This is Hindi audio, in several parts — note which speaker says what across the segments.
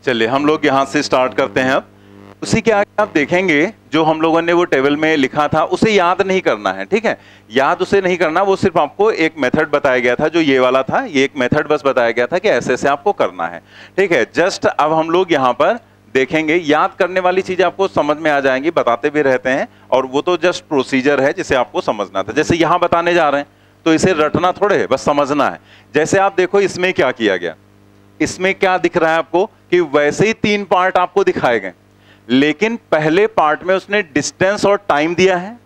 Speaker 1: चलिए हम लोग यहाँ से स्टार्ट करते हैं। अब उसी के आगे आप देखेंगे जो हम लोगों ने वो टेबल में लिखा था उसे याद नहीं करना है, ठीक है। याद उसे नहीं करना, वो सिर्फ आपको एक मेथड बताया गया था जो ये वाला था, ये एक मेथड बस बताया गया था कि ऐसे ऐसे आपको करना है, ठीक है। जस्ट अब हम लोग यहाँ पर देखेंगे, याद करने वाली चीजें आपको समझ में आ जाएंगी, बताते भी रहते हैं, और वो तो जस्ट प्रोसीजर है जिसे आपको समझना था। जैसे यहाँ बताने जा रहे हैं तो इसे रटना थोड़े है, बस समझना है। जैसे आप देखो इसमें क्या किया गया, इसमें क्या दिख रहा है आपको कि वैसे ही 3 पार्ट आपको दिखाए गए, लेकिन पहले पार्ट में उसने डिस्टेंस और टाइम दिया है,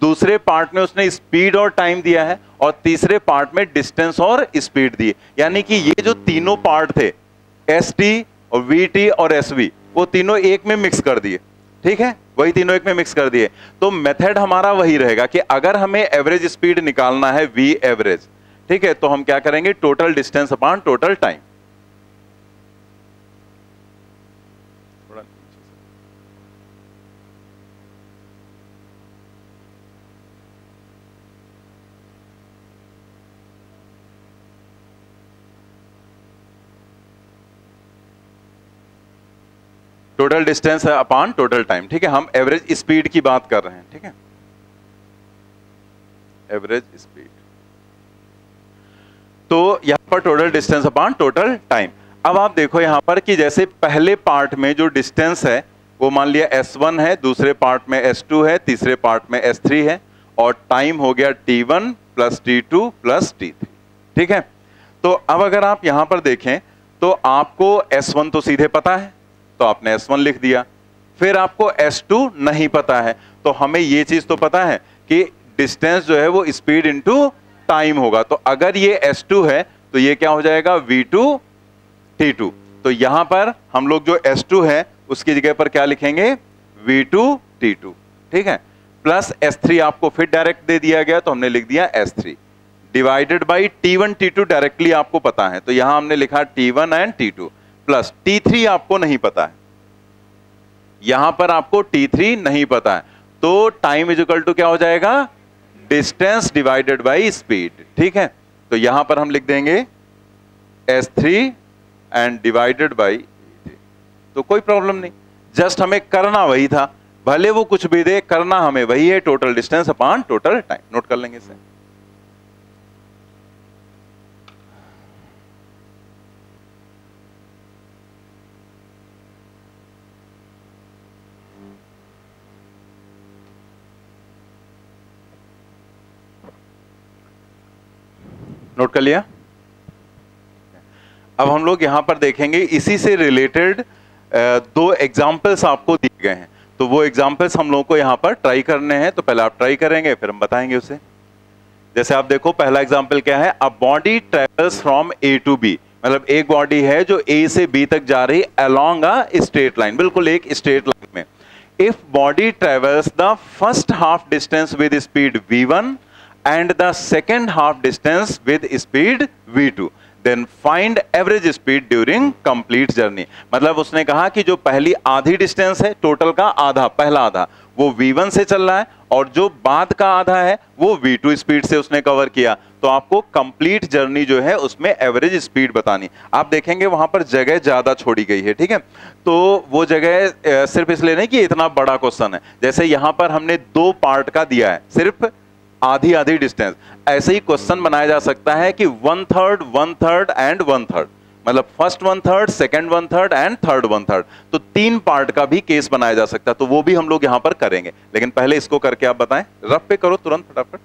Speaker 1: दूसरे पार्ट में उसने स्पीड और टाइम दिया है, और तीसरे पार्ट में डिस्टेंस और स्पीड दी। यानी कि ये जो तीनों पार्ट थे, एस टी और वी टी और एस वी, वो तीनों एक में मिक्स कर दिए, ठीक है, वही तीनों एक में मिक्स कर दिए। तो मेथड हमारा वही रहेगा कि अगर हमें एवरेज स्पीड निकालना है, वी एवरेज, ठीक है, तो हम क्या करेंगे, total distance upon total time. Total distance है अपॉन टोटल टाइम, ठीक है। हम एवरेज स्पीड की बात कर रहे हैं, ठीक है, एवरेज स्पीड। तो यहां पर total distance upon total time. अब आप देखो यहां पर कि जैसे पहले पार्ट में जो डिस्टेंस है वो मान लिया S1 है, दूसरे पार्ट में S2 है, तीसरे पार्ट में S3 है, और टाइम हो गया T1 plus T2 plus T3, ठीक है। तो अब अगर आप यहां पर देखें तो आपको S1 तो सीधे पता है, तो आपने S1 लिख दिया। फिर आपको S2 नहीं पता है, तो हमें ये चीज तो पता है कि डिस्टेंस जो है वो स्पीड इनटू टाइम होगा। तो अगर ये S2 है तो ये क्या हो जाएगा, V2 T2। तो यहां पर हम लोग जो S2 है उसकी जगह पर क्या लिखेंगे, V2 T2, ठीक है, प्लस S3 आपको फिर डायरेक्ट दे दिया गया तो हमने लिख दिया S3 divided by T1 T2 directly आपको पता है, तो यहां हमने लिखा T1 and T2 plus T3 आपको नहीं पता है, यहां पर आपको T3 नहीं पता है, तो टाइम इज इक्वल टू क्या हो जाएगा, डिस्टेंस डिवाइडेड बाई स्पीड, ठीक है। तो यहां पर हम लिख देंगे S3 एंड डिवाइडेड बाई, तो कोई प्रॉब्लम नहीं, जस्ट हमें करना वही था, भले वो कुछ भी दे, करना हमें वही है, total distance upon total time. Note कर लेंगे इसे। नोट कर लिया। अब हम लोग यहां पर देखेंगे इसी से रिलेटेड 2 एग्जाम्पल्स आपको दिए गए हैं, तो वो एग्जाम्पल्स हम लोगों को यहां पर ट्राई करने हैं। तो पहले आप ट्राई करेंगे फिर हम बताएंगे उसे। जैसे आप देखो पहला एग्जाम्पल क्या है, a body travels from A to B, मतलब एक बॉडी है जो ए से बी तक जा रही अलोंग अ स्ट्रेट लाइन, बिल्कुल एक स्ट्रेट लाइन में। If body travels the first half distance with speed v1 and the second half distance with speed v2, then find average speed during complete journey। मतलब उसने कहा कि जो पहली आधी डिस्टेंस है, टोटल का आधा, पहला आधा वो v1 से चल रहा है, और जो बाद का आधा है वो v2 स्पीड से उसने कवर किया। तो आपको कंप्लीट जर्नी जो है उसमें एवरेज स्पीड बतानी। आप देखेंगे वहां पर जगह ज्यादा छोड़ी गई है, ठीक है, तो वो जगह सिर्फ इसलिए नहीं कि इतना बड़ा क्वेश्चन है, जैसे यहां पर हमने 2 पार्ट का दिया है, सिर्फ आधी आधी डिस्टेंस, ऐसे ही क्वेश्चन बनाया जा सकता है कि 1/3 1/3 एंड 1/3, मतलब फर्स्ट 1/3, सेकंड 1/3 एंड थर्ड 1/3, तो 3 पार्ट का भी केस बनाया जा सकता है। तो वो भी हम लोग यहां पर करेंगे, लेकिन पहले इसको करके आप बताएं, रफ पे करो तुरंत फटाफट।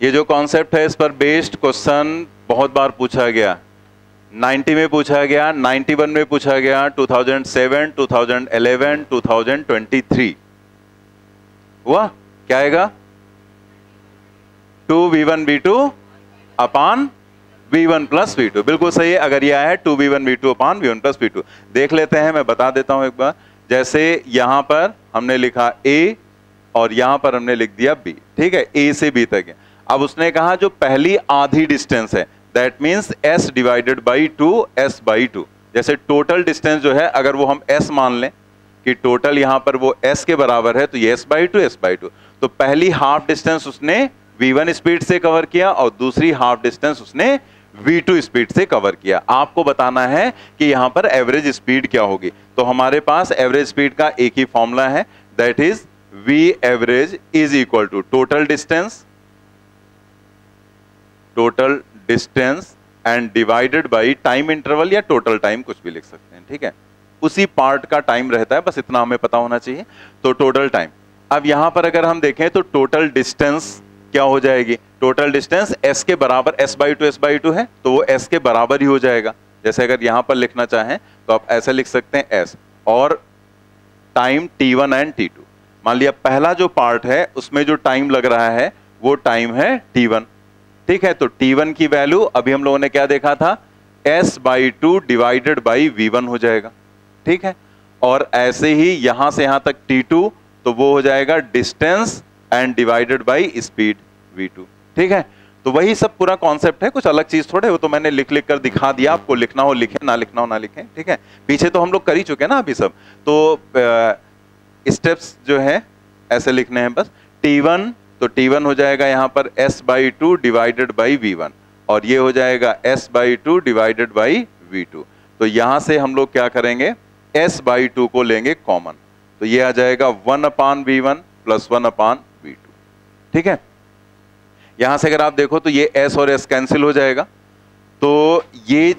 Speaker 1: ये जो कॉन्सेप्ट है इस पर बेस्ड क्वेश्चन बहुत बार पूछा गया, 90 में पूछा गया, 91 में पूछा गया, 2007, 2011, 2023 हुआ। क्या आएगा, 2v1 v2 upon v1 plus v2, बिल्कुल सही है। अगर ये आया है 2v1 v2 upon v1 plus v2, देख लेते हैं, मैं बता देता हूं एक बार। जैसे यहां पर हमने लिखा a और यहां पर हमने लिख दिया b, ठीक है, a से b तक है। अब उसने कहा जो पहली आधी डिस्टेंस है, that means s divided by 2, s by 2। जैसे टोटल डिस्टेंस जो है अगर वो हम s मान लें कि टोटल यहां पर वो s के बराबर है, तो ये s/2 तो पहली हाफ डिस्टेंस उसने v1 स्पीड से कवर किया और दूसरी हाफ डिस्टेंस उसने v2 स्पीड से कवर किया। आपको बताना है कि यहां पर एवरेज स्पीड क्या होगी। तो हमारे पास एवरेज स्पीड का एक ही फॉर्मूला है, that is v average is equal to total distance and divided by time interval या टोटल टाइम, कुछ भी लिख सकते हैं, ठीक है। उसी पार्ट का टाइम रहता है, बस इतना हमें पता होना चाहिए। तो टोटल टाइम, अब यहां पर अगर हम देखें तो टोटल डिस्टेंस क्या हो जाएगी, टोटल डिस्टेंस s के बराबर s/2 है, तो वो s के बराबर ही हो जाएगा। जैसे अगर यहां पर लिखना चाहें तो आप ऐसे लिख सकते हैं s और टाइम t1 एंड t2। मान लिया पहला जो पार्ट है उसमें जो टाइम लग रहा है वो टाइम है t1, ठीक है। तो t1 की वैल्यू अभी हम लोगों ने क्या देखा था, s/2 डिवाइडेड बाई v1 हो जाएगा, ठीक है। और ऐसे ही यहां से यहां तक t2, तो वो हो जाएगा distance and divided by speed v2, ठीक है। तो वही सब पूरा कॉन्सेप्ट है, कुछ अलग चीज थोड़े, वो तो मैंने लिख लिख कर दिखा दिया आपको, लिखना हो लिखें, ना लिखना हो ना लिखें, ठीक है। पीछे तो हम लोग कर ही चुके हैं ना अभी सब, तो स्टेप्स जो है ऐसे लिखने हैं बस। t1, तो t1 हो जाएगा यहां पर s/2 डिवाइडेड बाई v1 और ये हो जाएगा s/2 डिवाइडेड बाई v2। तो यहां से हम लोग क्या करेंगे, s/2 को लेंगे कॉमन, तो ये आ जाएगा 1/v1 प्लस 1/v2, ठीक है। यहां से अगर आप देखो तो ये s और s कैंसिल हो जाएगा, तो ये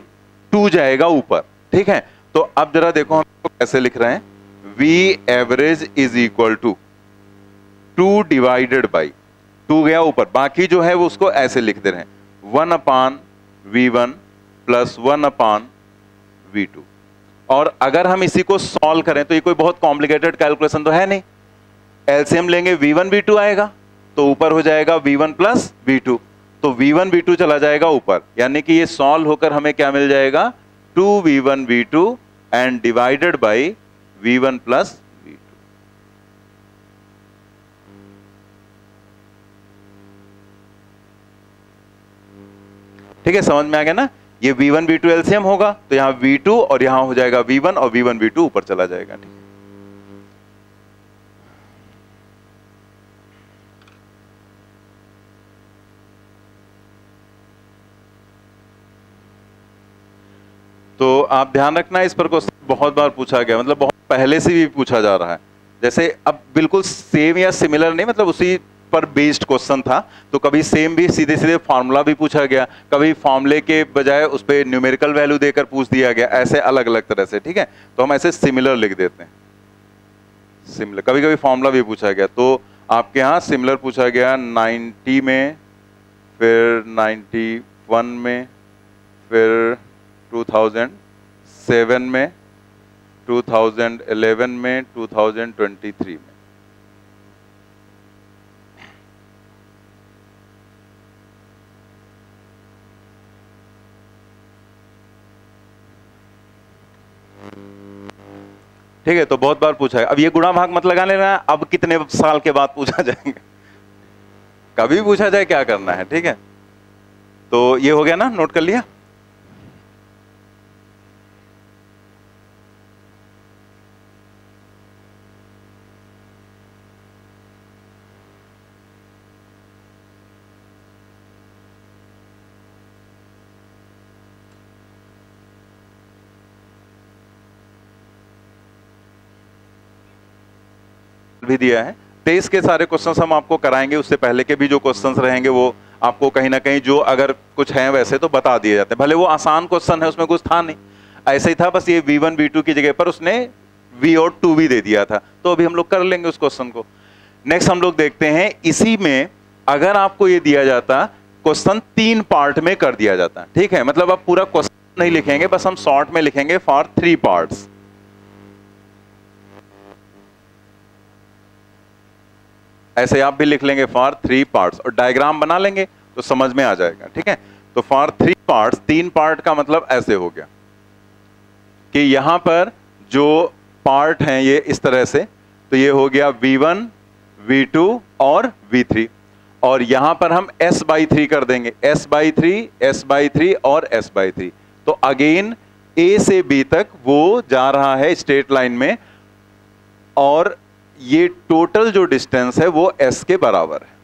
Speaker 1: 2 जाएगा ऊपर, ठीक है। तो अब जरा देखो हम कैसे लिख रहे हैं, v average is equal to 2 divided by 2 गया ऊपर, बाकी जो है वो उसको ऐसे लिख दे रहे हैं 1/v1 प्लस 1/v2। और अगर हम इसी को सॉल्व करें तो ये कोई बहुत कॉम्प्लिकेटेड कैलकुलेशन तो है नहीं, एलसीएम लेंगे v1 v2 आएगा, तो ऊपर हो जाएगा v1 प्लस v2, तो v1 v2 चला जाएगा ऊपर, यानी कि ये सॉल्व होकर हमें क्या मिल जाएगा, 2v1 v2 and divided by v1 plus v2। ठीक है, समझ में आ गया ना। ये v1 v2 एलसीएम होगा तो यहां v2 और यहां हो जाएगा v1 और v1 v2 ऊपर चला जाएगा, ठीक है। तो आप ध्यान रखना, इस पर क्वेश्चन बहुत बार पूछा गया, मतलब बहुत पहले से भी पूछा जा रहा है। जैसे अब बिल्कुल सेम या सिमिलर नहीं, मतलब उसी पर बेस्ड क्वेश्चन था, तो कभी सेम भी सीधे सीधे फार्मूला भी पूछा गया, कभी फार्मूले के बजाय उस पर न्यूमेरिकल वैल्यू देकर पूछ दिया गया, ऐसे अलग अलग तरह से, ठीक है। तो हम ऐसे सिमिलर लिख देते हैं, सिमिलर। कभी कभी फार्मूला भी पूछा गया, तो आपके यहाँ सिमिलर पूछा गया 90 में, फिर 91 में, फिर 2007 में, 2011 में, 2023 में। ठीक है, तो बहुत बार पूछा है। अब ये गुणा भाग मत लगा लेना, अब कितने साल के बाद पूछा जाएगा, कभी पूछा जाए क्या करना है, ठीक है। तो ये हो गया ना, नोट कर लिया। भी दिया है 23 के सारे क्वेश्चंस हम आपको कराएंगे, उससे पहले के भी जो क्वेश्चंस रहेंगे वो आपको कहीं ना कहीं जो अगर कुछ है वैसे तो बता दिए जाते हैं, भले वो आसान क्वेश्चन है, उसमें कुछ था नहीं, ऐसे ही था, बस ये v1 v2 की जगह पर उसने v और 2 भी दे दिया था, तो अभी हम लोग कर लेंगे उस क्वेश्चन को। नेक्स्ट हम लोग देखते हैं, इसी में अगर आपको ये दिया जाता क्वेश्चन 3 पार्ट में कर दिया जाता, ठीक है, मतलब आप पूरा क्वेश्चन नहीं लिखेंगे, बस हम शॉर्ट में लिखेंगे फॉर 3 पार्ट्स। ऐसे आप भी लिख लेंगे फॉर 3 पार्ट्स और डायग्राम बना लेंगे तो समझ में आ जाएगा, ठीक है। तो फॉर 3 पार्ट्स, 3 पार्ट का मतलब ऐसे हो गया कि यहां पर जो पार्ट हैं ये इस तरह से, तो ये हो गया v1 v2 और v3, और यहां पर हम s/3 कर देंगे, s/3 और s/3। तो अगेन a से b तक वो जा रहा है स्ट्रेट लाइन में, और ये टोटल जो डिस्टेंस है वो s के बराबर है।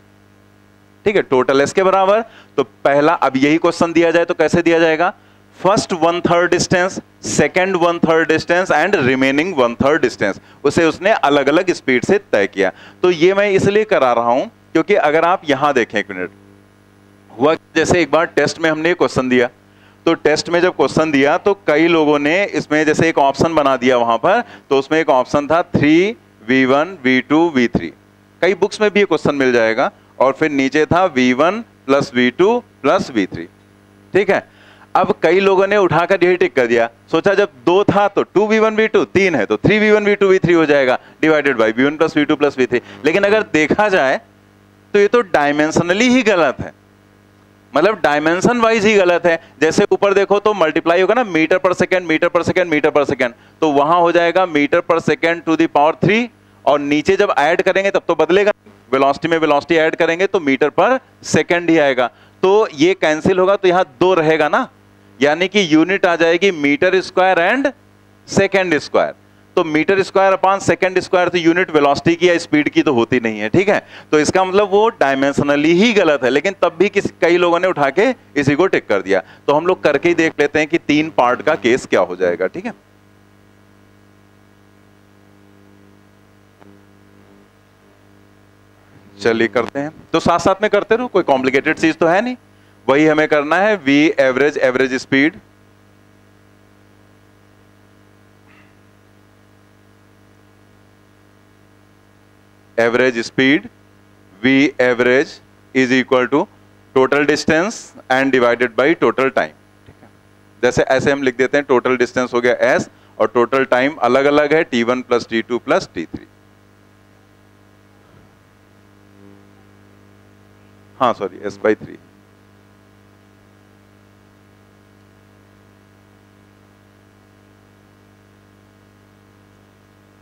Speaker 1: ठीक है, टोटल s के बराबर। तो पहला, अब यही क्वेश्चन दिया जाए तो कैसे दिया जाएगा? First 1/3 distance, second 1/3 distance and remaining 1/3 distance, उसे उसने अलग अलग स्पीड से तय किया। तो ये मैं इसलिए करा रहा हूं क्योंकि अगर आप यहां देखें, एक मिनट, हुआ जैसे एक बार टेस्ट में हमने क्वेश्चन दिया, तो टेस्ट में जब क्वेश्चन दिया तो कई लोगों ने इसमें जैसे एक ऑप्शन बना दिया वहां पर, तो उसमें एक ऑप्शन था 3v1 v2 v3, कई बुक्स में भी ये क्वेश्चन मिल जाएगा, और फिर नीचे था v1 plus v2 plus v3। ठीक है, अब कई लोगों ने उठाकर यही टिक कर दिया, सोचा जब 2 था तो 2v1 v2, 3 है तो 3v1 v2 v3 हो जाएगा, divided by v1 plus v2 plus v3। लेकिन अगर देखा जाए तो ये तो डायमेंशनली ही गलत है, मतलब डायमेंशन वाइज ही गलत है। जैसे ऊपर देखो तो मल्टीप्लाई होगा ना, मीटर पर सेकेंड मीटर पर सेकेंड मीटर पर सेकेंड, तो वहां हो जाएगा मीटर पर सेकेंड टू द पावर 3, और नीचे जब ऐड करेंगे तब तो बदलेगा, वेलोसिटी में वेलोसिटी ऐड करेंगे तो मीटर पर सेकेंड ही आएगा, तो ये कैंसिल होगा, तो यहां 2 रहेगा ना, यानी कि यूनिट आ जाएगी metre square and second square. तो metre square upon second square तो यूनिट वेलोसिटी की या स्पीड की तो होती नहीं है। ठीक है, तो इसका मतलब वो डायमेंशनली ही गलत है, लेकिन तब भी कई लोगों ने उठा के इसी को टिक कर दिया। तो हम लोग करके ही देख लेते हैं कि 3 पार्ट का केस क्या हो जाएगा। ठीक है, चलिए करते हैं, तो साथ साथ में करते रहो, कोई कॉम्प्लिकेटेड चीज तो है नहीं, वही हमें करना है। v average, average speed, average speed, v average is equal to total distance and divided by total time. ठीक है, जैसे ऐसे हम लिख देते हैं, टोटल डिस्टेंस हो गया s और टोटल टाइम अलग अलग है, t1 plus t2 plus t3। हाँ सॉरी, s/3।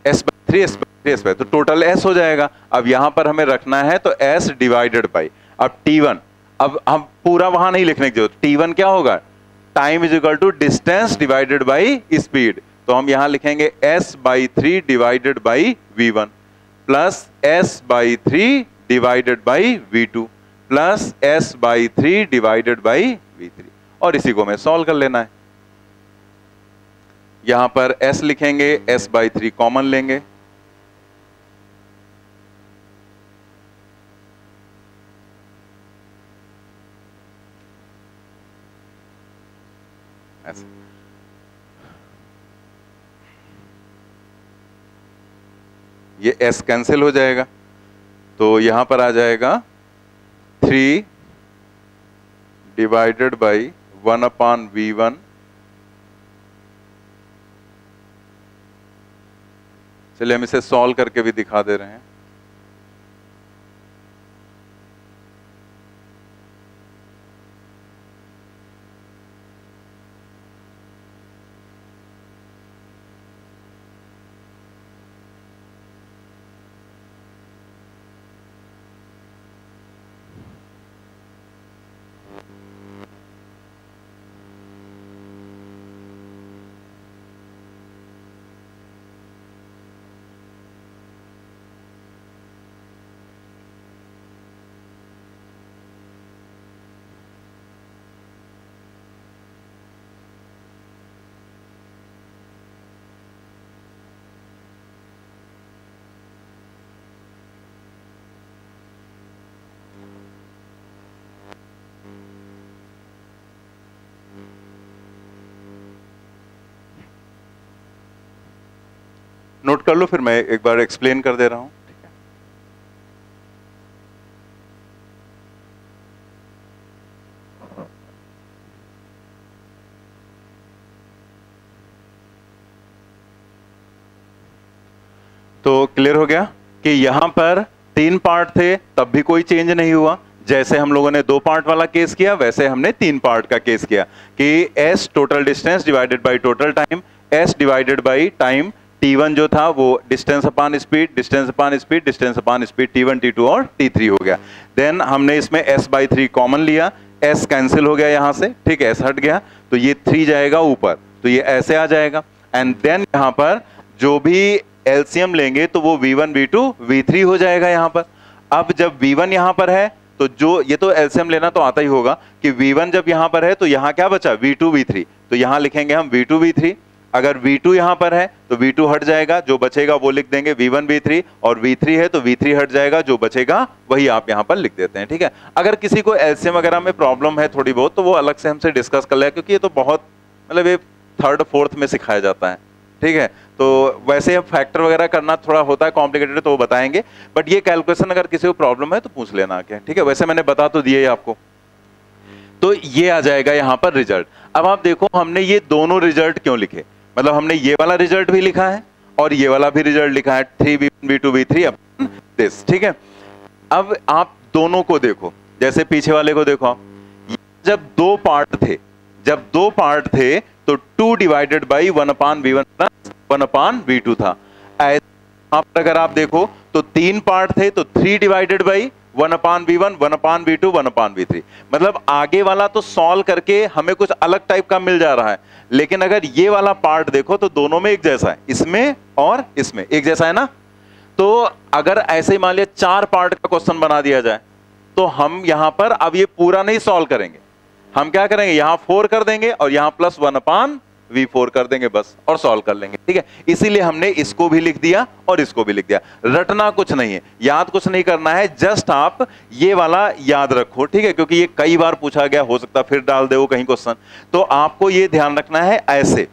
Speaker 1: s/3 तो टोटल s हो जाएगा। अब यहां पर हमें रखना है तो s डिवाइडेड बाई, अब t1, अब हम पूरा वहां नहीं लिखने की जरूरत, t1 क्या होगा, time is equal to distance divided by speed, तो हम यहां लिखेंगे s/3 divided by v1 plus s/3 divided by v2 plus s/3 divided by v3, और इसी को हमें सॉल्व कर लेना है। यहां पर s लिखेंगे, s/3 कॉमन लेंगे, ऐसे ये s कैंसिल हो जाएगा, तो यहां पर आ जाएगा 3 डिवाइडेड बाई 1/v1, चलिए हम इसे सॉल्व करके भी दिखा दे रहे हैं। नोट कर लो, फिर मैं एक बार एक्सप्लेन कर दे रहा हूं। ठीक है, तो क्लियर हो गया कि यहां पर 3 पार्ट थे, तब भी कोई चेंज नहीं हुआ। जैसे हम लोगों ने 2 पार्ट वाला केस किया, वैसे हमने 3 पार्ट का केस किया कि s total distance divided by total time, s divided by time, t1 जो था वो distance upon speed, distance upon speed, distance upon speed, t1 t2 और t3 हो गया। देन हमने इसमें s/3 कॉमन लिया, s कैंसिल हो गया यहां से, ठीक है, s हट गया, तो ये 3 जाएगा ऊपर, तो ये ऐसे आ जाएगा। एंड देन यहां पर जो भी एलसीएम लेंगे तो वो V1 V2 V3 हो जाएगा यहाँ पर। अब जब V1 यहाँ पर है तो जो ये तो एलसीएम लेना तो आता ही होगा कि V1 जब यहाँ पर है तो यहाँ क्या बचा V2 V3, तो यहाँ लिखेंगे हम V2 V3। अगर V2 यहाँ पर है तो V2 हट जाएगा, जो बचेगा वो लिख देंगे V1 V3, और V3 है तो V3 हट जाएगा, जो बचेगा वही आप यहाँ पर लिख देते हैं। ठीक है, अगर किसी को एलसीएम वगैरह में प्रॉब्लम है थोड़ी बहुत तो वो अलग से हमसे डिस्कस कर ले, क्योंकि ये तो बहुत मतलब ये 3rd 4th में सिखाया जाता है। ठीक है, तो वैसे फैक्टर वगैरह करना थोड़ा होता है कॉम्प्लिकेटेड, तो वो बताएंगे, बट ये कैलकुलेशन अगर किसी को प्रॉब्लम है तो पूछ लेना आके। ठीक है, वैसे मैंने बता तो दिया ही आपको। तो ये आ जाएगा यहाँ पर रिजल्ट। अब आप देखो हमने ये दोनों रिजल्ट क्यों लिखे, मतलब हमने ये वाला रिजल्ट भी लिखा है और ये वाला भी रिजल्ट लिखा है 3V1 V2 V3 upon this. ठीक है, अब आप दोनों को देखो, जैसे पीछे वाले को देखो आप, जब दो पार्ट थे तो 2 divided by 1/V1 plus 1/V2 था। आप अगर आप देखो तो 3 पार्ट थे तो 3 divided by 1/V1 1/V2 1/V3। मतलब आगे वाला तो सॉल्व करके हमें कुछ अलग टाइप का मिल जा रहा है, लेकिन अगर ये वाला पार्ट देखो तो दोनों में एक जैसा है, इसमें और इसमें एक जैसा है ना। तो अगर ऐसे ही मान लिया 4 पार्ट का क्वेश्चन बना दिया जाए तो हम यहां पर अब ये पूरा नहीं सॉल्व करेंगे, हम क्या करेंगे यहां 4 कर देंगे और यहां प्लस 1/V4 कर देंगे बस, और सॉल्व कर लेंगे। ठीक है, इसीलिए हमने इसको भी लिख दिया और इसको भी लिख दिया। रटना कुछ नहीं है, याद कुछ नहीं करना है, जस्ट आप ये वाला याद रखो। ठीक है, क्योंकि ये कई बार पूछा गया, हो सकता फिर डाल दे वो कहीं क्वेश्चन, तो आपको ये ध्यान रखना है ऐसे।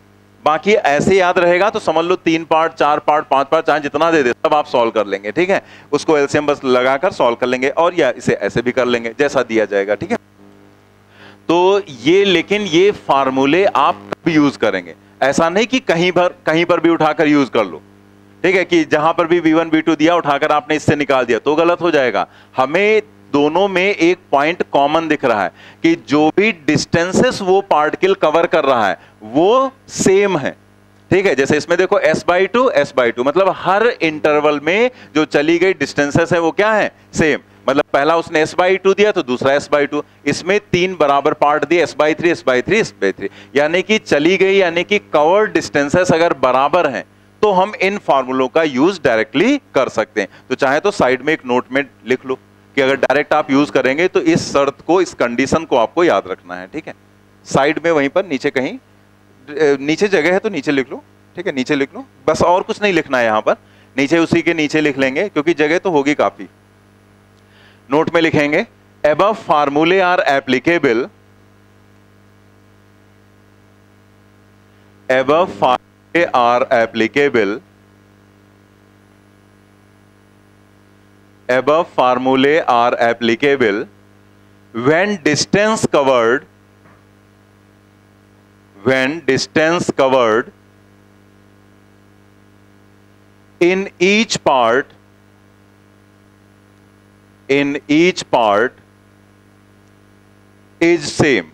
Speaker 1: बाकी ऐसे याद रहेगा तो समझ लो 3 पार्ट 4 पार्ट 5 पार्ट चाहे जितना दे दे सब आप सॉल्व कर लेंगे। ठीक है, उसको एलसीएम बस लगाकर सॉल्व कर लेंगे, और या इसे ऐसे भी कर लेंगे जैसा दिया जाएगा। ठीक है, तो ये, लेकिन ये फार्मूले आप कब यूज करेंगे, ऐसा नहीं कि कहीं पर भी उठाकर यूज कर लो। ठीक है, कि जहां पर भी V1 V2 दिया उठाकर आपने इससे निकाल दिया तो गलत हो जाएगा। हमें दोनों में एक पॉइंट कॉमन दिख रहा है कि जो भी डिस्टेंसेस वो पार्टिकल कवर कर रहा है वो सेम है। ठीक है, जैसे इसमें देखो s/2 मतलब हर इंटरवल में जो चली गई डिस्टेंसेस है वो क्या है, सेम। मतलब पहला उसने s/2 दिया तो दूसरा s/2, इसमें 3 बराबर पार्ट दिए s/3 यानी कि चली गई, यानी कि कवर्ड डिस्टेंसेस अगर बराबर हैं तो हम इन फार्मूलों का यूज डायरेक्टली कर सकते हैं। तो चाहे तो साइड में एक नोट में लिख लो कि अगर डायरेक्ट आप यूज करेंगे तो इस शर्त को, इस कंडीशन को आपको याद रखना है। ठीक है, साइड में वहीं पर नीचे कहीं, नीचे जगह है तो नीचे लिख लो। ठीक है, नीचे लिख लो बस, और कुछ नहीं लिखना है यहां पर, नीचे उसी के नीचे लिख लेंगे क्योंकि जगह तो होगी काफी। नोट में लिखेंगे above formulae are applicable, above formulae are applicable, above formulae are applicable when distance covered in each part is same,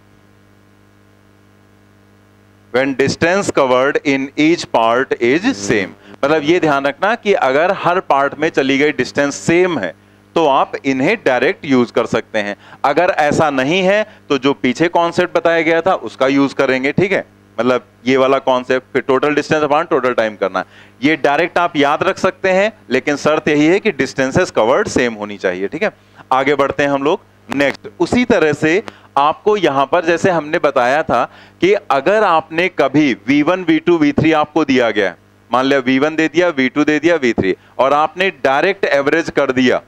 Speaker 1: when distance covered in each part is same। मतलब ये ध्यान रखना कि अगर हर पार्ट में चली गई डिस्टेंस सेम है तो आप इन्हें डायरेक्ट यूज कर सकते हैं। अगर ऐसा नहीं है तो जो पीछे कॉन्सेप्ट बताया गया था उसका यूज करेंगे। ठीक है, मतलब ये वाला कॉन्सेप्ट, फिर total distance upon total time करना, ये डायरेक्ट आप याद रख सकते हैं, लेकिन शर्त यही है कि डिस्टेंसेस कवर्ड सेम होनी चाहिए। ठीक है, आगे बढ़ते हैं हम लोग नेक्स्ट। उसी तरह से आपको यहां पर जैसे हमने बताया था कि अगर आपने कभी V1 V2 V3 आपको दिया गया, मान लिया V1 दे दिया, V2 दे दिया, V3, और आपने डायरेक्ट एवरेज कर दिया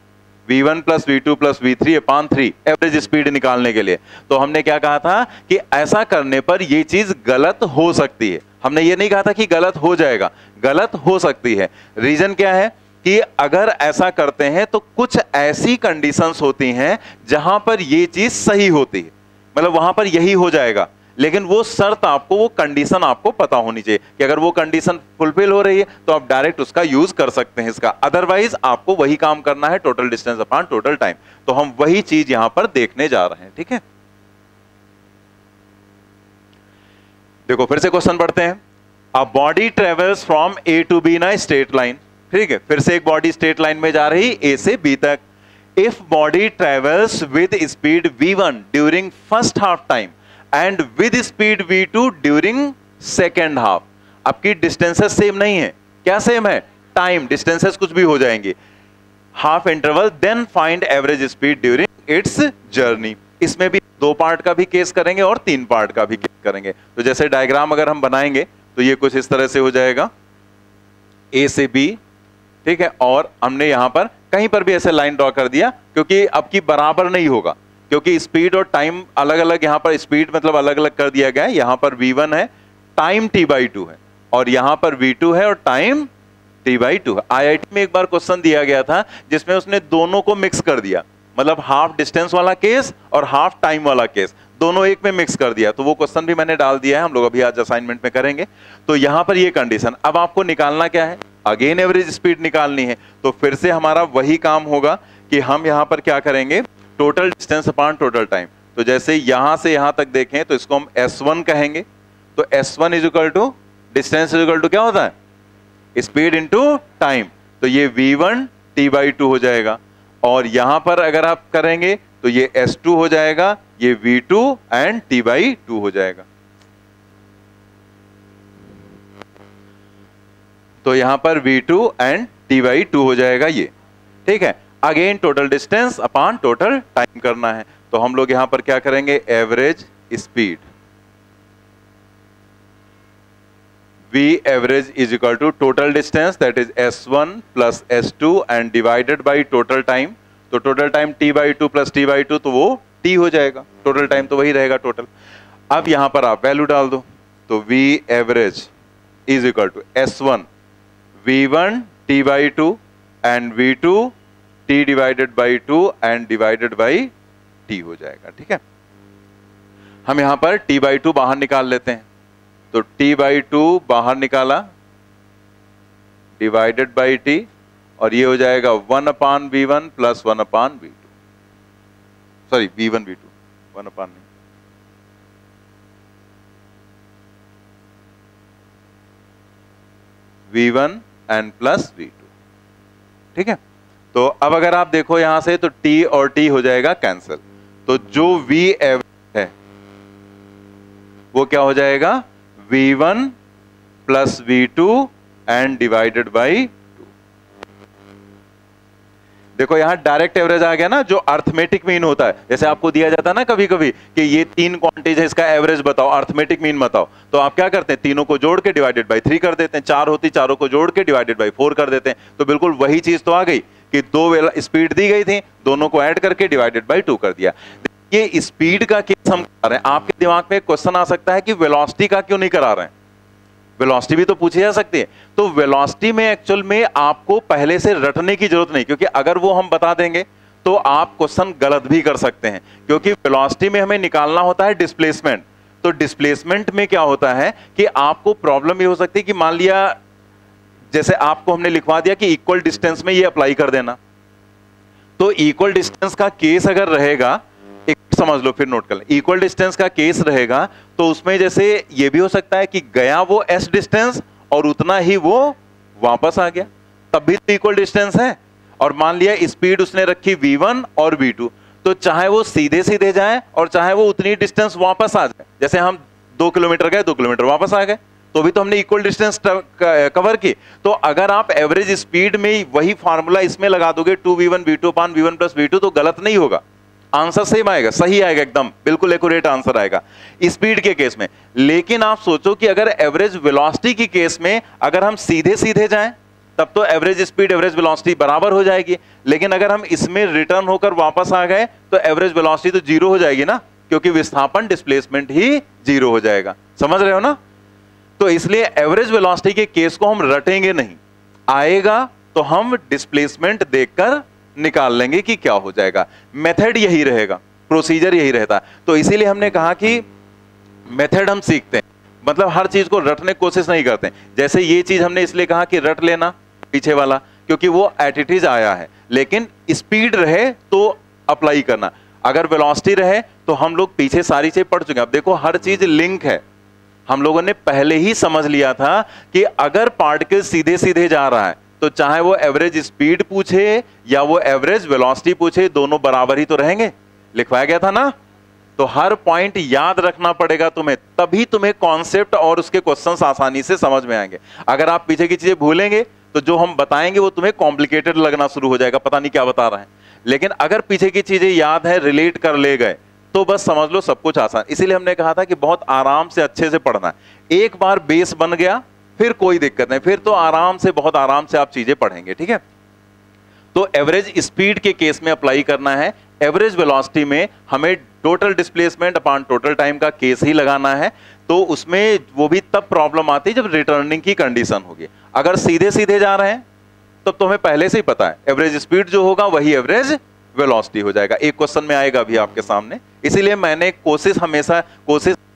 Speaker 1: V1 plus V2 plus V3 upon 3 average speed निकालने के लिए, तो हमने क्या कहा था कि ऐसा करने पर यह चीज गलत हो सकती है। हमने ये नहीं कहा था कि गलत हो जाएगा, गलत हो सकती है। रीजन क्या है कि अगर ऐसा करते हैं तो कुछ ऐसी कंडीशंस होती हैं जहां पर यह चीज सही होती है, मतलब वहां पर यही हो जाएगा, लेकिन वो शर्त आपको, वो कंडीशन आपको पता होनी चाहिए कि अगर वो कंडीशन फुलफिल हो रही है तो आप डायरेक्ट उसका यूज कर सकते हैं इसका। अदरवाइज आपको वही काम करना है, total distance upon total time. तो हम वही चीज यहां पर देखने जा रहे हैं। ठीक है, देखो फिर से क्वेश्चन पढ़ते हैं। A body travels from A to B in a straight line. ठीक है, फिर से एक बॉडी स्ट्रेट लाइन में जा रही ए से बी तक। If body travels with speed v1 during first half time and with speed v2 during second half. आपकी डिस्टेंसेस सेम नहीं है, क्या सेम है, टाइम, डिस्टेंसेस कुछ भी हो जाएंगे, half interval, then find average speed during its journey. इसमें भी 2 पार्ट का भी केस करेंगे और 3 पार्ट का भी केस करेंगे। तो जैसे डायग्राम अगर हम बनाएंगे तो ये कुछ इस तरह से हो जाएगा, ए से बी, ठीक है, और हमने यहां पर कहीं पर भी ऐसे लाइन ड्रॉ कर दिया, क्योंकि अब की बराबर नहीं होगा, क्योंकि स्पीड और टाइम अलग अलग, यहां पर स्पीड मतलब अलग अलग कर दिया गया है। यहां पर v1 है, टाइम t/2 है, और यहां पर v2 है और टाइम t/2 है। आईआईटी में एक बार क्वेश्चन दिया गया था जिसमें उसने दोनों को मिक्स कर दिया, मतलब हाफ डिस्टेंस वाला केस और हाफ टाइम वाला केस दोनों एक में मिक्स कर दिया। तो वो क्वेश्चन भी मैंने डाल दिया है, हम लोग अभी आज असाइनमेंट में करेंगे। तो यहां पर ये कंडीशन, अब आपको निकालना क्या है, अगेन एवरेज स्पीड निकालनी है। तो फिर से हमारा वही काम होगा कि हम यहां पर क्या करेंगे, total distance upon total time. तो जैसे यहां से यहां तक देखें तो इसको हम S1 कहेंगे। तो S1 is equal to distance is equal to क्या होता है, स्पीड इंटू टाइम। तो ये v1 t/2 हो जाएगा, और यहां पर अगर आप करेंगे तो ये S2 हो जाएगा, ये v2 एंड t/2 हो जाएगा। तो यहां पर v2 एंड t/2 हो जाएगा ये, ठीक है। Again total distance upon total time करना है। तो हम लोग यहां पर क्या करेंगे, average speed, v average is equal to total distance, that is S1 plus S2 and divided by total time। तो total time t/2 plus t/2, तो वो t हो जाएगा, total time तो वही रहेगा टोटल। अब यहां पर आप वैल्यू डाल दो, तो v average is equal to S1 v1 t/2 and v2 t divided by 2 and divided by t हो जाएगा, ठीक है। हम यहां पर t/2 बाहर निकाल लेते हैं, तो t/2 बाहर निकाला, डिवाइडेड बाई t, और ये हो जाएगा 1/v1 plus 1/v2, sorry v1 v2, 1/, v1 and plus v2, ठीक है। तो अब अगर आप देखो यहां से तो t और t हो जाएगा कैंसिल, तो जो v एवरेज है वो क्या हो जाएगा, v1 plus v2 and divided by 2। देखो यहां डायरेक्ट एवरेज आ गया ना, जो अर्थमेटिक मीन होता है। जैसे आपको दिया जाता है ना कभी कभी कि ये 3 क्वांटिटीज है, इसका एवरेज बताओ, अर्थमेटिक मीन बताओ, तो आप क्या करते हैं, तीनों को जोड़ के डिवाइडेड बाई 3 कर देते हैं। 4 होती, चारों को जोड़ के डिवाइडेड बाई 4 कर देते हैं। तो बिल्कुल वही चीज तो आ गई कि 2 स्पीड दी गई थी, दोनों को ऐड करके डिवाइडेड बाई 2 कर दिया। ये स्पीड का केस हम करा रहे हैं। आपके दिमाग में क्वेश्चन आ सकता है कि वेलोसिटी का क्यों नहीं करा रहे हैं, वेलोसिटी भी तो पूछी जा सकती है। तो वेलोसिटी में एक्चुअल में आपको पहले से रटने की जरूरत नहीं, क्योंकि अगर वो हम बता देंगे तो आप क्वेश्चन गलत भी कर सकते हैं, क्योंकि वेलोसिटी में हमें निकालना होता है डिस्प्लेसमेंट। तो डिस्प्लेसमेंट में क्या होता है कि आपको प्रॉब्लम ये हो सकती है कि मान लिया जैसे आपको हमने लिखवा दिया कि इक्वल डिस्टेंस में ये अप्लाई कर देना, तो इक्वल डिस्टेंस का केस अगर रहेगा, एक समझ लो फिर नोट कर लें, इक्वल डिस्टेंस का केस रहेगा तो उसमें जैसे ये भी हो सकता है कि गया वो s डिस्टेंस और उतना ही वो वापस आ गया, तब भी तो इक्वल डिस्टेंस है। और मान लिया स्पीड उसने रखी v1 और v2, तो चाहे वो सीधे सीधे जाए और चाहे वो उतनी डिस्टेंस वापस आ जाए, जैसे हम 2 किलोमीटर गए 2 किलोमीटर वापस आ गए, तो भी तो हमने इक्वल डिस्टेंस कवर की। तो अगर आप एवरेज स्पीड में वही फार्मूला इसमें लगा दोगे 2v1 v2 अपान v1 प्लस v2, तो गलत नहीं होगा, आंसर सेम आएगा, सही आएगा, एकदम बिल्कुल एक्यूरेट आंसर आएगा स्पीड के केस में। लेकिन आप सोचो कि अगर एवरेज वेलोसिटी के केस में अगर हम सीधे सीधे जाएं तब तो एवरेज स्पीड एवरेज वेलोसिटी बराबर हो जाएगी, लेकिन अगर हम इसमें रिटर्न होकर वापस आ गए तो एवरेज वेलोसिटी तो 0 हो जाएगी ना, क्योंकि विस्थापन डिस्प्लेसमेंट ही 0 हो जाएगा। समझ रहे हो ना? तो इसलिए एवरेज वेलोसिटी के केस को हम रटेंगे नहीं, आएगा तो हम डिस्प्लेसमेंट देखकर निकाल लेंगे कि क्या हो जाएगा। मेथड यही रहेगा, प्रोसीजर यही रहता है। तो इसीलिए हमने कहा कि मेथड हम सीखते हैं, मतलब हर चीज को रटने की कोशिश नहीं करते। जैसे ये चीज हमने इसलिए कहा कि रट लेना पीछे वाला, क्योंकि वो एटीटीज आया है, लेकिन स्पीड रहे तो अप्लाई करना, अगर वेलोसिटी रहे तो हम लोग पीछे सारी चीज पढ़ चुके हैं। अब देखो हर चीज लिंक है, हम लोगों ने पहले ही समझ लिया था कि अगर पार्टिकल सीधे सीधे जा रहा है तो चाहे वो एवरेज स्पीड पूछे या वो एवरेज वेलोसिटी पूछे, दोनों बराबर ही तो रहेंगे, लिखवाया गया था ना। तो हर पॉइंट याद रखना पड़ेगा तुम्हें, तभी तुम्हें कॉन्सेप्ट और उसके क्वेश्चंस आसानी से समझ में आएंगे। अगर आप पीछे की चीजें भूलेंगे तो जो हम बताएंगे वो तुम्हें कॉम्प्लिकेटेड लगना शुरू हो जाएगा, पता नहीं क्या बता रहे हैं। लेकिन अगर पीछे की चीजें याद है, रिलेट कर ले गए, तो बस समझ लो सब कुछ आसान। इसीलिए हमने कहा था कि बहुत आराम से अच्छे से पढ़ना है। एक बार बेस बन गया फिर कोई दिक्कत नहीं, फिर तो आराम से, बहुत आराम से आप चीजें पढ़ेंगे, ठीक है। तो एवरेज स्पीड के केस में अप्लाई करना है। एवरेज वेलोसिटी में हमें total displacement upon total time का केस ही लगाना है। तो उसमें वो भी तब प्रॉब्लम आती है जब रिटर्निंग की कंडीशन होगी। अगर सीधे सीधे जा रहे हैं तब तो हमें पहले से ही पता है एवरेज स्पीड जो होगा वही एवरेज वेलोसिटी हो जाएगा। एक क्वेश्चन में आएगा भी आपके सामने। इसीलिए मैंने कोशिश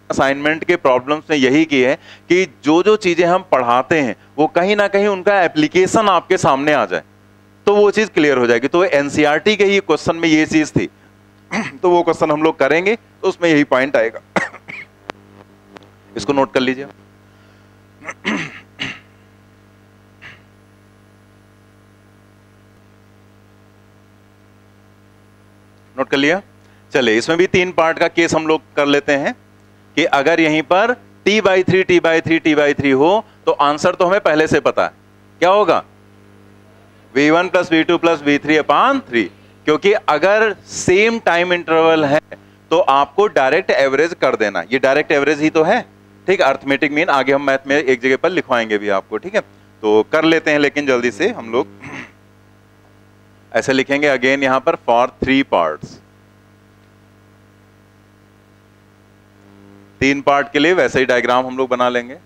Speaker 1: असाइनमेंट के प्रॉब्लम्स में यही की है कि जो जो चीजें हम पढ़ाते हैं वो कहीं ना कहीं उनका एप्लीकेशन आपके सामने आ जाए, तो वो चीज क्लियर हो जाएगी। तो एनसीईआरटी के ही क्वेश्चन में ये चीज थी, तो वो क्वेश्चन हम लोग करेंगे तो उसमें यही पॉइंट आएगा। इसको नोट कर लीजिए। नोट कर लिया। चलिए, इसमें भी 3 पार्ट का केस हम लोग कर लेते हैं कि अगर यहीं पर t/3 t/3 t/3 हो तो आंसर तो हमें पहले से पता है, क्या होगा? v1 plus v2 plus v3 upon 3। क्योंकि अगर सेम टाइम इंटरवल है तो आपको डायरेक्ट एवरेज कर देना, ये डायरेक्ट एवरेज ही तो है, ठीक है। अर्थमेटिक मीन आगे हम मैथ में एक जगह पर लिखवाएंगे भी आपको, ठीक है। तो कर लेते हैं, लेकिन जल्दी से हम लोग ऐसे लिखेंगे अगेन यहां पर फॉर 3 पार्ट्स। 3 पार्ट के लिए वैसे ही डायग्राम हम लोग बना लेंगे।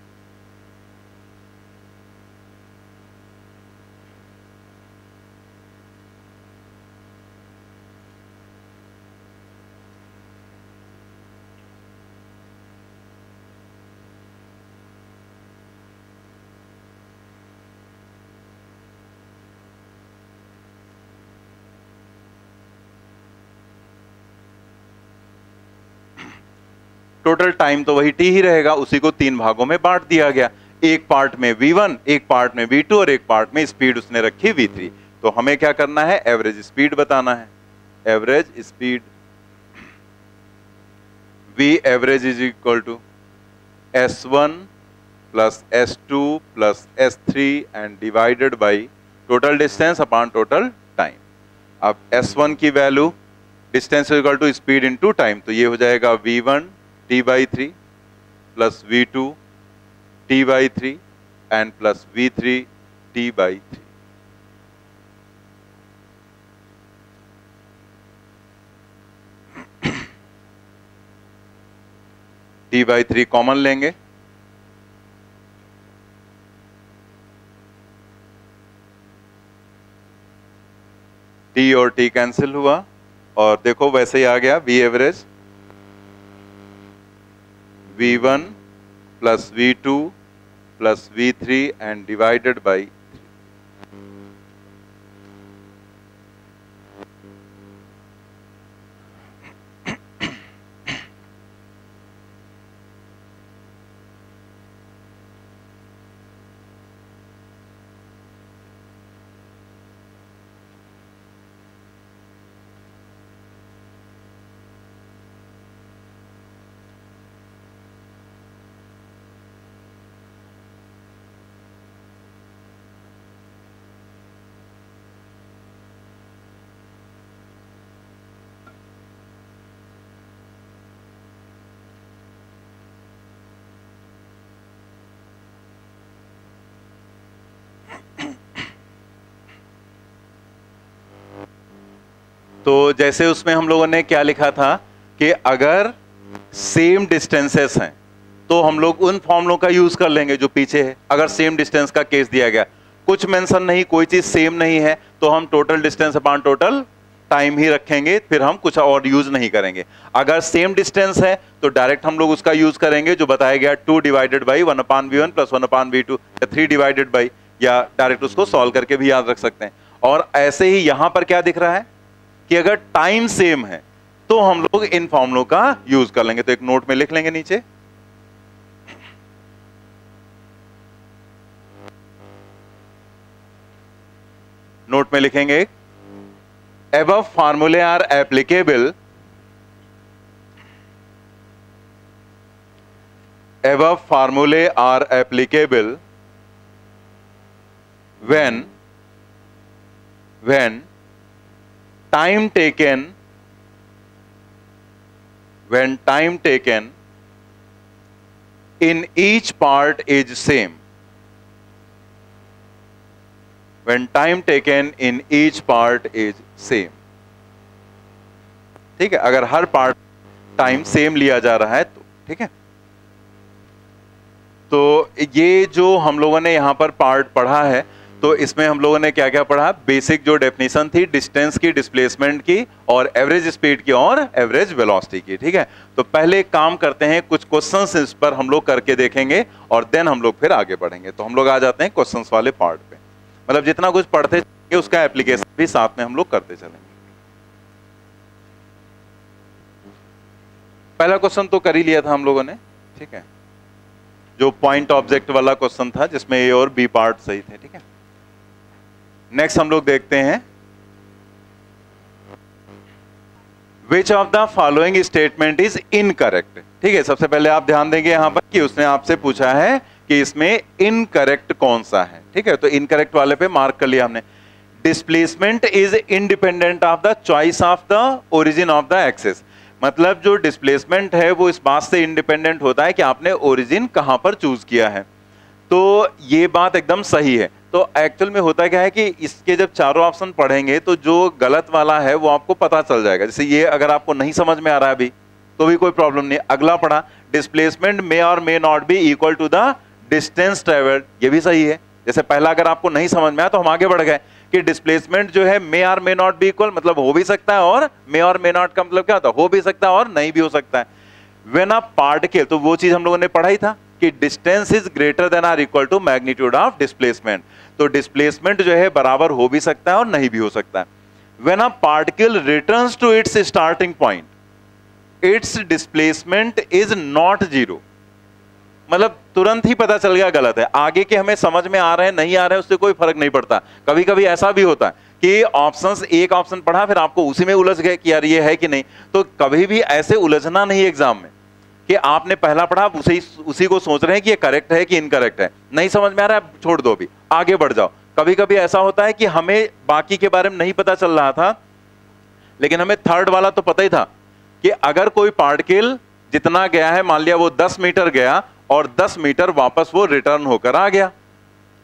Speaker 1: टोटल टाइम तो वही टी ही रहेगा, उसी को 3 भागों में बांट दिया गया। एक पार्ट में v1, एक पार्ट में v2 और एक पार्ट में स्पीड उसने रखी v3। तो हमें क्या करना है? एवरेज स्पीड बताना है। Average speed v average is equal to s1 plus s2 plus s3 and divided by total distance upon total time. अब s1 की value distance equal to speed into time, तो ये हो जाएगा v1 t/3 plus v2 t/3 and plus v3 t/3। t/3 common लेंगे, t और t कैंसिल हुआ और देखो वैसे ही आ गया v average v1 plus v2 plus v3 and divided by तो जैसे उसमें हम लोगों ने क्या लिखा था कि अगर सेम डिस्टेंसेस हैं तो हम लोग उन फॉर्मूलों का यूज कर लेंगे जो पीछे है। अगर सेम डिस्टेंस का केस दिया गया, कुछ मेंशन नहीं, कोई चीज सेम नहीं है, तो हम total distance upon total time ही रखेंगे, फिर हम कुछ और यूज नहीं करेंगे। अगर सेम डिस्टेंस है तो डायरेक्ट हम लोग उसका यूज करेंगे जो बताया गया 2 divided by 1/v1 plus 1/v2 या 3 डिवाइडेड बाई, या डायरेक्ट उसको सॉल्व करके भी याद रख सकते हैं। और ऐसे ही यहां पर क्या दिख रहा है कि अगर टाइम सेम है तो हम लोग इन फॉर्मूलों का यूज कर लेंगे। तो एक नोट में लिख लेंगे नीचे, नोट में लिखेंगे above formulae are applicable when time taken in each part is same, when time taken in each part is same। ठीक है, अगर हर पार्ट टाइम सेम लिया जा रहा है तो ठीक है। तो ये जो हम लोगों ने यहां पर पार्ट पढ़ा है, तो इसमें हम लोगों ने क्या क्या पढ़ा? बेसिक जो डेफिनेशन थी डिस्टेंस की, डिस्प्लेसमेंट की, और एवरेज स्पीड की, और एवरेज वेलोसिटी की। ठीक है, तो पहले काम करते हैं, कुछ क्वेश्चंस इस पर हम लोग करके देखेंगे और देन हम लोग फिर आगे बढ़ेंगे। तो हम लोग आ जाते हैं क्वेश्चंस वाले पार्ट पे। मतलब जितना कुछ पढ़ते चलेंगे उसका एप्लीकेशन भी साथ में हम लोग करते चलेंगे। पहला क्वेश्चन तो कर ही लिया था हम लोगों ने, ठीक है, जो पॉइंट ऑब्जेक्ट वाला क्वेश्चन था जिसमें ए और बी पार्ट सही थे। ठीक है, नेक्स्ट हम लोग देखते हैं, which of the following statement is incorrect. ठीक है, सबसे पहले आप ध्यान देंगे यहां पर कि उसने आपसे पूछा है कि इसमें इनकरेक्ट कौन सा है। ठीक है, तो इनकरेक्ट वाले पे मार्क कर लिया हमने। Displacement is independent of the choice of the origin of the axis. मतलब जो डिस्प्लेसमेंट है वो इस बात से इंडिपेंडेंट होता है कि आपने ओरिजिन कहां पर चूज किया है। तो ये बात एकदम सही है। तो एक्चुअल में होता क्या है कि इसके जब चारों ऑप्शन पढ़ेंगे तो जो गलत वाला है वो आपको पता चल जाएगा। जैसे ये अगर आपको नहीं समझ में आ रहा है अभी तो भी कोई प्रॉब्लम नहीं। अगला पढ़ा, डिस्प्लेसमेंट मे और may not be equal to the distance travelled, ये भी सही है। जैसे पहला अगर आपको नहीं समझ में आया तो हम आगे बढ़ गए कि डिस्प्लेसमेंट जो है मे और मे नॉट बी इक्वल, मतलब हो भी सकता है, और मे और मे नॉट का मतलब क्या होता है? हो भी सकता है और नहीं भी हो सकता है। व्हेन अ पार्टिकल, तो वो चीज हम लोगों ने पढ़ा ही था कि डिस्टेंस इज ग्रेटर देन और equal to magnitude of displacement. तो डिस्प्लेसमेंट जो है बराबर हो भी सकता है और नहीं भी हो सकता है। When a particle returns to its starting point, its displacement is not zero. मतलब तुरंत ही पता चल गया गलत है। आगे के हमें समझ में आ रहे हैं नहीं आ रहे हैं उससे कोई फर्क नहीं पड़ता। कभी कभी ऐसा भी होता है कि ऑप्शंस, एक ऑप्शन पढ़ा फिर आपको उसी में उलझ गए कि यार ये है कि नहीं। तो कभी भी ऐसे उलझना नहीं एग्जाम में कि आपने पहला पढ़ा उसी को सोच रहे हैं कि ये करेक्ट है कि इनकरेक्ट है। नहीं समझ में आ रहा है छोड़ दो, अभी आगे बढ़ जाओ। कभी कभी ऐसा होता है कि हमें बाकी के बारे में नहीं पता चल रहा था, लेकिन हमें थर्ड वाला तो पता ही था कि अगर कोई पार्टिकल जितना गया है, मान लिया वो 10 मीटर गया और 10 मीटर वापस वो रिटर्न होकर आ गया,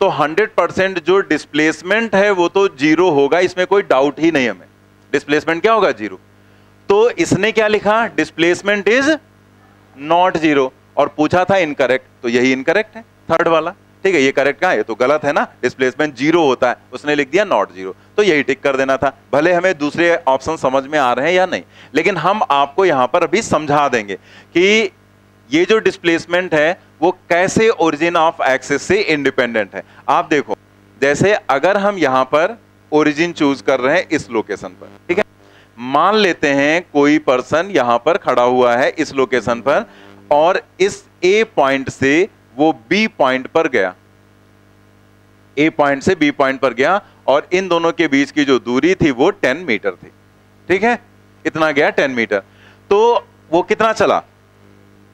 Speaker 1: तो 100% जो डिस्प्लेसमेंट है वो तो जीरो होगा, इसमें कोई डाउट ही नहीं हमें। डिस्प्लेसमेंट क्या होगा? जीरो। तो इसने क्या लिखा? डिस्प्लेसमेंट इज नॉट जीरो, और पूछा था इनकरेक्ट, तो यही इनकरेक्ट है थर्ड वाला। ठीक है, ये करेक्ट कहां है? ये तो गलत है ना, डिस्प्लेसमेंट जीरो होता है, उसने लिख दिया नॉट जीरो, तो यही टिक कर देना था। भले हमें दूसरे ऑप्शन समझ में आ रहे हैं या नहीं, लेकिन हम आपको यहां पर अभी समझा देंगे कि ये जो डिस्प्लेसमेंट है वो कैसे ओरिजिन ऑफ एक्सिस से इंडिपेंडेंट है। आप देखो, जैसे अगर हम यहां पर ओरिजिन चूज कर रहे हैं इस लोकेशन पर, ठीक है, मान लेते हैं कोई पर्सन यहां पर खड़ा हुआ है इस लोकेशन पर, और इस ए पॉइंट से वो बी पॉइंट पर गया, ए पॉइंट से बी पॉइंट पर गया, और इन दोनों के बीच की जो दूरी थी वो 10 मीटर थी। ठीक है, इतना गया 10 मीटर। तो वो कितना चला?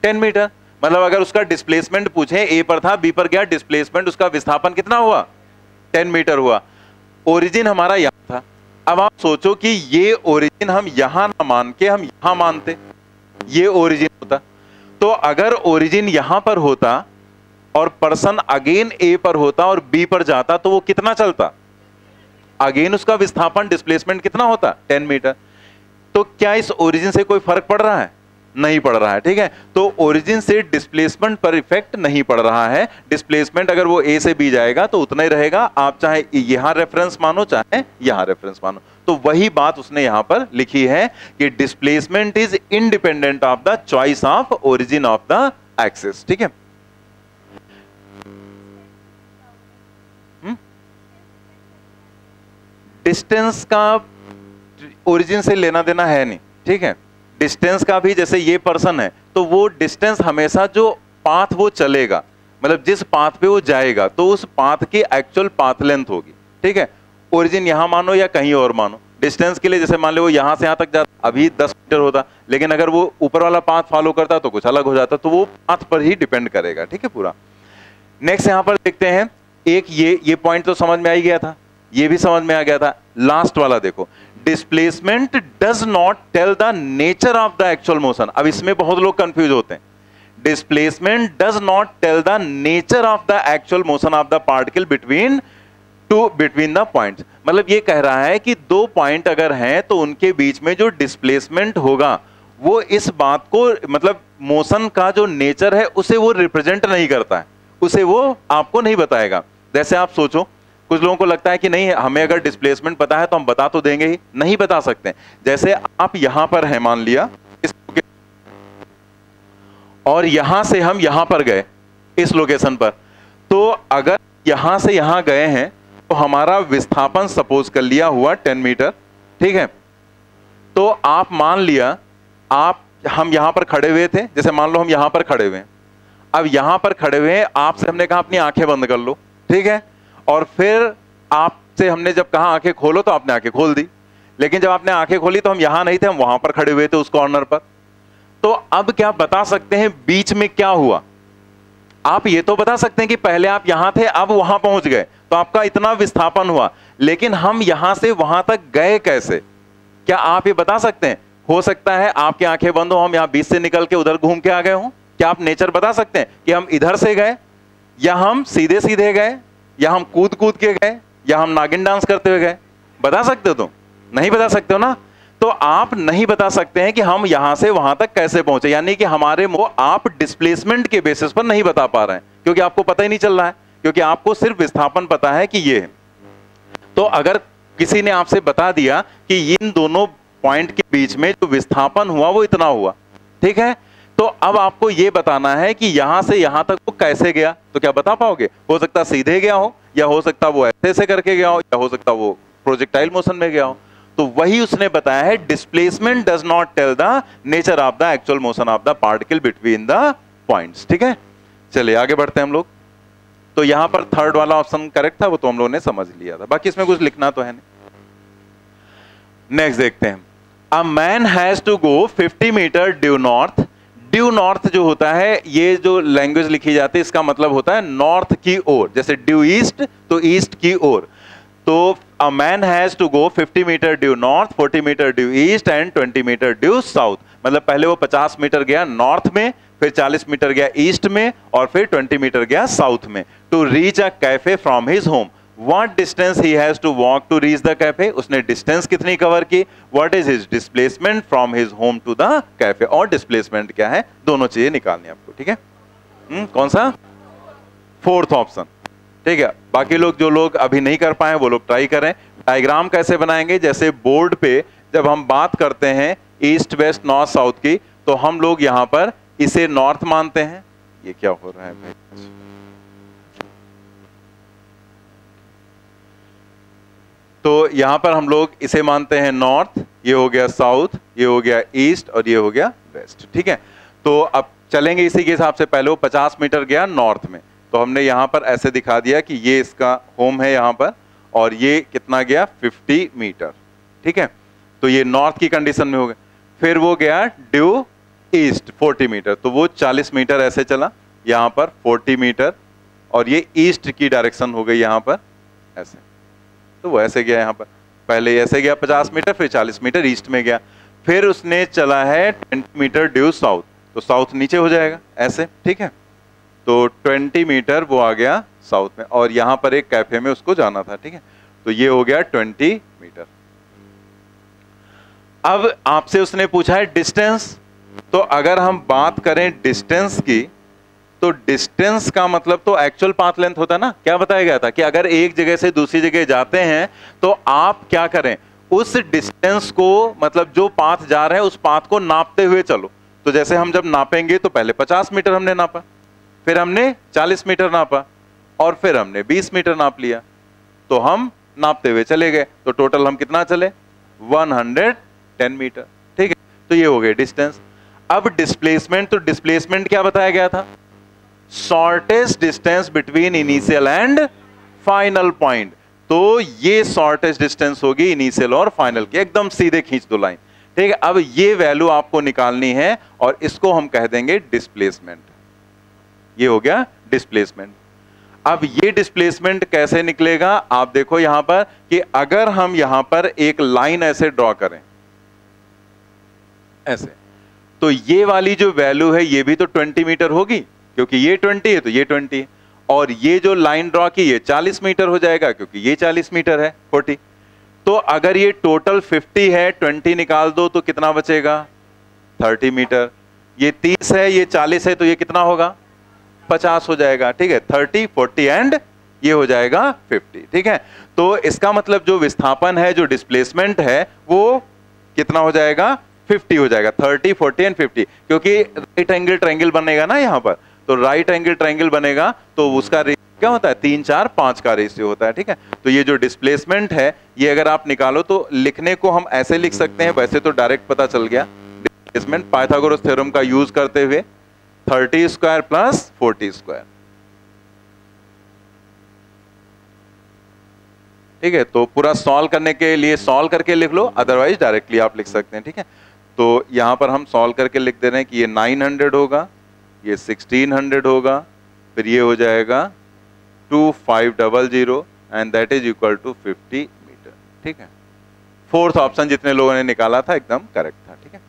Speaker 1: 10 मीटर। मतलब अगर उसका डिस्प्लेसमेंट पूछे, ए पर था बी पर गया, डिस्प्लेसमेंट उसका विस्थापन कितना हुआ? 10 मीटर हुआ। ओरिजिन हमारा यहां था। अब आप सोचो कि ये ओरिजिन हम यहां ना मान के हम यहां मानते, ये ओरिजिन होता। तो अगर ओरिजिन यहां पर होता और पर्सन अगेन ए पर होता और बी पर जाता, तो वो कितना चलता? अगेन उसका विस्थापन, डिस्प्लेसमेंट कितना होता? 10 मीटर। तो क्या इस ओरिजिन से कोई फर्क पड़ रहा है? नहीं पड़ रहा है। ठीक है, तो ओरिजिन से डिस्प्लेसमेंट पर इफेक्ट नहीं पड़ रहा है। डिस्प्लेसमेंट अगर वो ए से बी जाएगा तो उतना ही रहेगा, आप चाहे यहां रेफरेंस मानो चाहे यहां रेफरेंस मानो। तो वही बात उसने यहां पर लिखी है कि displacement is independent of the choice of origin of the axis. ठीक है, डिस्टेंस का ओरिजिन से लेना देना है नहीं। ठीक है, डिस्टेंस का भी, जैसे ये पर्सन है तो वो डिस्टेंस हमेशा जो पाथ वो चलेगा, मतलब जिस पाथ पे वो जाएगा, तो उस पाथ की एक्चुअल पाथ लेंथ होगी। ठीक है, ओरिजिन यहां मानो या कहीं और मानो, डिस्टेंस के लिए जैसे मान लो वो यहां से यहां तक जाता, अभी 10 मीटर होता, लेकिन अगर वो ऊपर वाला पाथ फॉलो करता तो कुछ अलग हो जाता। तो वो पाथ पर ही डिपेंड करेगा। ठीक है पूरा। नेक्स्ट यहां पर देखते हैं, एक ये पॉइंट तो समझ में आ ही गया था, ये भी समझ में आ गया था। लास्ट वाला देखो, displacement does not tell the nature of the actual motion. अब इसमें बहुत लोग कंफ्यूज होते हैं। Displacement does not tell the nature of the actual motion of the particle between the points. मतलब ये कह रहा है कि दो पॉइंट अगर हैं तो उनके बीच में जो डिस्प्लेसमेंट होगा वो इस बात को, मतलब मोशन का जो नेचर है उसे वो रिप्रेजेंट नहीं करता है, उसे वो आपको नहीं बताएगा। जैसे आप सोचो, कुछ लोगों को लगता है कि नहीं हमें अगर डिस्प्लेसमेंट पता है तो हम बता तो देंगे ही, नहीं बता सकते। जैसे आप यहां पर हैं मान लिया और यहां से हम यहां पर गए इस लोकेशन पर, तो अगर यहां से यहां गए हैं तो हमारा विस्थापन सपोज कर लिया हुआ 10 मीटर, ठीक है। तो आप मान लिया हम यहां पर खड़े हुए थे, जैसे मान लो हम यहां पर खड़े हुए हैं, अब यहां पर खड़े हुए हैं, आपसे हमने कहा अपनी आंखें बंद कर लो, ठीक है। और फिर आपसे हमने जब कहा आंखें खोलो तो आपने आंखें खोल दी, लेकिन जब आपने आंखें खोली तो हम यहां नहीं थे, हम वहां पर खड़े हुए थे उस कॉर्नर पर। तो अब क्या बता सकते हैं बीच में क्या हुआ? आप ये तो बता सकते हैं कि पहले आप यहां थे अब वहां पहुंच गए तो आपका इतना विस्थापन हुआ, लेकिन हम यहां से वहां तक गए कैसे, क्या आप ये बता सकते हैं? हो सकता है आपकी आंखें बंद हो, हम यहां बीच से निकल के उधर घूम के आ गए हो। क्या आप नेचर बता सकते हैं कि हम इधर से गए या हम सीधे सीधे गए या हम कूद कूद के गए या हम नागिन डांस करते हुए गए? बता सकते हो तुम? नहीं बता सकते हो ना। तो आप नहीं बता सकते हैं कि हम यहां से वहां तक कैसे पहुंचे, यानी कि हमारे आप डिस्प्लेसमेंट के बेसिस पर नहीं बता पा रहे हैं, क्योंकि आपको पता ही नहीं चल रहा है, क्योंकि आपको सिर्फ विस्थापन पता है कि ये है। तो अगर किसी ने आपसे बता दिया कि इन दोनों पॉइंट के बीच में जो विस्थापन हुआ वो इतना हुआ, ठीक है, तो अब आपको ये बताना है कि यहां से यहां तक वो कैसे गया, तो क्या बता पाओगे? हो सकता सीधे गया हो, या हो सकता वो ऐसे करके गया हो, या हो सकता वो प्रोजेक्टाइल मोशन में गया हो। तो वही उसने बताया है, displacement does not tell the nature of the actual motion of the particle between the points, ठीक है। चलिए आगे बढ़ते हैं हम लोग। तो यहां पर थर्ड वाला ऑप्शन करेक्ट था, वो तो हम लोगों ने समझ लिया था, बाकी इसमें कुछ लिखना तो है नहीं। नेक्स्ट देखते हैं, a man has to go 50 metre due north. Due north जो होता है, ये जो लैंग्वेज लिखी जाती है इसका मतलब होता है नॉर्थ की ओर, जैसे ड्यू ईस्ट तो ईस्ट की ओर। तो a man has to go 50 metre due north, 40 metre due east and 20 metre due south. मतलब पहले वो 50 मीटर गया नॉर्थ में, फिर 40 मीटर गया ईस्ट में, और फिर 20 मीटर गया साउथ में, to reach a cafe from his home. What distance he has to walk to reach the cafe? उसने डिस्टेंस कितनी कवर की? What is his displacement from his home to the cafe? और डिस्प्लेसमेंट क्या है, दोनों चीजें निकालनी आपको, ठीक है। कौन सा? फोर्थ ऑप्शन, ठीक है। बाकी लोग, जो लोग अभी नहीं कर पाए वो लोग ट्राई करें। डायग्राम कैसे बनाएंगे? जैसे बोर्ड पे जब हम बात करते हैं ईस्ट वेस्ट नॉर्थ साउथ की, तो हम लोग यहाँ पर इसे नॉर्थ मानते हैं। ये क्या हो रहा है भाई? तो यहां पर हम लोग इसे मानते हैं नॉर्थ, ये हो गया साउथ, ये हो गया ईस्ट और ये हो गया वेस्ट, ठीक है। तो अब चलेंगे इसी के हिसाब से। पहले वो 50 मीटर गया नॉर्थ में, तो हमने यहां पर ऐसे दिखा दिया कि ये इसका होम है यहां पर, और ये कितना गया 50 मीटर, ठीक है। तो ये नॉर्थ की कंडीशन में हो गया। फिर वो गया ड्यू ईस्ट 40 मीटर, तो वो 40 मीटर ऐसे चला यहां पर 40 मीटर, और ये ईस्ट की डायरेक्शन हो गई यहां पर ऐसे, तो वो ऐसे गया यहाँ पर। पहले ऐसे गया 50 मीटर, फिर 40 मीटर ईस्ट में गया। फिर उसने चला है 20 मीटर ड्यू साउथ, तो साउथ नीचे हो जाएगा ऐसे, ठीक है। तो 20 मीटर वो आ गया साउथ में, और यहाँ पर एक कैफे में उसको जाना था, ठीक है। तो ये हो गया 20 मीटर। अब आपसे उसने पूछा है डिस्टेंस। तो अगर हम बात करें डिस्टेंस की, तो डिस्टेंस का मतलब तो एक्चुअल पाथ लेंथ होता है ना। क्या बताया गया था कि अगर एक जगह से दूसरी जगह जाते हैं तो आप क्या करें, उस डिस्टेंस को, मतलब जो पाथ जा रहे हैं उस पाथ को नापते हुए चलो। तो जैसे हम जब नापेंगे तो पहले 50 मीटर हमने नापा, फिर हमने 40 मीटर नापा, और फिर हमने 20 मीटर नाप लिया, तो हम नापते हुए चले गए। तो टोटल हम कितना चले? 110 मीटर, ठीक है। तो ये हो गए डिस्टेंस। अब डिस्प्लेसमेंट, तो डिस्प्लेसमेंट क्या बताया गया था? Shortest distance between initial and final point. तो ये शॉर्टेस्ट डिस्टेंस होगी इनिशियल और फाइनल की, एकदम सीधे खींच दो लाइन, ठीक है। अब ये वैल्यू आपको निकालनी है, और इसको हम कह देंगे डिस्प्लेसमेंट। ये हो गया डिस्प्लेसमेंट। अब ये डिस्प्लेसमेंट कैसे निकलेगा, आप देखो यहां पर कि अगर हम यहां पर एक लाइन ऐसे ड्रॉ करें ऐसे, तो ये वाली जो वैल्यू है ये भी तो 20 मीटर होगी, क्योंकि ये 20 है तो ये 20 है, और ये जो लाइन ड्रॉ की ये 40 मीटर हो जाएगा, क्योंकि ये 40 मीटर है 40। तो अगर ये टोटल 50 है, 20 निकाल दो तो कितना बचेगा 30 मीटर। ये 30 है, ये 40 है, तो ये कितना होगा 50 हो जाएगा। ठीक है, 30, 40 एंड ये हो जाएगा 50। ठीक है, तो इसका मतलब जो विस्थापन है, जो डिस्प्लेसमेंट है, वो कितना हो जाएगा 50 हो जाएगा। 30, 40 एंड 50, क्योंकि राइट एंगल ट्रायंगल बनेगा ना यहाँ पर, तो राइट एंगल ट्रायंगल बनेगा तो उसका क्या होता है 3, 4, 5 का रेशियो होता है। ठीक है, तो ये जो डिस्प्लेसमेंट है ये अगर आप निकालो तो लिखने को हम ऐसे लिख सकते हैं, वैसे तो डायरेक्ट पता चल गया। डिस्प्लेसमेंट पाइथागोरस थ्योरम का यूज करते हुए 30 स्क्वायर प्लस 40 स्क्वायर। ठीक है, तो पूरा सॉल्व करने के लिए सॉल्व करके लिख लो, अदरवाइज डायरेक्टली आप लिख सकते हैं। ठीक है, तो यहां पर हम सॉल्व करके लिख दे रहे हैं कि ये 900 होगा, ये 1600 होगा, फिर ये हो जाएगा 2500 and that is equal to 50 metre. ठीक है, फोर्थ ऑप्शन जितने लोगों ने निकाला था एकदम करेक्ट था। ठीक है,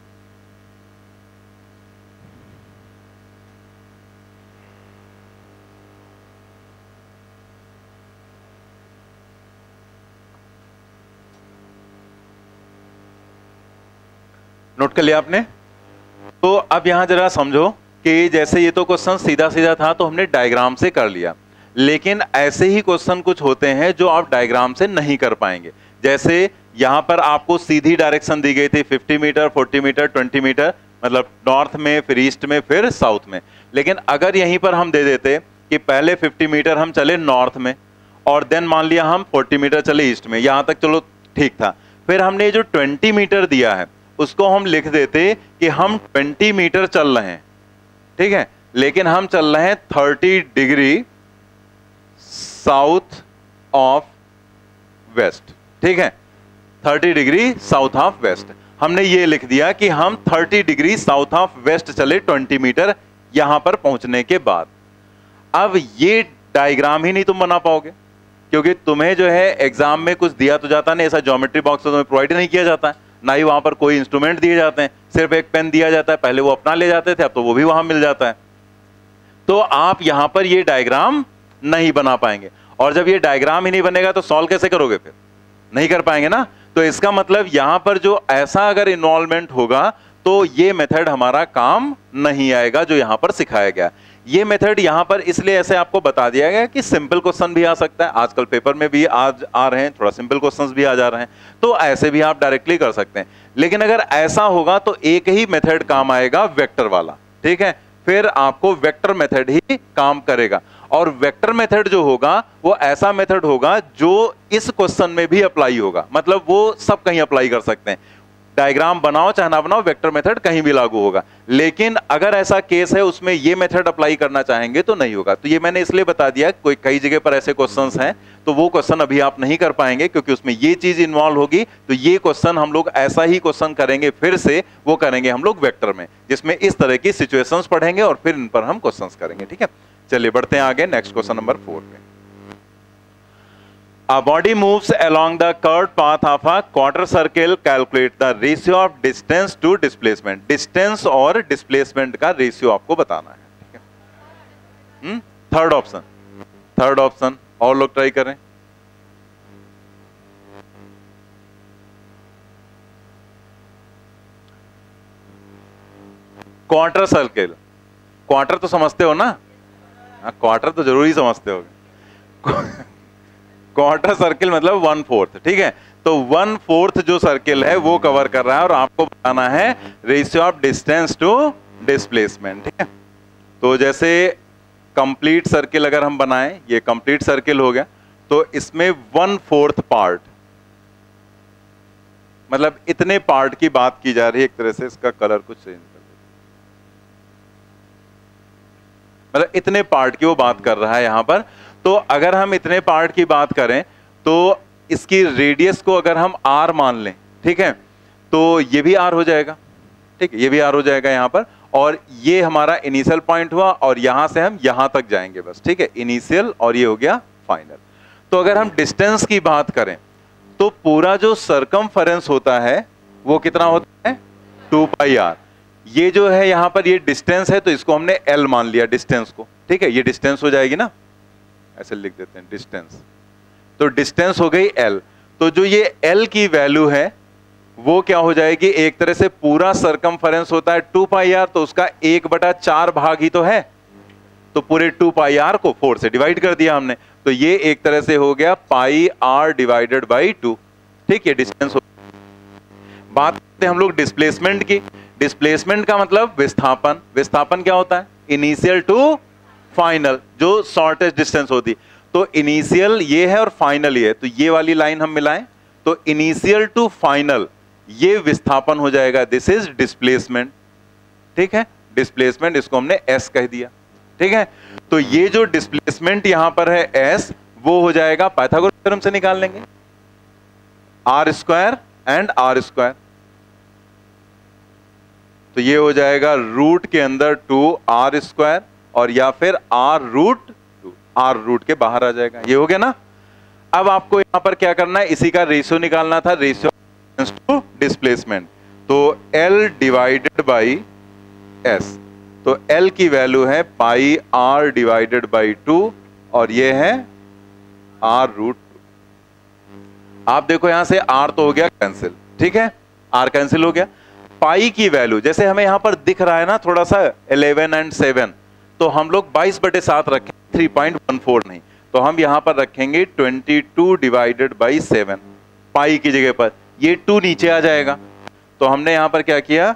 Speaker 1: नोट कर लिया आपने। तो अब यहां जरा समझो कि जैसे ये तो क्वेश्चन सीधा सीधा था तो हमने डायग्राम से कर लिया, लेकिन ऐसे ही क्वेश्चन कुछ होते हैं जो आप डायग्राम से नहीं कर पाएंगे। जैसे यहां पर आपको सीधी डायरेक्शन दी गई थी 50 मीटर, 40 मीटर, 20 मीटर, मतलब नॉर्थ में, फिर ईस्ट में, फिर साउथ में। लेकिन अगर यहीं पर हम दे देते कि पहले 50 मीटर हम चले नॉर्थ में और देन मान लिया हम 40 मीटर चले ईस्ट में, यहां तक चलो ठीक था। फिर हमने जो 20 मीटर दिया है उसको हम लिख देते कि हम 20 मीटर चल रहे हैं। ठीक है, लेकिन हम चल रहे हैं 30 डिग्री साउथ ऑफ वेस्ट। ठीक है, 30 डिग्री साउथ ऑफ वेस्ट, हमने ये लिख दिया कि हम 30 डिग्री साउथ ऑफ वेस्ट चले 20 मीटर यहां पर पहुंचने के बाद। अब ये डायग्राम ही नहीं तुम बना पाओगे, क्योंकि तुम्हें जो है एग्जाम में कुछ दिया तो जाता नहीं, ऐसा ज्योमेट्री बॉक्स तो तुम्हें प्रोवाइड नहीं किया जाता है, ना ही वहां पर कोई इंस्ट्रूमेंट दिए जाते हैं, सिर्फ एक पेन दिया जाता है। पहले वो अपना ले जाते थे, अब तो वो भी वहां मिल जाता है। तो आप यहां पर ये डायग्राम नहीं बना पाएंगे, और जब ये डायग्राम ही नहीं बनेगा तो सॉल्व कैसे करोगे, फिर नहीं कर पाएंगे ना। तो इसका मतलब यहां पर जो ऐसा अगर इन्वॉल्वमेंट होगा तो ये मेथड हमारा काम नहीं आएगा जो यहां पर सिखाया गया। ये मेथड यहां पर इसलिए ऐसे आपको बता दिया गया कि सिंपल क्वेश्चन भी आ सकता है, आजकल पेपर में भी आज आ रहे हैं, थोड़ा सिंपल क्वेश्चंस भी आ जा रहे हैं, तो ऐसे भी आप डायरेक्टली कर सकते हैं। लेकिन अगर ऐसा होगा तो एक ही मेथड काम आएगा, वेक्टर वाला। ठीक है, फिर आपको वेक्टर मेथड ही काम करेगा, और वेक्टर मेथड जो होगा वो ऐसा मेथड होगा जो इस क्वेश्चन में भी अप्लाई होगा, मतलब वो सब कहीं अप्लाई कर सकते हैं। डायग्राम बनाओ चाहे ना बनाओ, वेक्टर मेथड कहीं भी लागू होगा। लेकिन अगर ऐसा केस है उसमें ये मेथड अप्लाई करना चाहेंगे तो नहीं होगा। तो ये मैंने इसलिए बता दिया, कोई कई जगह पर ऐसे क्वेश्चंस हैं तो वो क्वेश्चन अभी आप नहीं कर पाएंगे, क्योंकि उसमें ये चीज इन्वॉल्व होगी। तो ये क्वेश्चन हम लोग ऐसा ही क्वेश्चन करेंगे, फिर से वो करेंगे हम लोग वेक्टर में, जिसमें इस तरह की सिचुएशंस पढ़ेंगे और फिर इन पर हम क्वेश्चंस करेंगे। ठीक है, चलिए बढ़ते हैं आगे नेक्स्ट क्वेश्चन नंबर 4 पे। A body moves along the curved path of a quarter circle. Calculate the ratio of distance to displacement. Distance और displacement का रेशियो आपको बताना है। ठीक है, थर्ड ऑप्शन, थर्ड ऑप्शन और लोग ट्राई करें। क्वार्टर सर्किल, क्वार्टर तो समझते हो ना, क्वार्टर तो जरूरी समझते होगे। क्वार्टर सर्किल मतलब 1/4। ठीक है, तो 1/4 जो सर्किल है वो कवर कर रहा है, और आपको बताना है ratio of distance to displacement. ठीक है, तो जैसे कंप्लीट सर्किल अगर हम बनाएं, ये कंप्लीट सर्किल हो गया, तो इसमें 1/4 पार्ट, मतलब इतने पार्ट की बात की जा रही है। एक तरह से इसका कलर कुछ चेंज कर दो, मतलब इतने पार्ट की वो बात कर रहा है यहां पर। तो अगर हम इतने पार्ट की बात करें तो इसकी रेडियस को अगर हम r मान लें, ठीक है, तो ये भी r हो जाएगा। ठीक है, ये भी r हो जाएगा यहां पर, और ये हमारा इनिशियल पॉइंट हुआ और यहां से हम यहां तक जाएंगे बस, ठीक है, इनिशियल और ये हो गया फाइनल। तो अगर हम डिस्टेंस की बात करें तो पूरा जो सरकमफेरेंस होता है वो कितना होता है 2 पाई आर। ये जो है यहां पर ये डिस्टेंस है तो इसको हमने एल मान लिया डिस्टेंस को, ठीक है, ये डिस्टेंस हो जाएगी ना, ऐसे लिख देते हैं डिस्टेंस, तो डिस्टेंस हो गई एल। तो जो ये एल की वैल्यू है वो क्या हो जाएगी, एक तरह से पूरा सरकमफेरेंस होता है 2 पाई आर, तो उसका 1/4 भाग ही तो है, तो पूरे 2 पाई आर को 4 से डिवाइड कर दिया हमने, तो ये एक तरह से हो गया पाई आर डिवाइडेड बाई 2, ठीक है, डिस्टेंस हो। बात करते हैं हम लोग डिस्प्लेसमेंट की। डिस्प्लेसमेंट का मतलब विस्थापन। विस्थापन क्या होता है, इनिशियल टू फाइनल, जो शॉर्टेस्ट डिस्टेंस होती। तो इनिशियल ये है और फाइनल ये है, तो ये वाली लाइन हम मिलाएं तो इनिशियल टू फाइनल ये विस्थापन हो जाएगा, दिस इज डिस्प्लेसमेंट, ठीक है, डिस्प्लेसमेंट, इसको हमने एस कह दिया, ठीक है। तो ये जो डिस्प्लेसमेंट यहां पर है एस, वो हो जाएगा पाइथागोरस थ्योरम से निकाल लेंगे, R square and R square, तो ये हो जाएगा रूट के अंदर 2 आर स्क्वायर और या फिर आर रूट 2, आर रूट के बाहर आ जाएगा, ये हो गया ना। अब आपको यहां पर क्या करना है, इसी का रेशियो निकालना था, रेशियो टू डिस्प्लेसमेंट, तो L डिवाइडेड बाई S, तो L की वैल्यू है पाई R डिवाइडेड बाई 2 और ये है R रूट 2। आप देखो यहां से R तो हो गया कैंसिल, ठीक है, R कैंसिल हो गया। पाई की वैल्यू जैसे हमें यहां पर दिख रहा है ना थोड़ा सा 11 एंड 7, तो हम लोग 22/7 रखें, 3.14 नहीं, तो हम यहां पर रखेंगे 22 डिवाइडेड बाई 7 पाई की जगह पर, ये 2 नीचे आ जाएगा, तो हमने यहां पर क्या किया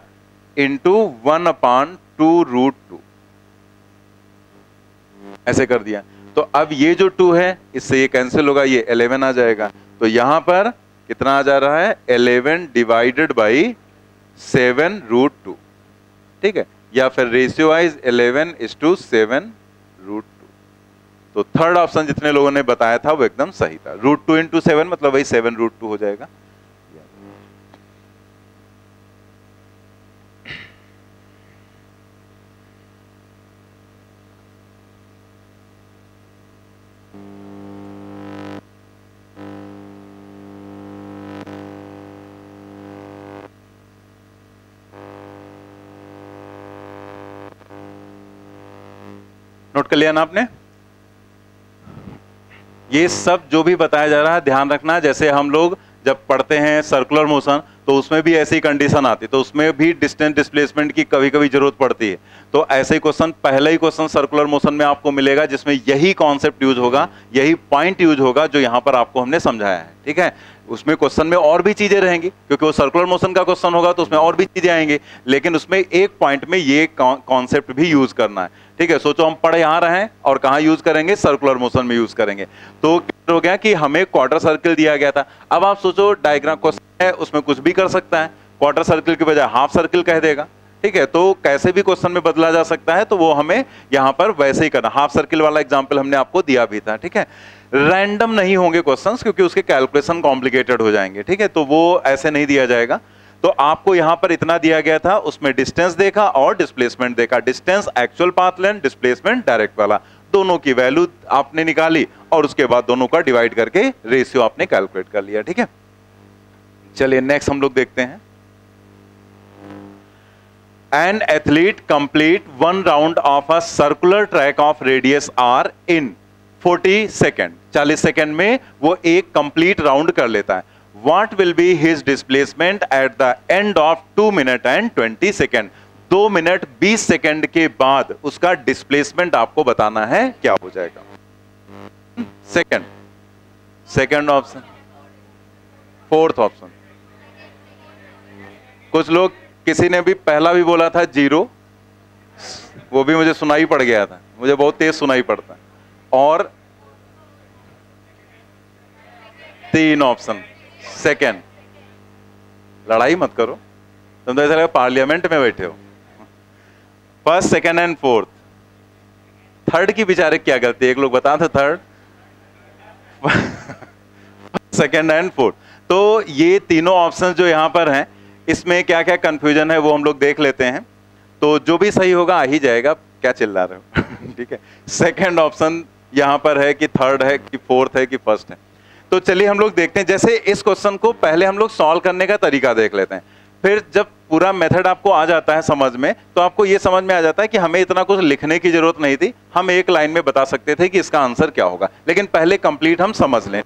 Speaker 1: इंटू 1/2 रूट 2 ऐसे कर दिया। तो अब ये जो 2 है इससे ये कैंसिल होगा, ये 11 आ जाएगा, तो यहां पर कितना आ जा रहा है 11 डिवाइडेड बाई 7 रूट 2, ठीक है, या फिर रेशियो वाइज 11:7 रूट 2। तो थर्ड ऑप्शन जितने लोगों ने बताया था वो एकदम सही था, रूट 2 इंटू 7 मतलब वही 7 रूट 2 हो जाएगा। नोट कर लिया ना आपने, ये सब जो भी बताया जा रहा है ध्यान रखना। जैसे हम लोग जब पढ़ते हैं सर्कुलर मोशन तो उसमें भी ऐसी कंडीशन आती है, तो उसमें भी डिस्टेंस डिस्प्लेसमेंट की कभी कभी जरूरत पड़ती है, तो ऐसे ही क्वेश्चन, पहला ही क्वेश्चन सर्कुलर मोशन में आपको मिलेगा जिसमें यही कॉन्सेप्ट यूज होगा, यही पॉइंट यूज होगा जो यहां पर आपको हमने समझाया है, ठीक है। उसमें क्वेश्चन में और भी चीजें रहेंगी क्योंकि वो सर्कुलर मोशन का क्वेश्चन होगा तो उसमें और भी चीजें आएंगी, लेकिन उसमें एक पॉइंट में ये कॉन्सेप्ट भी यूज करना है, ठीक है। सोचो हम पढ़ यहां रहे हैं और कहां यूज करेंगे, सर्कुलर मोशन में यूज करेंगे। तो हो गया कि हमें क्वार्टर सर्किल दिया गया था, अब आप सोचो डायग्राम क्वेश्चन है उसमें कुछ भी कर सकता है, क्वार्टर सर्किल की बजाय हाफ सर्किल कह देगा, ठीक है, तो कैसे भी क्वेश्चन में बदला जा सकता है, तो वो हमें यहां पर वैसे ही करना। हाफ सर्किल वाला एग्जांपल हमने आपको दिया भी था, ठीक है। रैंडम नहीं होंगे क्वेश्चंस क्योंकि उसके कैलकुलेशन कॉम्प्लिकेटेड हो जाएंगे, ठीक है, तो वो ऐसे नहीं दिया जाएगा। तो आपको यहां पर इतना दिया गया था, उसमें डिस्टेंस देखा और डिस्प्लेसमेंट देखा, distance actual path length, displacement direct वाला, दोनों की वैल्यू आपने निकाली और उसके बाद दोनों का डिवाइड करके रेशियो आपने कैलकुलेट कर लिया, ठीक है। चलिए नेक्स्ट हम लोग देखते हैं। An athlete complete one round of a circular track of radius r in 40 second, 40 second में वो एक कंप्लीट राउंड कर लेता है। What will be his displacement at the end of 2 minutes and 20 second? 2 minute 20 second के बाद उसका डिस्प्लेसमेंट आपको बताना है, क्या हो जाएगा। Second, second option, fourth option. कुछ लोग, किसी ने भी पहला भी बोला था 0, वो भी मुझे सुनाई पड़ गया था, मुझे बहुत तेज सुनाई पड़ता है। और 3 ऑप्शन सेकेंड। लड़ाई मत करो, तुम तो ऐसा लगा पार्लियामेंट में बैठे हो। First, second and fourth. Third की बेचारे क्या गलती है, एक लोग बता दो थर्ड। सेकेंड एंड फोर्थ, तो ये तीनों ऑप्शन जो यहां पर हैं इसमें क्या क्या कंफ्यूजन है वो हम लोग देख लेते हैं। तो जो भी सही होगा आ ही जाएगा, क्या चिल्ला रहे हो ठीक है। सेकंड ऑप्शन यहाँ पर है कि थर्ड है कि फोर्थ है कि फर्स्ट है। तो चलिए हम लोग देखते हैं, जैसे इस क्वेश्चन को पहले हम लोग सॉल्व करने का तरीका देख लेते हैं, फिर जब पूरा मेथड आपको आ जाता है समझ में, तो आपको ये समझ में आ जाता है कि हमें इतना कुछ लिखने की जरूरत नहीं थी, हम एक लाइन में बता सकते थे कि इसका आंसर क्या होगा। लेकिन पहले कंप्लीट हम समझ लें।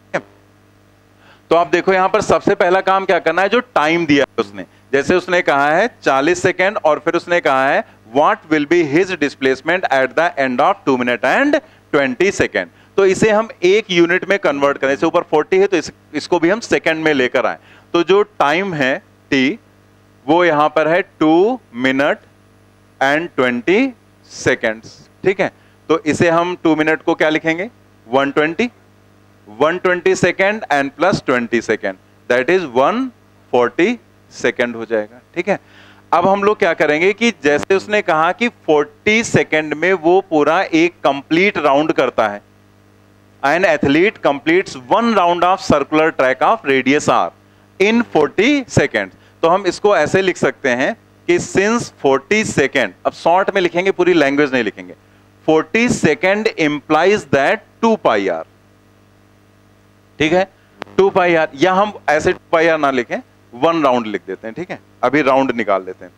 Speaker 1: तो आप देखो यहाँ पर सबसे पहला काम क्या करना है, जो टाइम दिया है उसने, जैसे उसने कहा है 40 सेकेंड और फिर उसने कहा है what will be his displacement at the end of 2 minute and 20 second. तो इसे हम एक यूनिट में कन्वर्ट करें, इसे ऊपर 40 है तो इसको भी हम सेकेंड में लेकर आए। तो जो टाइम है टी वो यहां पर है 2 मिनट एंड 20 सेकेंड्स, ठीक है। तो इसे हम 2 मिनट को क्या लिखेंगे 120 second and plus 20 second, that is 140 second हो जाएगा, ठीक है। अब हम लोग क्या करेंगे कि जैसे उसने कहा कि 40 सेकेंड में वो पूरा एक कंप्लीट राउंड करता है, an athlete completes 1 round of circular track of radius R in 40 second. तो हम इसको ऐसे लिख सकते हैं कि सिंस 40 सेकेंड, अब शॉर्ट में लिखेंगे, पूरी लैंग्वेज नहीं लिखेंगे, 40 second implies that 2 pi R, ठीक है। 2 पाई आर, या हम ऐसे 2 पाई आर ना लिखें, 1 राउंड लिख देते हैं, ठीक है। अभी राउंड निकाल देते हैं।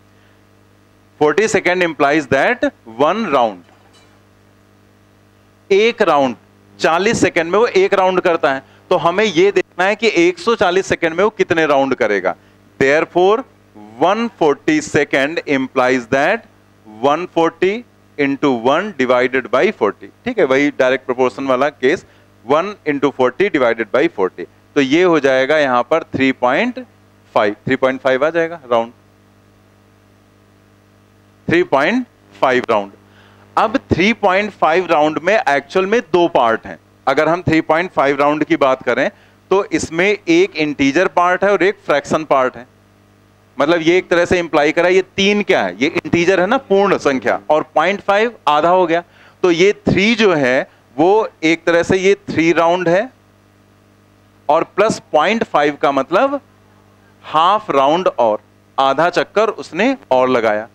Speaker 1: 40 सेकेंड इंप्लाइज दैट 1 राउंड, एक राउंड 40 सेकेंड में वो एक राउंड करता है, तो हमें ये देखना है कि 140 सेकेंड में वो कितने राउंड करेगा। Therefore 140 second implies that 140 into 1 divided by 40, ठीक है, वही डायरेक्ट प्रोपोर्शन वाला केस, 1 इंटू 40 डिवाइडेड बाई 40। तो ये हो जाएगा यहां पर 3.5 आ जाएगा राउंड, 3.5 राउंड। अब 3.5 राउंड में एक्चुअल में 2 पार्ट हैं। अगर हम 3.5 राउंड की बात करें तो इसमें एक इंटीजर पार्ट है और एक फ्रैक्शन पार्ट है। मतलब ये एक तरह से इंप्लाई करा, ये 3 क्या है, ये इंटीजर है ना, पूर्ण संख्या, और 0.5 आधा हो गया, तो ये 3 जो है वो एक तरह से ये 3 राउंड है, और प्लस 0.5 का मतलब हाफ राउंड और आधा चक्कर उसने और लगाया।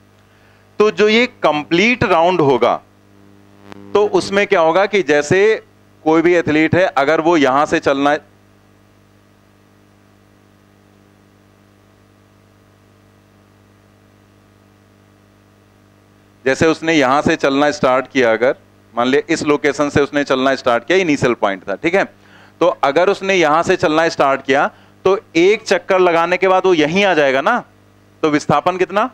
Speaker 1: तो जो ये कंप्लीट राउंड होगा तो उसमें क्या होगा कि जैसे कोई भी एथलीट है, अगर वो यहां से चलना, जैसे उसने यहां से चलना स्टार्ट किया, अगर मान लिया इस लोकेशन से उसने चलना स्टार्ट किया, इनिशियल पॉइंट था, ठीक है। तो अगर उसने यहां से चलना स्टार्ट किया तो एक चक्कर लगाने के बाद वो यहीं आ जाएगा ना, तो विस्थापन कितना,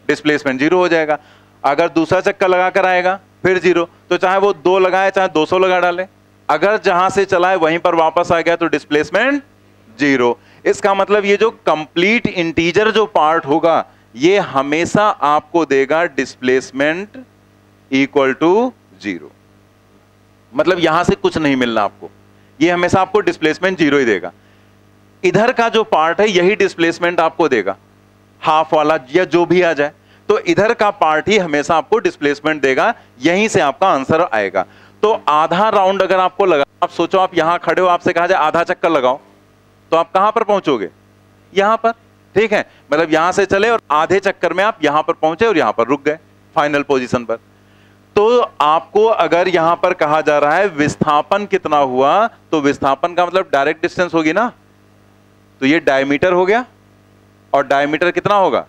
Speaker 1: डिस्प्लेसमेंट 0 हो जाएगा। अगर दूसरा चक्कर लगाकर आएगा फिर 0, तो चाहे वो 2 लगाए चाहे 200 लगा डाले, अगर जहां से चला है वहीं पर वापस आ गया तो डिस्प्लेसमेंट 0। इसका मतलब ये जो कंप्लीट इंटीजर जो पार्ट होगा ये हमेशा आपको देगा डिस्प्लेसमेंट इक्वल टू 0। मतलब यहां से कुछ नहीं मिलना आपको, ये हमेशा आपको डिस्प्लेसमेंट 0 ही देगा। इधर का जो पार्ट है यही डिस्प्लेसमेंट आपको देगा, हाफ वाला या जो भी आ जाए, तो इधर का पार्ट ही हमेशा आपको डिस्प्लेसमेंट देगा, यहीं से आपका आंसर आएगा। तो आधा राउंड अगर आपको लगा, आप सोचो आप यहां खड़े हो, आपसे कहा जाए आधा चक्कर लगाओ, तो आप कहां पर पहुंचोगे, यहां पर, ठीक है। मतलब यहां से चले और आधे चक्कर में आप यहां पर पहुंचे और यहां पर रुक गए फाइनल पोजीशन पर। तो आपको अगर यहां पर कहा जा रहा है विस्थापन कितना हुआ, तो विस्थापन का मतलब डायरेक्ट डिस्टेंस होगी ना, तो ये डायमीटर हो गया, और डायमीटर कितना होगा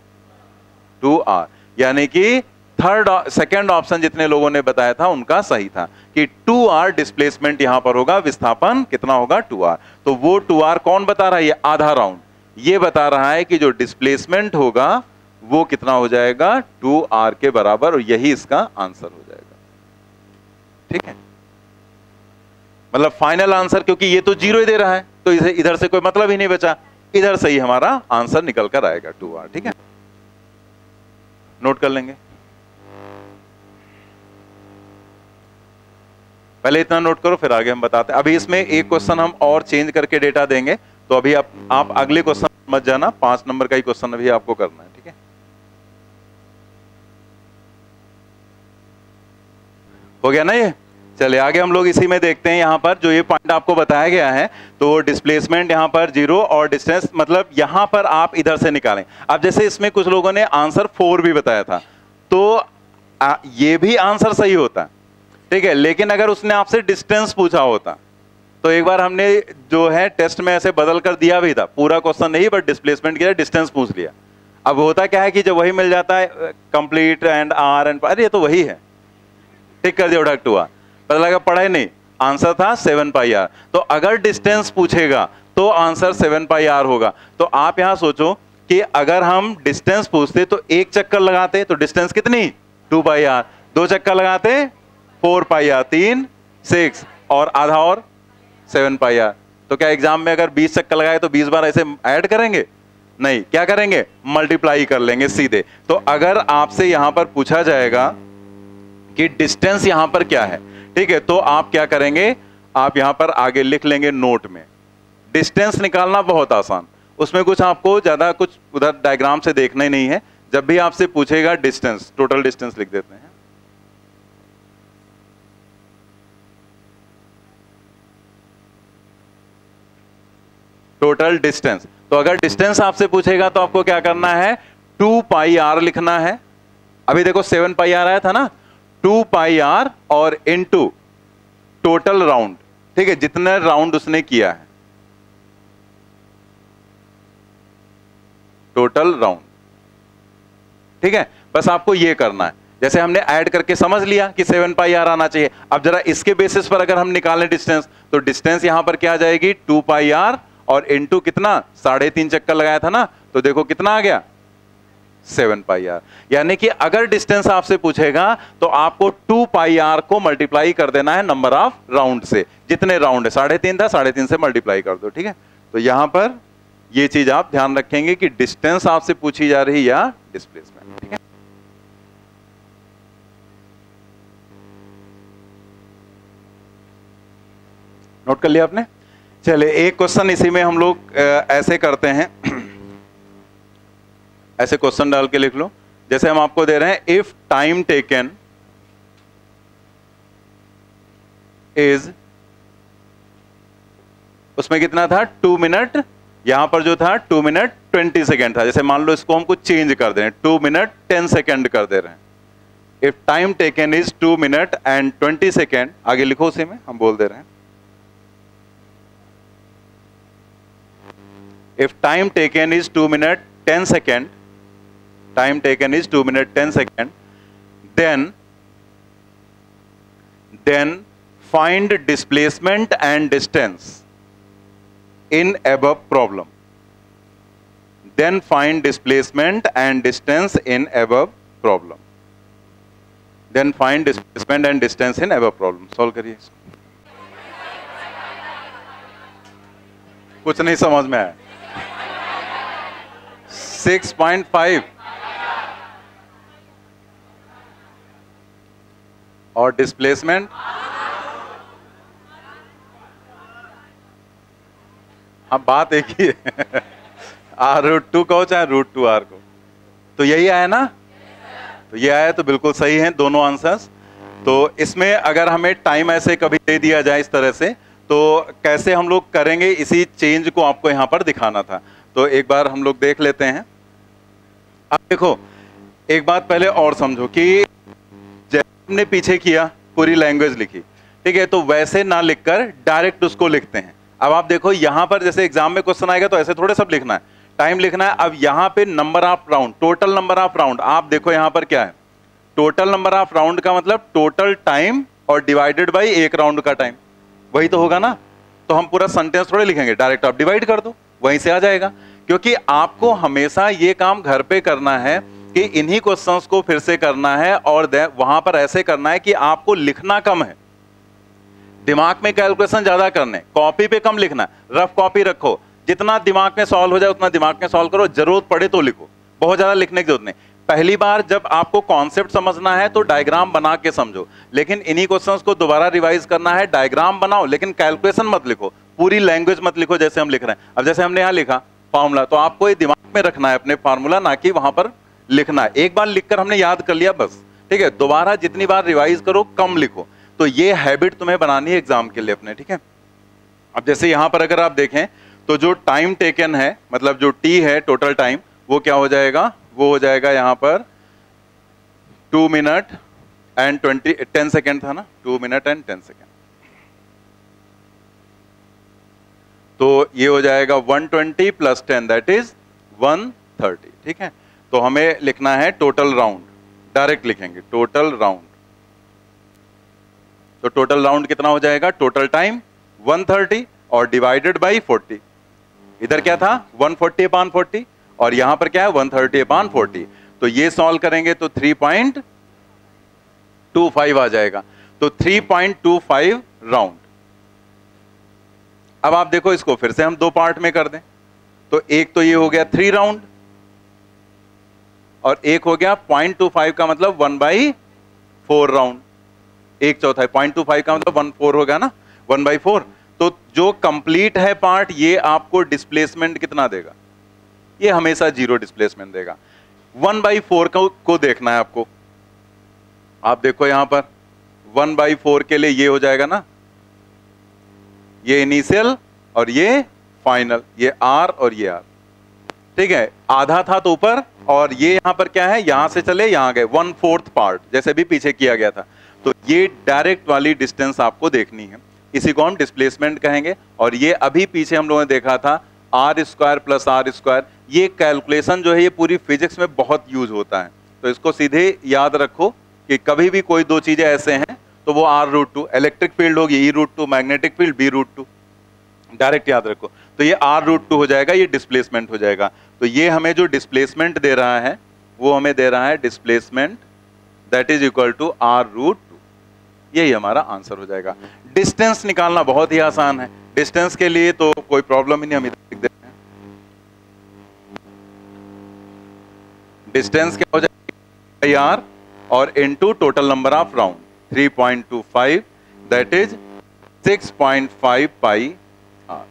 Speaker 1: 2r, यानी कि सेकंड ऑप्शन जितने लोगों ने बताया था उनका सही था कि 2r डिस्प्लेसमेंट यहां पर होगा, विस्थापन कितना होगा 2r। तो वो 2r कौन बता रहा है, ये आधा राउंड ये बता रहा है कि जो डिस्प्लेसमेंट होगा वो कितना हो जाएगा 2r के बराबर, और यही इसका आंसर हो जाएगा, ठीक है। मतलब फाइनल आंसर, क्योंकि ये तो 0 ही दे रहा है तो इसे इधर से कोई मतलब ही नहीं बचा, इधर से ही हमारा आंसर निकल कर आएगा 2r, ठीक है। नोट कर लेंगे, पहले इतना नोट करो फिर आगे हम बताते हैं। अभी इसमें एक क्वेश्चन हम और चेंज करके डेटा देंगे, तो अभी आप अगले क्वेश्चन मत जाना, 5 नंबर का ही क्वेश्चन अभी आपको करना है, ठीक है। हो गया ना ये, चलिए आगे हम लोग इसी में देखते हैं। यहां पर जो ये पॉइंट आपको बताया गया है, तो डिस्प्लेसमेंट यहां पर 0 और डिस्टेंस, मतलब यहां पर आप इधर से निकालें। अब जैसे इसमें कुछ लोगों ने आंसर 4 भी बताया था, तो ये भी आंसर सही होता, ठीक है। लेकिन अगर उसने आपसे डिस्टेंस पूछा होता, तो एक बार हमने जो है टेस्ट में ऐसे बदल कर दिया भी था, पूरा क्वेश्चन नहीं बट डिस्प्लेसमेंट किया, डिस्टेंस पूछ लिया। अब होता क्या है कि जब वही मिल जाता है कंप्लीट एंड आर एंड, अरे ये तो वही है, टिक कर दिया उठक टू आर, पता लगा पढ़ा ही नहीं, आंसर था 7 पाई आर। तो अगर डिस्टेंस पूछेगा तो आंसर 7 पाई आर होगा। तो आप यहां सोचो कि अगर हम डिस्टेंस पूछते तो एक चक्कर लगाते तो डिस्टेंस कितनी 2 पाई आर, 2 चक्कर लगाते 4 पाई आर, 3 6 और आधा और 7 पाई आर। तो क्या एग्जाम में अगर 20 चक्कर लगाए तो 20 बार ऐसे ऐड करेंगे? नहीं, क्या करेंगे? मल्टीप्लाई कर लेंगे सीधे। तो अगर आपसे यहां पर पूछा जाएगा कि डिस्टेंस यहां पर क्या है, ठीक है, तो आप क्या करेंगे, आप यहां पर आगे लिख लेंगे नोट में। डिस्टेंस निकालना बहुत आसान, उसमें कुछ आपको ज्यादा कुछ उधर डायग्राम से देखना ही नहीं है। जब भी आपसे पूछेगा डिस्टेंस, टोटल डिस्टेंस लिख देते हैं, टोटल डिस्टेंस। तो अगर डिस्टेंस आपसे पूछेगा तो आपको क्या करना है, 2 पाई आर लिखना है। अभी देखो 7 पाई आर आया था ना, 2 पाई आर और इनटू टोटल राउंड, ठीक है, जितने राउंड उसने किया है, टोटल राउंड, ठीक है। बस आपको ये करना है, जैसे हमने ऐड करके समझ लिया कि 7 पाई आर आना चाहिए। अब जरा इसके बेसिस पर अगर हम निकालें डिस्टेंस, तो डिस्टेंस यहां पर क्या आ जाएगी, 2 पाई आर और इनटू कितना, 3.5 चक्कर लगाया था ना, तो देखो कितना आ गया, 7 पाई आर। यानी कि अगर डिस्टेंस आपसे पूछेगा तो आपको 2 पाई आर को मल्टीप्लाई कर देना है नंबर ऑफ राउंड से, जितने राउंड है, 3.5 था, 3.5 से मल्टीप्लाई कर दो, ठीक है। तो यहां पर ये चीज आप ध्यान रखेंगे कि डिस्टेंस आपसे पूछी जा रही या डिस्प्लेसमेंट, ठीक है। नोट कर लिया आपने? चले एक क्वेश्चन इसी में हम लोग ऐसे करते हैं, ऐसे क्वेश्चन डाल के लिख लो। जैसे हम आपको दे रहे हैं, इफ टाइम टेकन इज, उसमें कितना था 2 मिनट, यहां पर जो था 2 मिनट 20 सेकेंड था। जैसे मान लो इसको हम कुछ चेंज कर दे रहे हैं, 2 मिनट 10 सेकेंड कर दे रहे हैं। If time taken is 2 minute and 20 second, आगे लिखो उसी में हम बोल दे रहे हैं, if time taken is 2 minute 10 second, time taken is 2 minute 10 second, then find displacement and distance in above problem. Then find displacement and distance in above problem. Then find displacement and distance in above problem. Solve करिए इसको। कुछ नहीं समझ में आया। 6.5 और डिस्प्लेसमेंट, हाँ बात एक ही है, R√2 कहो चाहे √2R को, तो यही आया ना, तो ये आया, तो बिल्कुल सही है दोनों आंसर्स। तो इसमें अगर हमें टाइम ऐसे कभी दे दिया जाए इस तरह से, तो कैसे हम लोग करेंगे, इसी चेंज को आपको यहां पर दिखाना था। तो एक बार हम लोग देख लेते हैं। अब देखो एक बात पहले और समझो कि जैसे हमने पीछे किया, पूरी लैंग्वेज लिखी, ठीक है, तो वैसे ना लिखकर डायरेक्ट उसको लिखते हैं। अब आप देखो यहां पर जैसे एग्जाम में क्वेश्चन आएगा तो ऐसे थोड़े सब लिखना है, टाइम लिखना है। अब यहां पे number of round, total number of round, आप देखो यहां पर क्या है, टोटल नंबर ऑफ राउंड का मतलब टोटल टाइम और डिवाइडेड बाई एक राउंड का टाइम, वही तो होगा ना। तो हम पूरा सेंटेंस थोड़े लिखेंगे, डायरेक्ट आप डिवाइड कर दो, वहीं से आ जाएगा। क्योंकि आपको हमेशा ये काम घर पे करना है कि इन्हीं क्वेश्चंस को फिर से करना है, और वहां पर ऐसे करना है कि आपको लिखना कम है, दिमाग में कैलकुलेशन ज्यादा करने, कॉपी पे कम लिखना है। रफ कॉपी रखो, जितना दिमाग में सॉल्व हो जाए उतना दिमाग में सॉल्व करो, जरूरत पड़े तो लिखो, बहुत ज्यादा लिखने की जरूरत नहीं। पहली बार जब आपको कॉन्सेप्ट समझना है तो डायग्राम बना के समझो, लेकिन इन्हीं क्वेश्चंस को दोबारा रिवाइज करना है, डायग्राम बनाओ लेकिन कैलकुलेशन मत लिखो, पूरी लैंग्वेज मत लिखो जैसे हम लिख रहे हैं। अब जैसे हमने यहाँ लिखा फार्मूला, तो आपको ये दिमाग में रखना है अपने फार्मूला, ना कि वहां पर लिखना है। एक बार लिखकर हमने याद कर लिया बस, ठीक है, दोबारा जितनी बार रिवाइज करो कम लिखो। तो ये हैबिट तुम्हें बनानी है एग्जाम के लिए अपने, ठीक है। अब जैसे यहां पर अगर आप देखें तो जो टाइम टेकन है, मतलब जो टी है टोटल टाइम, वो क्या हो जाएगा, वो हो जाएगा यहां पर 2 मिनट एंड 10 सेकेंड था ना, 2 मिनट एंड 10 सेकेंड, तो ये हो जाएगा 120 प्लस 10 दैट इज 130। ठीक है, तो हमें लिखना है टोटल राउंड, डायरेक्ट लिखेंगे टोटल राउंड। तो टोटल राउंड कितना हो जाएगा, टोटल टाइम 130 और डिवाइडेड बाई 40। इधर क्या था 140/40 और यहां पर क्या है 130/40। तो ये सॉल्व करेंगे तो 3.25 आ जाएगा, तो 3.25 राउंड। अब आप देखो इसको फिर से हम दो पार्ट में कर दें, तो एक तो ये हो गया 3 राउंड और एक हो गया 0.25 का मतलब 1/4 राउंड, एक चौथाई। 0.25 का मतलब 1/4 होगा ना, 1/4। तो जो कंप्लीट है पार्ट ये आपको डिस्प्लेसमेंट कितना देगा, ये हमेशा 0 डिस्प्लेसमेंट देगा। 1/4 को देखना है आपको। आप देखो यहां पर 1/4 के लिए ये हो जाएगा ना, ये इनिशियल और ये फाइनल, ये R और ये R। ठीक है, आधा था तो ऊपर और ये यहां पर क्या है, यहां से चले यहां गए 1/4 पार्ट, जैसे भी पीछे किया गया था। तो ये डायरेक्ट वाली डिस्टेंस आपको देखनी है, इसी को हम डिस्प्लेसमेंट कहेंगे। और ये अभी पीछे हम लोगों ने देखा था R² + R²। ये कैलकुलेशन जो है ये पूरी फिजिक्स में बहुत यूज होता है, तो इसको सीधे याद रखो कि कभी भी कोई दो चीजें ऐसे हैं तो वो R√2, इलेक्ट्रिक फील्ड होगी E√2, magnetic field B√2, direct याद रखो। तो ये R√2 हो जाएगा, ये डिस्प्लेसमेंट हो जाएगा। तो ये हमें जो डिस्प्लेसमेंट दे रहा है वो हमें दे रहा है displacement that is equal to R√2। यही हमारा आंसर हो जाएगा। डिस्टेंस निकालना बहुत ही आसान है, डिस्टेंस के लिए तो कोई प्रॉब्लम ही नहीं, हम इधर लिख देते हैं। डिस्टेंस क्या हो जाएगा R और into total number of round 3.25 that is 6.5 pi R।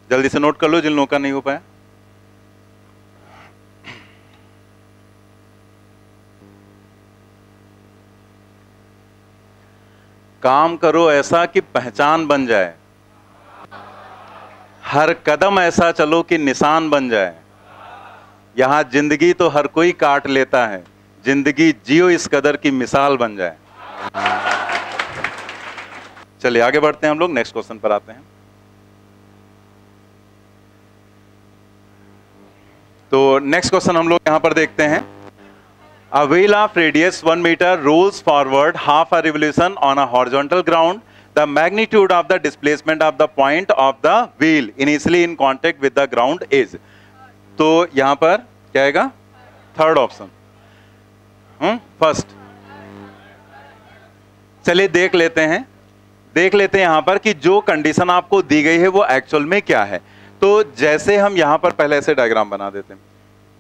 Speaker 1: जल्दी से नोट कर लो जिन लोगों का नहीं हो पाया। काम करो ऐसा कि पहचान बन जाए, हर कदम ऐसा चलो कि निशान बन जाए। यहां जिंदगी तो हर कोई काट लेता है, जिंदगी जियो इस कदर की मिसाल बन जाए। चलिए आगे बढ़ते हैं हम लोग, नेक्स्ट क्वेश्चन पर आते हैं। तो नेक्स्ट क्वेश्चन हम लोग यहां पर देखते हैं। A wheel of radius 1 meter rolls forward half a revolution on a horizontal ground. The magnitude of the displacement of the point of the wheel initially in contact with the ground is। तो यहां पर क्या आएगा, थर्ड ऑप्शन, फर्स्ट। चलिए देख लेते हैं यहां पर कि जो कंडीशन आपको दी गई है वो एक्चुअल में क्या है। तो जैसे हम यहां पर पहले ऐसे डायग्राम बना देते हैं।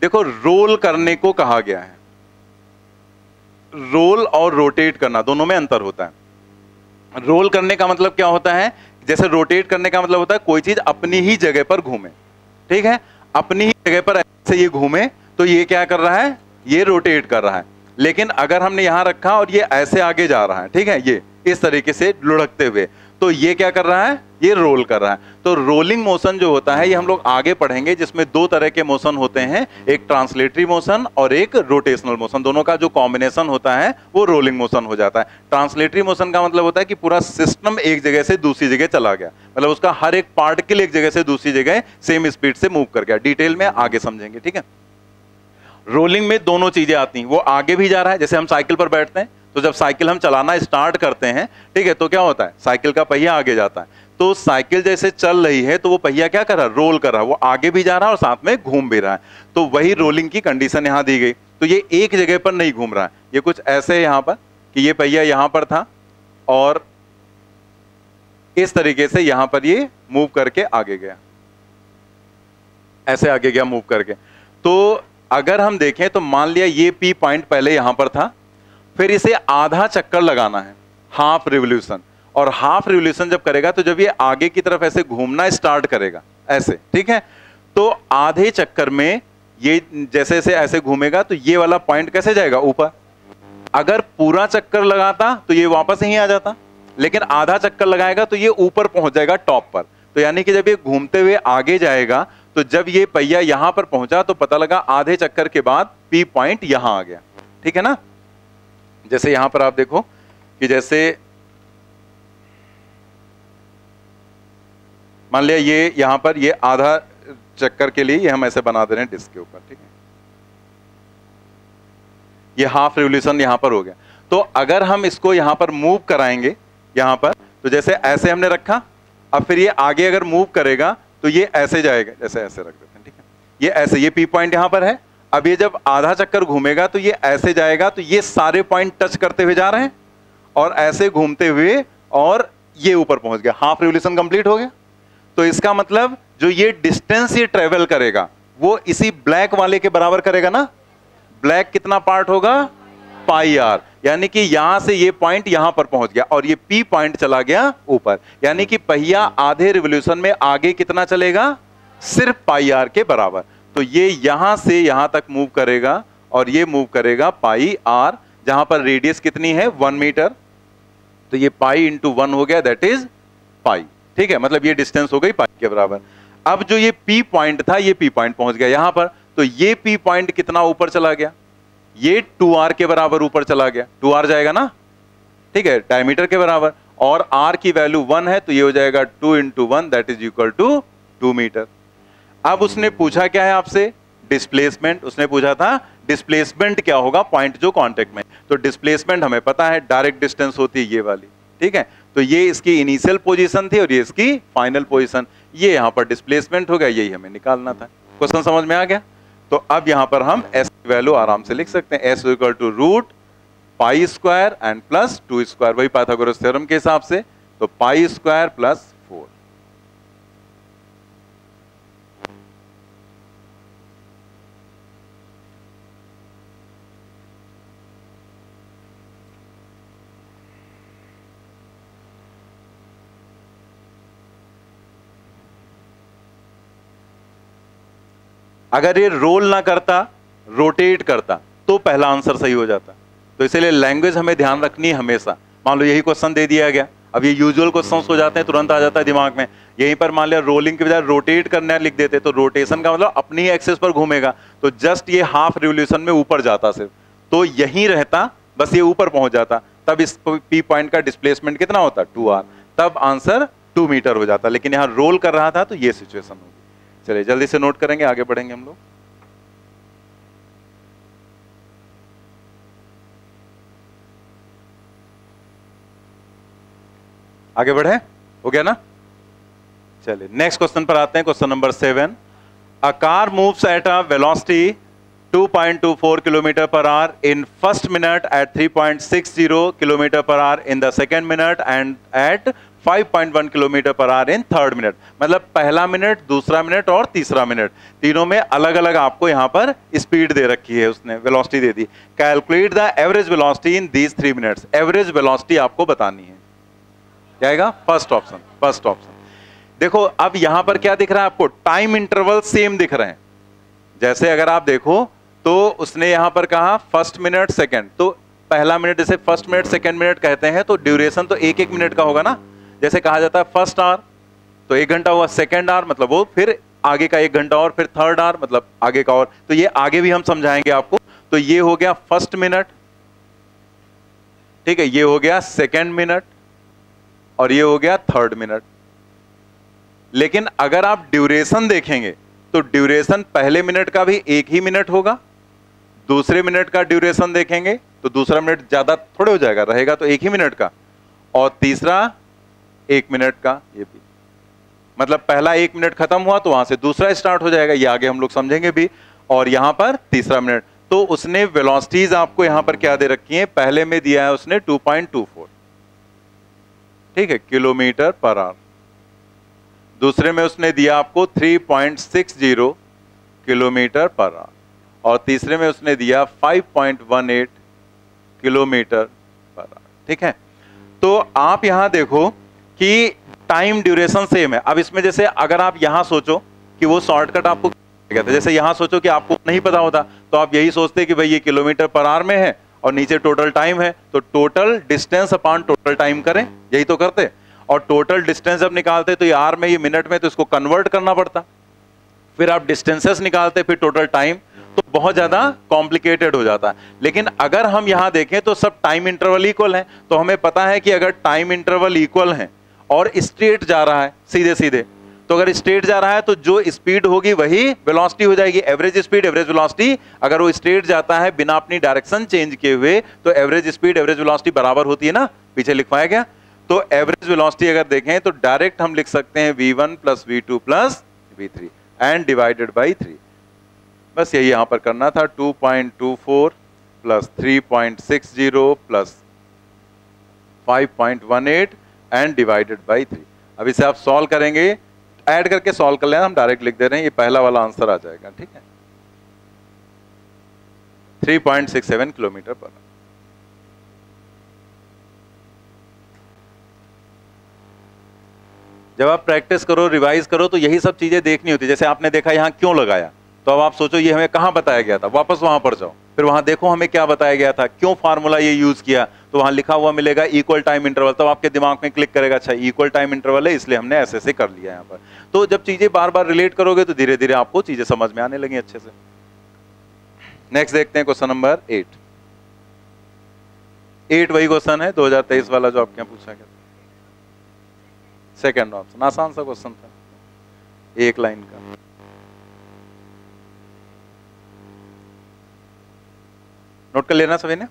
Speaker 1: देखो रोल करने को कहा गया है, रोल और रोटेट करना दोनों में अंतर होता है। रोल करने का मतलब क्या होता है, जैसे रोटेट करने का मतलब होता है कोई चीज अपनी ही जगह पर घूमे। ठीक है, अपनी ही जगह पर ऐसे ये घूमे तो ये क्या कर रहा है, ये रोटेट कर रहा है। लेकिन अगर हमने यहां रखा और ये ऐसे आगे जा रहा है, ठीक है, ये इस तरीके से लुढ़कते हुए, तो ये क्या कर रहा है, ये रोल कर रहा है। तो रोलिंग मोशन जो होता है ये हम लोग आगे पढ़ेंगे, जिसमें दो तरह के मोशन होते हैं, एक ट्रांसलेटरी मोशन और एक रोटेशनल मोशन। दोनों का जो कॉम्बिनेशन होता है वो रोलिंग मोशन हो जाता है। ट्रांसलेटरी मोशन का मतलब होता है कि पूरा सिस्टम एक जगह से दूसरी जगह चला गया, मतलब उसका हर एक पार्टिकल एक जगह से दूसरी जगह सेम स्पीड से मूव कर गया। डिटेल में आगे समझेंगे, ठीक है। रोलिंग में दोनों चीजें आती हैं, वो आगे भी जा रहा है, जैसे हम साइकिल पर बैठते हैं तो जब साइकिल हम चलाना स्टार्ट करते हैं, ठीक है, तो क्या होता है, साइकिल का पहिया आगे जाता है। तो साइकिल जैसे चल रही है तो वो पहिया क्या कर रहा है, रोल कर रहा है, वो आगे भी जा रहा है और साथ में घूम भी रहा है। तो वही रोलिंग की कंडीशन यहां दी गई। तो ये एक जगह पर नहीं घूम रहा है, ये कुछ ऐसे है यहां पर कि ये पहिया यहां पर था और इस तरीके से यहां पर ये मूव करके आगे गया, ऐसे आगे गया मूव करके। तो अगर हम देखें तो मान लिया ये P पॉइंट पहले यहां पर था, फिर इसे आधा चक्कर लगाना है, हाफ रिवोल्यूशन। और हाफ रिवोल्यूशन जब करेगा तो जब ये आगे की तरफ ऐसे घूमना स्टार्ट करेगा ऐसे, ठीक है, तो आधे चक्कर में ये जैसे जैसे ऐसे घूमेगा तो ये वाला पॉइंट कैसे जाएगा, ऊपर। अगर पूरा चक्कर लगाता तो ये वापस यहीं आ जाता, लेकिन आधा चक्कर लगाएगा तो ये ऊपर पहुंच जाएगा टॉप पर। तो यानी कि जब ये घूमते हुए आगे जाएगा तो तो जब ये पहिया यहां पर पहुंचा तो पता लगा आधे चक्कर के बाद P पॉइंट यहां आ गया, ठीक है ना। जैसे यहां पर आप देखो कि जैसे मान लिया ये यहां पर ये आधा चक्कर के लिए ये हम ऐसे बना दे रहे हैं डिस्क के ऊपर, ठीक है, ये हाफ रिवोल्यूशन यहां पर हो गया। तो अगर हम इसको यहां पर मूव कराएंगे यहां पर, तो जैसे ऐसे हमने रखा, अब फिर ये आगे अगर मूव करेगा तो ये ऐसे जाएगा, जैसे ऐसे रख देते हैं, ठीक है, ये ऐसे, ये P पॉइंट यहां पर है। अब ये जब आधा चक्कर घूमेगा तो ये ऐसे जाएगा, तो ये सारे पॉइंट टच करते हुए जा रहे हैं और ऐसे घूमते हुए और ये ऊपर पहुंच गया, हाफ रिवोल्यूशन कंप्लीट हो गया। तो इसका मतलब जो ये डिस्टेंस ये ट्रेवल करेगा वो इसी ब्लैक वाले के बराबर करेगा ना। ब्लैक कितना पार्ट होगा, पाई आर, यानी कि यहां से ये पॉइंट यहां पर पहुंच गया और ये P पॉइंट चला गया ऊपर, यानी कि पहिया आधे रिवोल्यूशन में आगे कितना चलेगा, सिर्फ पाई आर के बराबर। तो ये यहां से यहां तक मूव करेगा और ये मूव करेगा पाई आर, जहां पर रेडियस कितनी है 1 मीटर, तो ये पाई इंटू 1 हो गया, दैट इज पाई, ठीक है, मतलब ये डिस्टेंस हो गई पाई के बराबर। अब जो ये P पॉइंट था ये P पॉइंट पहुंच गया यहां पर, तो ये P पॉइंट कितना ऊपर चला गया, ये 2r के बराबर ऊपर चला गया, 2r जाएगा ना, ठीक है, डायमीटर के बराबर, और r की वैल्यू 1 है तो ये हो जाएगा 2 into 1 that is equal to 2 metre. अब उसने पूछा क्या है आपसे, डिस्प्लेसमेंट, उसने पूछा था डिस्प्लेसमेंट क्या होगा पॉइंट जो कांटेक्ट में, तो डिस्प्लेसमेंट हमें पता है डायरेक्ट डिस्टेंस होती है ये वाली, ठीक है, तो ये इसकी इनिशियल पोजीशन थी और ये इसकी फाइनल पोजीशन, ये यहां पर डिस्प्लेसमेंट हो गया, यही हमें निकालना था। क्वेश्चन समझ में आ गया। तो अब यहां पर हम s की वैल्यू आराम से लिख सकते हैं, s equal to root pi square and plus 2 square, वही पाइथागोरस थ्योरम के हिसाब से, तो पाई स्क्वायर प्लस 4। अगर ये रोल ना करता, रोटेट करता, तो पहला आंसर सही हो जाता। तो इसलिए लैंग्वेज हमें ध्यान रखनी है हमेशा। मान लो यही क्वेश्चन दे दिया गया, अब ये यूजुअल क्वेश्चंस हो जाते हैं, तुरंत आ जाता है दिमाग में, यहीं पर मान लिया रोलिंग के बजाय रोटेट करना लिख देते, तो रोटेशन का मतलब अपनी एक्सिस पर घूमेगा, तो जस्ट ये हाफ रिवोल्यूशन में ऊपर जाता सिर्फ, तो यहीं रहता, बस ये ऊपर पहुंच जाता, तब इस P पॉइंट का डिस्प्लेसमेंट कितना होता, 2r, तब आंसर 2 मीटर हो जाता। लेकिन यहां रोल कर रहा था तो ये सिचुएशन होगी। चलिए जल्दी से नोट करेंगे, आगे बढ़ेंगे हम लोग। आगे बढ़े, हो गया ना। चलिए नेक्स्ट क्वेश्चन पर आते हैं, question number 7। A car moves at a velocity 2.24 kilometre per hour in first minute, at 3.60 kilometre per hour in the second minute, and at 5.1 kilometre per hour in third minute. मतलब पहला मिनट, दूसरा मिनट और तीसरा मिनट, तीनों में अलग अलग आपको यहां पर स्पीड दे रखी है, उसने velocity they the. Calculate the average velocity in these 3 minutes. Average velocity आपको बतानी है, क्या आएगा, फर्स्ट ऑप्शन, फर्स्ट ऑप्शन। देखो अब यहां पर क्या दिख रहा है आपको, टाइम इंटरवल सेम दिख रहे हैं। जैसे अगर आप देखो तो उसने यहां पर कहा फर्स्ट मिनट सेकंड, तो पहला मिनट, जैसे फर्स्ट मिनट सेकंड मिनट कहते हैं तो ड्यूरेशन तो 1-1 मिनट का होगा ना। जैसे कहा जाता है फर्स्ट आवर तो 1 घंटा हुआ, सेकंड आवर मतलब वो फिर आगे का 1 घंटा और, फिर थर्ड आवर मतलब आगे का और, तो ये आगे भी हम समझाएंगे आपको। तो ये हो गया फर्स्ट मिनट, ठीक है, ये हो गया सेकंड मिनट और ये हो गया थर्ड मिनट। लेकिन अगर आप ड्यूरेशन देखेंगे तो ड्यूरेशन पहले मिनट का भी 1 ही मिनट होगा, दूसरे मिनट का ड्यूरेशन देखेंगे तो दूसरा मिनट ज्यादा थोड़े हो जाएगा, रहेगा तो 1 ही मिनट का, और तीसरा 1 मिनट का, ये भी मतलब पहला 1 मिनट खत्म हुआ तो वहां से दूसरा स्टार्ट हो जाएगा, ये आगे हम लोग समझेंगे भी, और यहां पर तीसरा मिनट। तो उसने वेलोसिटीज आपको यहां पर क्या दे रखी है, पहले में दिया है उसने 2.24, ठीक है, किलोमीटर पर आवर। दूसरे में उसने दिया आपको 3.60 किलोमीटर पर आवर, और तीसरे में उसने दिया 5.18 किलोमीटर पर आवर, ठीक है। तो आप यहां देखो कि टाइम ड्यूरेशन सेम है। अब इसमें जैसे अगर आप यहां सोचो कि वो शॉर्टकट आपको क्या था, जैसे यहां सोचो कि आपको नहीं पता होता तो आप यही सोचते कि भाई ये किलोमीटर पर आवर में है और नीचे टोटल टाइम है, तो total distance upon total time करें, यही तो करते। और टोटल डिस्टेंस जब निकालते तो ये आर में, ये मिनट में, तो इसको कन्वर्ट करना पड़ता। फिर आप डिस्टेंसेस निकालते, फिर टोटल टाइम, तो बहुत ज्यादा कॉम्प्लिकेटेड हो जाता है। लेकिन अगर हम यहां देखें तो सब टाइम इंटरवल इक्वल है, तो हमें पता है कि अगर टाइम इंटरवल इक्वल है और स्ट्रेट जा रहा है सीधे सीधे, तो अगर स्ट्रेट जा रहा है तो जो स्पीड होगी वही वेलोसिटी हो जाएगी, एवरेज स्पीड एवरेज वेलोसिटी। अगर वो स्ट्रेट जाता है बिना अपनी डायरेक्शन चेंज किए हुए तो एवरेज स्पीड एवरेज वेलोसिटी बराबर होती है ना, पीछे लिखवाया गया। तो एवरेज वेलोसिटी अगर देखें तो डायरेक्ट हम लिख सकते हैं v1 plus v2 plus v3 and divided by 3। बस यही यहां पर करना था, 2.24 plus 3.60 plus 5.18 and divided by 3। अब इसे आप सॉल्व करेंगे, ऐड करके सॉल्व कर लेना, हम डायरेक्ट लिख दे रहे हैं, ये पहला वाला आंसर आ जाएगा, ठीक है, 3.67 किलोमीटर पर। जब आप प्रैक्टिस करो, रिवाइज करो, तो यही सब चीजें देखनी होती है। जैसे आपने देखा यहाँ क्यों लगाया, तो अब आप सोचो ये हमें कहाँ बताया गया था, वापस वहां पर जाओ, फिर वहां देखो हमें क्या बताया गया था, क्यों फार्मूला ये यूज किया, तो वहां लिखा हुआ मिलेगा इक्वल टाइम इंटरवल, तब आपके दिमाग में क्लिक करेगा अच्छा इक्वल टाइम इंटरवल है इसलिए हमने ऐसे कर लिया यहाँ पर। तो जब चीजें बार बार रिलेट करोगे तो धीरे धीरे आपको चीजें समझ में आने लगी अच्छे से। नेक्स्ट देखते हैं क्वेश्चन नंबर 8 वही क्वेश्चन है 2023 वाला जो आपके यहाँ पूछा गया, सेकेंड ऑप्शन, आसान सा क्वेश्चन था, एक लाइन का। नोट कर लेना सभी ने।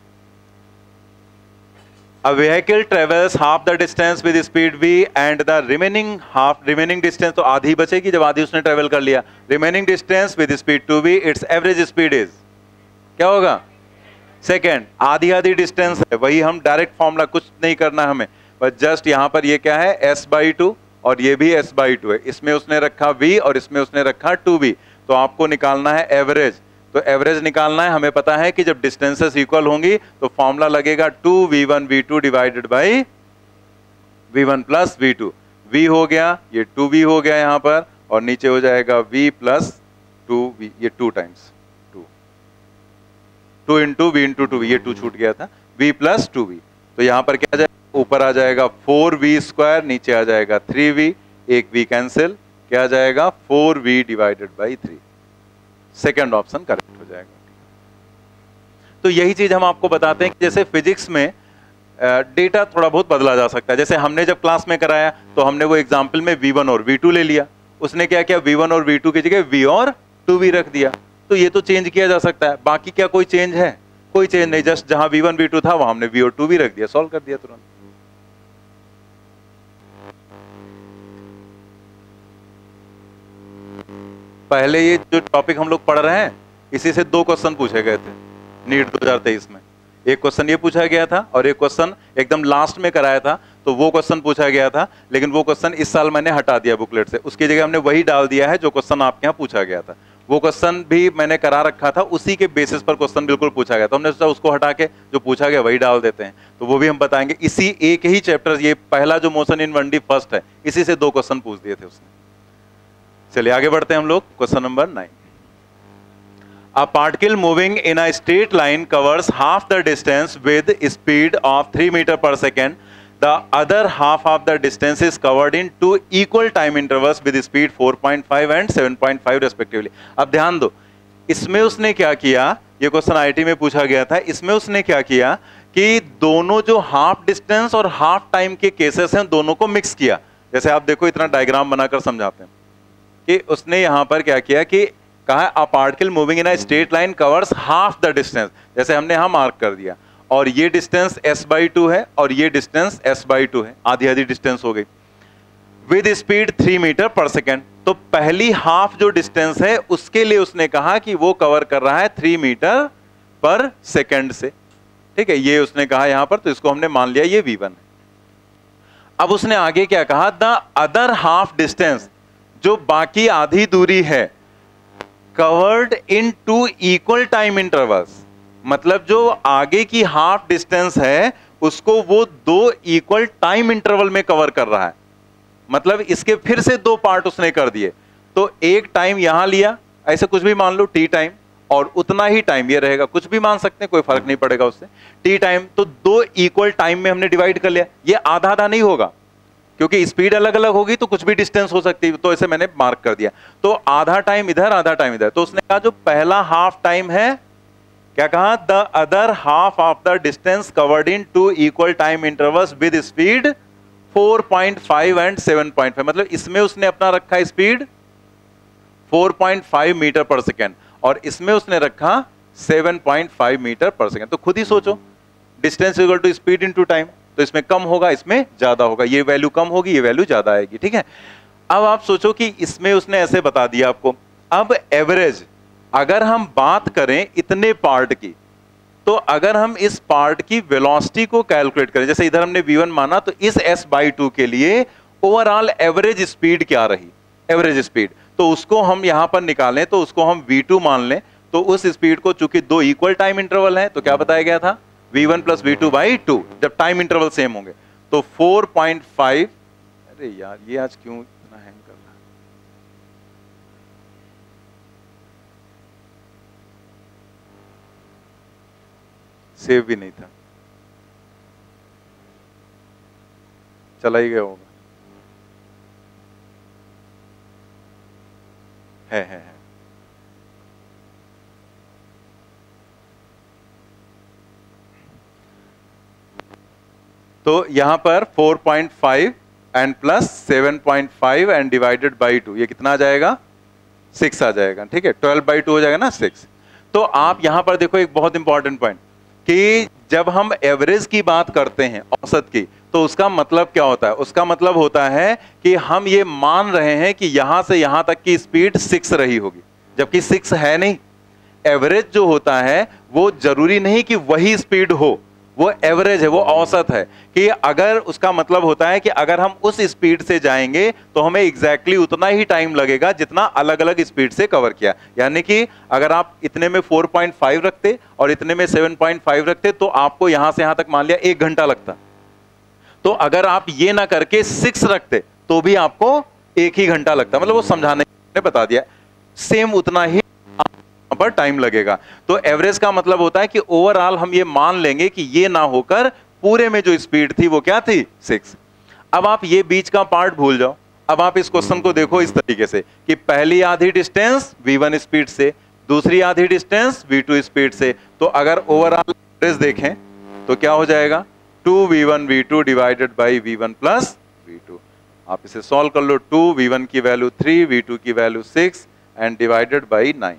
Speaker 1: A vehicle travels half the distance with speed v and the remaining distance, तो आधी बचेगी जब आधी उसने ट्रेवल कर लिया, remaining distance with speed 2v, its average speed is, क्या होगा, सेकेंड। आधी आधी डिस्टेंस है, वही हम डायरेक्ट फॉर्मूला, कुछ नहीं करना हमें, बस जस्ट यहां पर ये क्या है s/2 और ये भी s/2 है, इसमें उसने रखा v और इसमें उसने रखा 2v, तो आपको निकालना है एवरेज। तो एवरेज निकालना है, हमें पता है कि जब डिस्टेंसेस इक्वल होंगी तो फॉर्मूला लगेगा 2v1 v2 divided by v1 plus v2, v हो गया, ये 2v हो गया यहाँ पर, और नीचे हो जाएगा v प्लस 2v, ये 2 times 2 into we into 2v, ये 2 छूट गया था, v प्लस 2v, तो यहाँ पर क्या आ जाएगा, ऊपर आ जाएगा 4v स्क्वायर, नीचे आ जाएगा 3v, एक v कैंसिल, क्या आ जाएगा 4v divided by 3। Second option correct हो जाएगा। तो यही चीज हम आपको बताते हैं कि जैसे फिजिक्स में डेटा थोड़ा बहुत बदला जा सकता है। जैसे हमने जब क्लास में कराया तो हमने वो एग्जाम्पल में v1 और v2 ले लिया, उसने क्या किया, v1 और v2 की जगह v और 2v रख दिया, तो ये तो चेंज किया जा सकता है, बाकी क्या कोई चेंज है, कोई चेंज नहीं, जस्ट जहां v1 v2 था वहां हमने v और 2v रख दिया, सॉल्व कर दिया तुरंत। पहले ये जो टॉपिक हम लोग पढ़ रहे हैं इसी से 2 क्वेश्चन पूछे गए थे नीट 2023 में, एक क्वेश्चन ये पूछा गया था और एक क्वेश्चन एकदम लास्ट में कराया था, तो वो क्वेश्चन पूछा गया था, लेकिन वो क्वेश्चन इस साल मैंने हटा दिया बुकलेट से, उसकी जगह हमने वही डाल दिया है जो क्वेश्चन आपके यहाँ पूछा गया था। वो क्वेश्चन भी मैंने करा रखा था, उसी के बेसिस पर क्वेश्चन बिल्कुल पूछा गया, तो हमने सोचा उसको हटा के जो पूछा गया वही डाल देते हैं, तो वो भी हम बताएंगे। इसी एक ही चैप्टर, ये पहला जो मोशन इन 1D फर्स्ट है, इसी से 2 क्वेश्चन पूछ दिए थे उसने। चलिए आगे बढ़ते हैं हम लोग, question number 9। A particle moving in a straight line covers half the distance with speed of 3 meters per second. The other half of the distance is covered in 2 equal time intervals with speed 4.5 and 7.5 respectively. अब ध्यान दो, इसमें उसने क्या किया, ये क्वेश्चन आईटी में पूछा गया था, इसमें उसने क्या किया कि दोनों जो हाफ डिस्टेंस और हाफ टाइम के केसेस हैं दोनों को मिक्स किया। जैसे आप देखो, इतना डायग्राम बनाकर समझाते हैं कि उसने यहां पर क्या किया कि कहा a particle moving in a straight line covers half the distance, जैसे हमने यहां मार्क कर दिया, और ये डिस्टेंस s/2 है और ये डिस्टेंस s/2 है, आधी आधी डिस्टेंस हो गई, विद स्पीड 3 मीटर पर सेकेंड। तो पहली हाफ जो डिस्टेंस है उसके लिए उसने कहा कि वो कवर कर रहा है 3 मीटर पर सेकेंड से, ठीक है, ये उसने कहा यहां पर, तो इसको हमने मान लिया ये v1 है। अब उसने आगे क्या कहा, द अदर हाफ डिस्टेंस, जो बाकी आधी दूरी है, covered in 2 equal time intervals, मतलब जो आगे की हाफ डिस्टेंस है उसको वो 2 इक्वल टाइम इंटरवल में कवर कर रहा है, मतलब इसके फिर से 2 पार्ट उसने कर दिए। तो एक टाइम यहां लिया, ऐसे कुछ भी मान लो t टाइम, और उतना ही टाइम ये रहेगा, कुछ भी मान सकते हैं, कोई फर्क नहीं पड़ेगा उससे, t टाइम, तो 2 इक्वल टाइम में हमने डिवाइड कर लिया, ये आधा आधा नहीं होगा, क्योंकि स्पीड अलग अलग होगी तो कुछ भी डिस्टेंस हो सकती है, तो ऐसे मैंने मार्क कर दिया। तो आधा टाइम इधर आधा टाइम इधर, तो उसने कहा जो पहला हाफ टाइम है, क्या कहा, the other half of the distance covered in 2 equal time intervals with speed 4.5 and 7.5, मतलब इसमें उसने अपना रखा स्पीड 4.5 मीटर पर सेकेंड और इसमें उसने रखा 7.5 मीटर पर सेकेंड। तो खुद ही सोचो, distance equal to speed into time, तो इसमें कम होगा इसमें ज्यादा होगा, ये वैल्यू कम होगी ये वैल्यू ज्यादा आएगी, ठीक है। अब आप सोचो कि इसमें उसने ऐसे बता दिया आपको। अब एवरेज अगर हम बात करें इतने पार्ट की, तो अगर हम इस पार्ट की वेलोसिटी को कैलकुलेट करें, जैसे इधर हमने v1 माना, तो इस s/2 के लिए ओवरऑल एवरेज स्पीड क्या रही, एवरेज स्पीड, तो उसको हम यहां पर निकालें, तो उसको हम v2 मान लें। तो उस स्पीड को, चूंकि 2 इक्वल टाइम इंटरवल है, तो क्या बताया गया था, v1 प्लस v2/2, जब टाइम इंटरवल सेम होंगे। तो 4.5, अरे यार ये आज क्यों इतना हैंग कर रहा है, सेव भी नहीं था, चला ही गया होगा, है। तो यहां पर 4.5 and plus 7.5 and divided by 2, ये कितना आ जाएगा, 6 आ जाएगा, ठीक है। 12/2 हो जाएगा ना, 6। तो आप यहां पर देखो एक बहुत इंपॉर्टेंट पॉइंट, कि जब हम एवरेज की बात करते हैं, औसत की, तो उसका मतलब क्या होता है, उसका मतलब होता है कि हम ये मान रहे हैं कि यहां से यहां तक की स्पीड 6 रही होगी, जबकि 6 है नहीं। एवरेज जो होता है वो जरूरी नहीं कि वही स्पीड हो, वो एवरेज है, वो औसत है, कि अगर उसका मतलब होता है कि अगर हम उस स्पीड से जाएंगे तो हमें एग्जैक्टली उतना ही टाइम लगेगा जितना अलग अलग स्पीड से कवर किया। यानी कि अगर आप इतने में 4.5 रखते और इतने में 7.5 रखते, तो आपको यहां से यहां तक मान लिया 1 घंटा लगता। तो अगर आप ये ना करके 6 रखते तो भी आपको 1 ही घंटा लगता, मतलब वो समझाने ने बता दिया, सेम उतना ही पर टाइम लगेगा। तो एवरेज का मतलब होता है कि ओवरऑल हम ये मान लेंगे कि ये ना होकर पूरे में जो स्पीड थी वो क्या थी, 6। अब आप ये बीच का पार्ट भूल जाओ। अब आप इस क्वेश्चन को देखो इस तरीके से कि पहली आधी डिस्टेंस v1 स्पीड से, दूसरी आधी डिस्टेंस v2 स्पीड से। तो अगर ओवरऑल एवरेज देखें तो क्या हो जाएगा, 2v1 v2 divided by v1 plus v2। आप इसे सॉल्व कर लो, 2v1 की वैल्यू 3, v2 की वैल्यू 6 एंड डिवाइडेड बाई 9,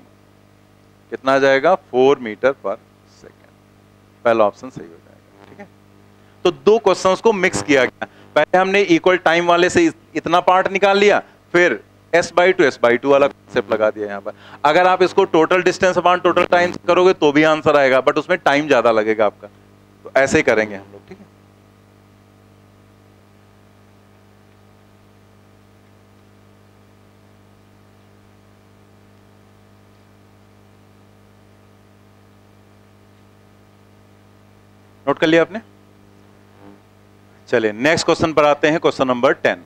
Speaker 1: कितना आ जाएगा, 4 मीटर पर सेकेंड। पहला ऑप्शन सही हो जाएगा, ठीक है। तो 2 क्वेश्चंस को मिक्स किया गया, पहले हमने इक्वल टाइम वाले से इतना पार्ट निकाल लिया, फिर s/2 वाला कॉन्सेप्ट लगा दिया यहाँ पर। अगर आप इसको total distance upon total time करोगे तो भी आंसर आएगा, बट उसमें टाइम ज्यादा लगेगा आपका, तो ऐसे ही करेंगे हम लोग, ठीक है। नोट कर लिया आपने। चलिए नेक्स्ट क्वेश्चन पर आते हैं, question number 10।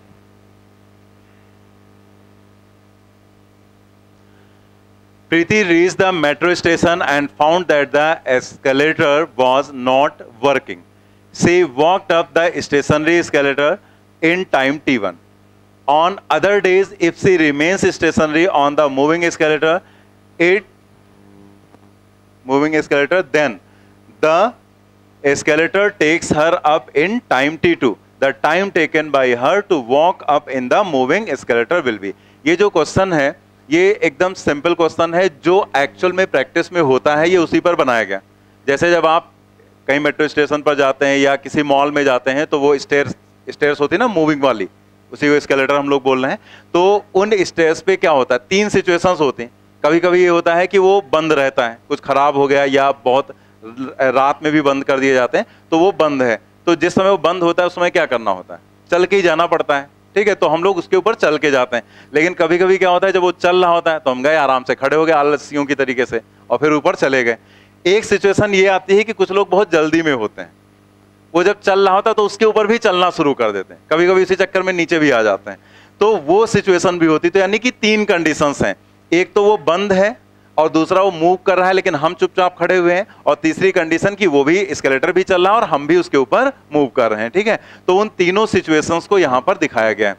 Speaker 1: Preeti reached the metro station and found that the escalator was not working. She walked up the stationary escalator in time t1. On other days, if she remains stationary on the moving escalator, then the escalator takes her up in time t2. The time taken by her to walk up in the moving escalator will be. ये जो क्वेश्चन है ये एकदम सिंपल क्वेश्चन है, जो एक्चुअल में प्रैक्टिस में होता है, ये उसी पर बनाया गया। जैसे जब आप कहीं मेट्रो स्टेशन पर जाते हैं या किसी मॉल में जाते हैं तो वो स्टेयर्स होती है ना मूविंग वाली, उसी को एस्केलेटर हम लोग बोल रहे हैं। तो उन स्टेयर्स पे क्या होता है, 3 सिचुएशंस होती हैं। कभी कभी ये होता है कि वो बंद रहता है, कुछ खराब हो गया या बहुत रात में भी बंद कर दिए जाते हैं, तो वो बंद है। तो जिस समय वो बंद होता है उस समय क्या करना होता है, चल के ही जाना पड़ता है, ठीक है। तो हम लोग उसके ऊपर चल के जाते हैं। लेकिन कभी कभी क्या होता है, जब वो चल रहा होता है तो हम गए आराम से, खड़े हो गए आलसियों की तरीके से और फिर ऊपर चले गए। एक सिचुएशन ये आती है कि कुछ लोग बहुत जल्दी में होते हैं, वो जब चल रहा होता है तो उसके ऊपर भी चलना शुरू कर देते हैं, कभी कभी इसी चक्कर में नीचे भी आ जाते हैं। तो वो सिचुएशन भी होती है। तो यानी कि 3 कंडीशंस हैं, एक तो वो बंद है, और दूसरा वो मूव कर रहा है लेकिन हम चुपचाप खड़े हुए हैं, और तीसरी कंडीशन की वो भी स्केलेटर भी चल रहा है और हम भी उसके ऊपर मूव कर रहे हैं, ठीक है। तो उन तीनों सिचुएशंस को यहां पर दिखाया गया है।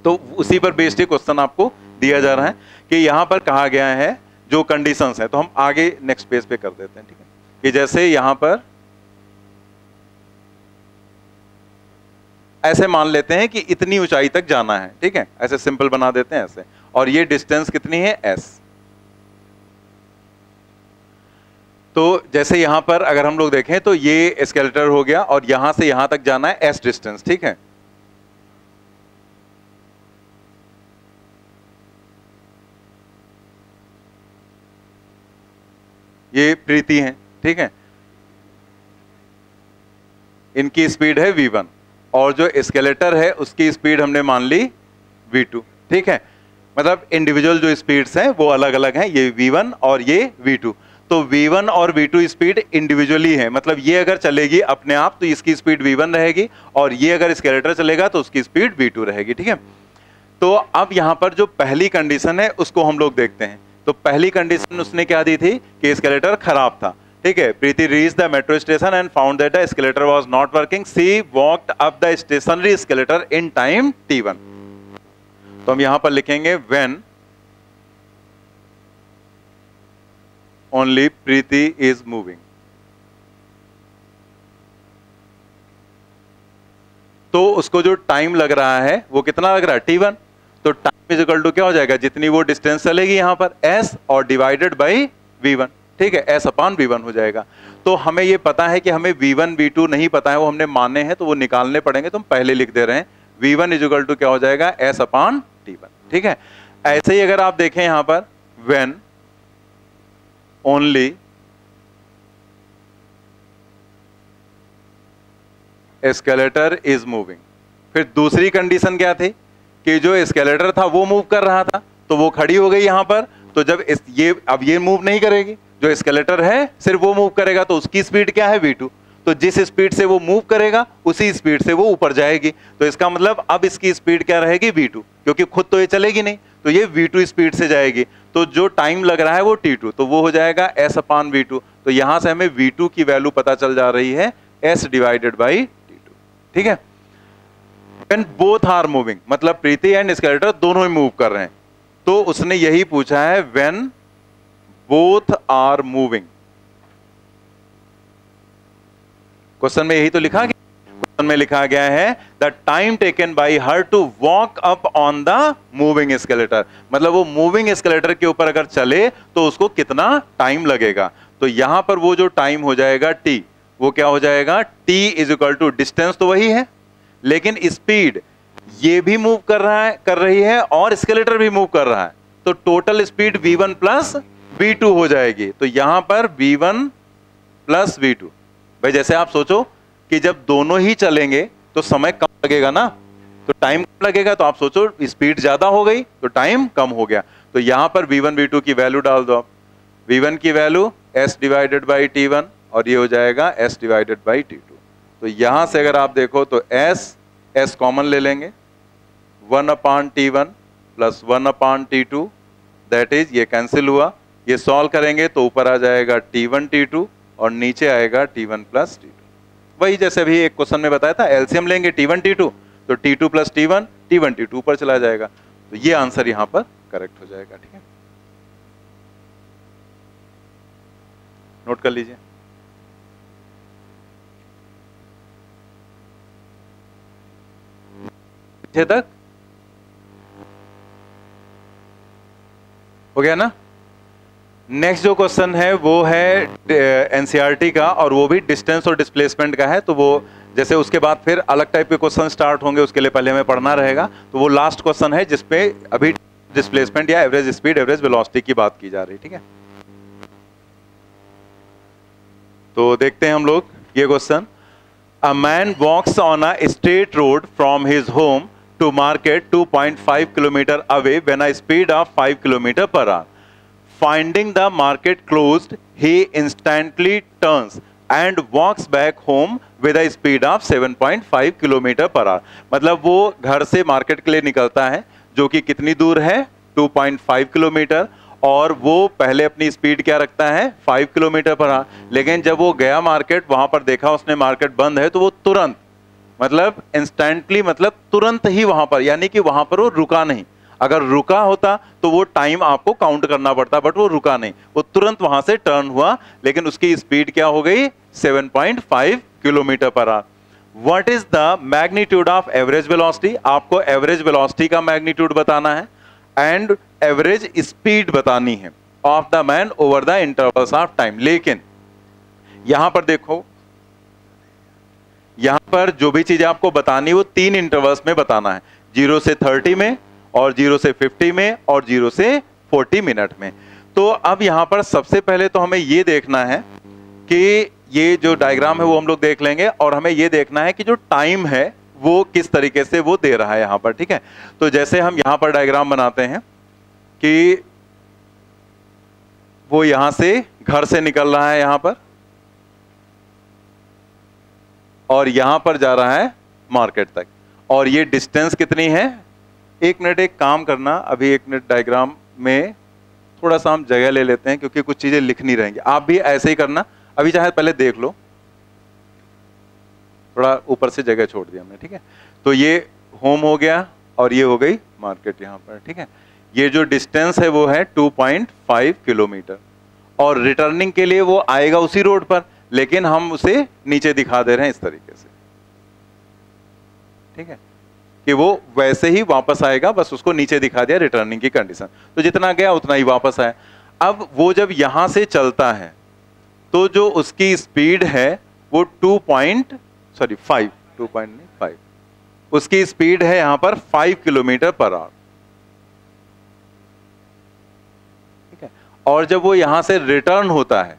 Speaker 1: तो उसी पर बेस्ड क्वेश्चन आपको दिया जा रहा है कि यहां पर कहा गया है जो कंडीशंस है। तो हम आगे नेक्स्ट पेज पे कर देते हैं, ठीक है। कि जैसे यहां पर ऐसे मान लेते हैं कि इतनी ऊंचाई तक जाना है, ठीक है, ऐसे सिंपल बना देते हैं ऐसे, और ये डिस्टेंस कितनी है s। तो जैसे यहां पर अगर हम लोग देखें तो ये स्केलेटर हो गया और यहां से यहां तक जाना है s डिस्टेंस, ठीक है। ये प्रीति है, ठीक है, इनकी स्पीड है v1 और जो स्केलेटर है उसकी स्पीड हमने मान ली v2, ठीक है। मतलब इंडिविजुअल जो स्पीड्स हैं वो अलग अलग हैं, ये v1 और ये v2। तो v1 और v2 स्पीड इंडिविजुअली है, मतलब ये अगर चलेगी अपने आप तो इसकी स्पीड v1 रहेगी, और ये अगर स्केलेटर चलेगा तो उसकी स्पीड v2 रहेगी, ठीक है। तो अब यहां पर जो पहली कंडीशन है उसको हम लोग देखते हैं। तो पहली कंडीशन उसने क्या दी थी कि स्केलेटर खराब था, ठीक है। Preeti reach the metro station and found that the escalator was not working, she walked up the stationary escalator in time t1। तो हम यहां पर लिखेंगे when only Preeti is moving. तो उसको जो टाइम लग रहा है वो कितना लग रहा है, t1। तो टाइम इज इक्वल टू क्या हो जाएगा, जितनी वो डिस्टेंस चलेगी यहां पर s और डिवाइडेड बाई v1, ठीक है, s अपॉन v1 हो जाएगा। तो हमें ये पता है कि हमें v1 v2 नहीं पता है, वो हमने माने हैं तो वो निकालने पड़ेंगे, तो हम पहले लिख दे रहे हैं v1 इज इक्वल टू क्या हो जाएगा, s अपॉन t1, ठीक है। ऐसे ही अगर आप देखें यहां पर when only skeletal is moving, फिर दूसरी कंडीशन क्या थी कि जो स्केलेटर था वो मूव कर रहा था तो वो खड़ी हो गई यहां पर। तो जब अब ये मूव नहीं करेगी, जो स्केलेटर है सिर्फ वो मूव करेगा, तो उसकी स्पीड क्या है v2। तो जिस स्पीड से वो मूव करेगा उसी स्पीड से वो ऊपर जाएगी। तो इसका मतलब अब इसकी स्पीड क्या रहेगी, v2, क्योंकि खुद तो ये चलेगी नहीं, तो ये v2 स्पीड से जाएगी। तो जो टाइम लग रहा है वो t2, तो वो हो जाएगा s अपॉन v2। तो यहां से हमें v2 की वैल्यू पता चल जा रही है s डिवाइडेड बाई t2, ठीक है। When both are moving, मतलब प्रीति एंड स्केलेटर दोनों ही मूव कर रहे हैं, तो उसने यही पूछा है when both are moving। Question में यही तो लिखा गया, क्वेश्चन में लिखा गया है the time taken by her to walk up on the moving escalator, मतलब वो मूविंग स्केलेटर के ऊपर अगर चले तो उसको कितना टाइम लगेगा। तो यहां पर वो जो टाइम हो जाएगा t, वो क्या हो जाएगा, t is equal to distance तो वही है लेकिन स्पीड ये भी मूव कर रही है और स्केलेटर भी मूव कर रहा है, तो total speed v1 plus v2 हो जाएगी। तो यहां पर v1 प्लस v2, भाई जैसे आप सोचो कि जब दोनों ही चलेंगे तो समय कम लगेगा ना, तो टाइम कम लगेगा, तो आप सोचो स्पीड ज्यादा हो गई तो टाइम कम हो गया। तो यहां पर v1 v2 की वैल्यू डाल दो आप, v1 की value s divided by t1 और ये हो जाएगा s डिवाइडेड बाई t2। तो यहां से अगर आप देखो तो s कॉमन ले लेंगे, 1 upon t1 plus 1 upon t2, that is ये कैंसिल हुआ, ये सॉल्व करेंगे तो ऊपर आ जाएगा t1 t2 और नीचे आएगा t1 प्लस t2। वही जैसे अभी एक क्वेश्चन में बताया था, एलसीएम लेंगे t1 t2 तो t2 plus t1 t1 t2 ऊपर चला जाएगा, तो ये आंसर यहां पर करेक्ट हो जाएगा, ठीक है। नोट कर लीजिए। तक हो गया ना। नेक्स्ट जो क्वेश्चन है वो है एनसीईआरटी का और वो भी डिस्टेंस और डिस्प्लेसमेंट का है। तो वो जैसे उसके बाद फिर अलग टाइप के क्वेश्चन स्टार्ट होंगे, उसके लिए पहले हमें पढ़ना रहेगा। तो वो लास्ट क्वेश्चन है जिसपे अभी डिस्प्लेसमेंट या एवरेज स्पीड एवरेज वेलोसिटी की बात की जा रही, ठीक है। तो देखते हैं हम लोग ये question. A man walks on a straight road from his home to market 2.5 kilometer away when a speed of 5 kilometer per hour. Finding the market closed, he instantly turns and walks back home with a speed of 7.5 kilometer per hour. मतलब वो घर से मार्केट के लिए निकलता है जो कि कितनी दूर है 2.5 किलोमीटर, और वो पहले अपनी स्पीड क्या रखता है 5 किलोमीटर पर आवर, लेकिन जब वो गया मार्केट, वहां पर देखा उसने मार्केट बंद है, तो वो तुरंत मतलब इंस्टेंटली, मतलब तुरंत ही वहां पर, यानी कि वहां पर वो रुका नहीं। अगर रुका होता तो वो टाइम आपको काउंट करना पड़ता, बट वो रुका नहीं, वो तुरंत वहां से टर्न हुआ, लेकिन उसकी स्पीड क्या हो गई 7.5 kilometre per our. What is the magnitude of average velocity? आपको एवरेज वेलोसिटी का मैग्नीट्यूड बताना है एंड एवरेज स्पीड बतानी है of the man over the intervals of time. लेकिन यहां पर देखो, यहां पर जो भी चीजें आपको बतानी वो 3 इंटरवल्स में बताना है, 0 से 30 में, और 0 से 50 में, और 0 से 40 मिनट में। तो अब यहां पर सबसे पहले तो हमें ये देखना है कि ये जो डायग्राम है वो हम लोग देख लेंगे, और हमें ये देखना है कि जो टाइम है वो किस तरीके से वो दे रहा है यहां पर, ठीक है। तो जैसे हम यहां पर डायग्राम बनाते हैं कि वो यहां से घर से निकल रहा है यहां पर, और यहां पर जा रहा है मार्केट तक, और ये डिस्टेंस कितनी है? 1 मिनट एक काम करना, अभी 1 मिनट डायग्राम में थोड़ा सा हम जगह ले लेते हैं, क्योंकि कुछ चीजें लिखनी रहेंगी। आप भी ऐसे ही करना, अभी चाहे पहले देख लो, थोड़ा ऊपर से जगह छोड़ दिया हमने, ठीक है। तो ये होम हो गया और ये हो गई मार्केट यहां पर, ठीक है। ये जो डिस्टेंस है वो है 2.5 किलोमीटर, और रिटर्निंग के लिए वो आएगा उसी रोड पर, लेकिन हम उसे नीचे दिखा दे रहे हैं इस तरीके से, ठीक है, कि वो वैसे ही वापस आएगा, बस उसको नीचे दिखा दिया रिटर्निंग की कंडीशन, तो जितना गया उतना ही वापस आया। अब वो जब यहां से चलता है तो जो उसकी स्पीड है वो 2.5 उसकी स्पीड है यहां पर 5 किलोमीटर पर आवर, ठीक है। और जब वो यहां से रिटर्न होता है,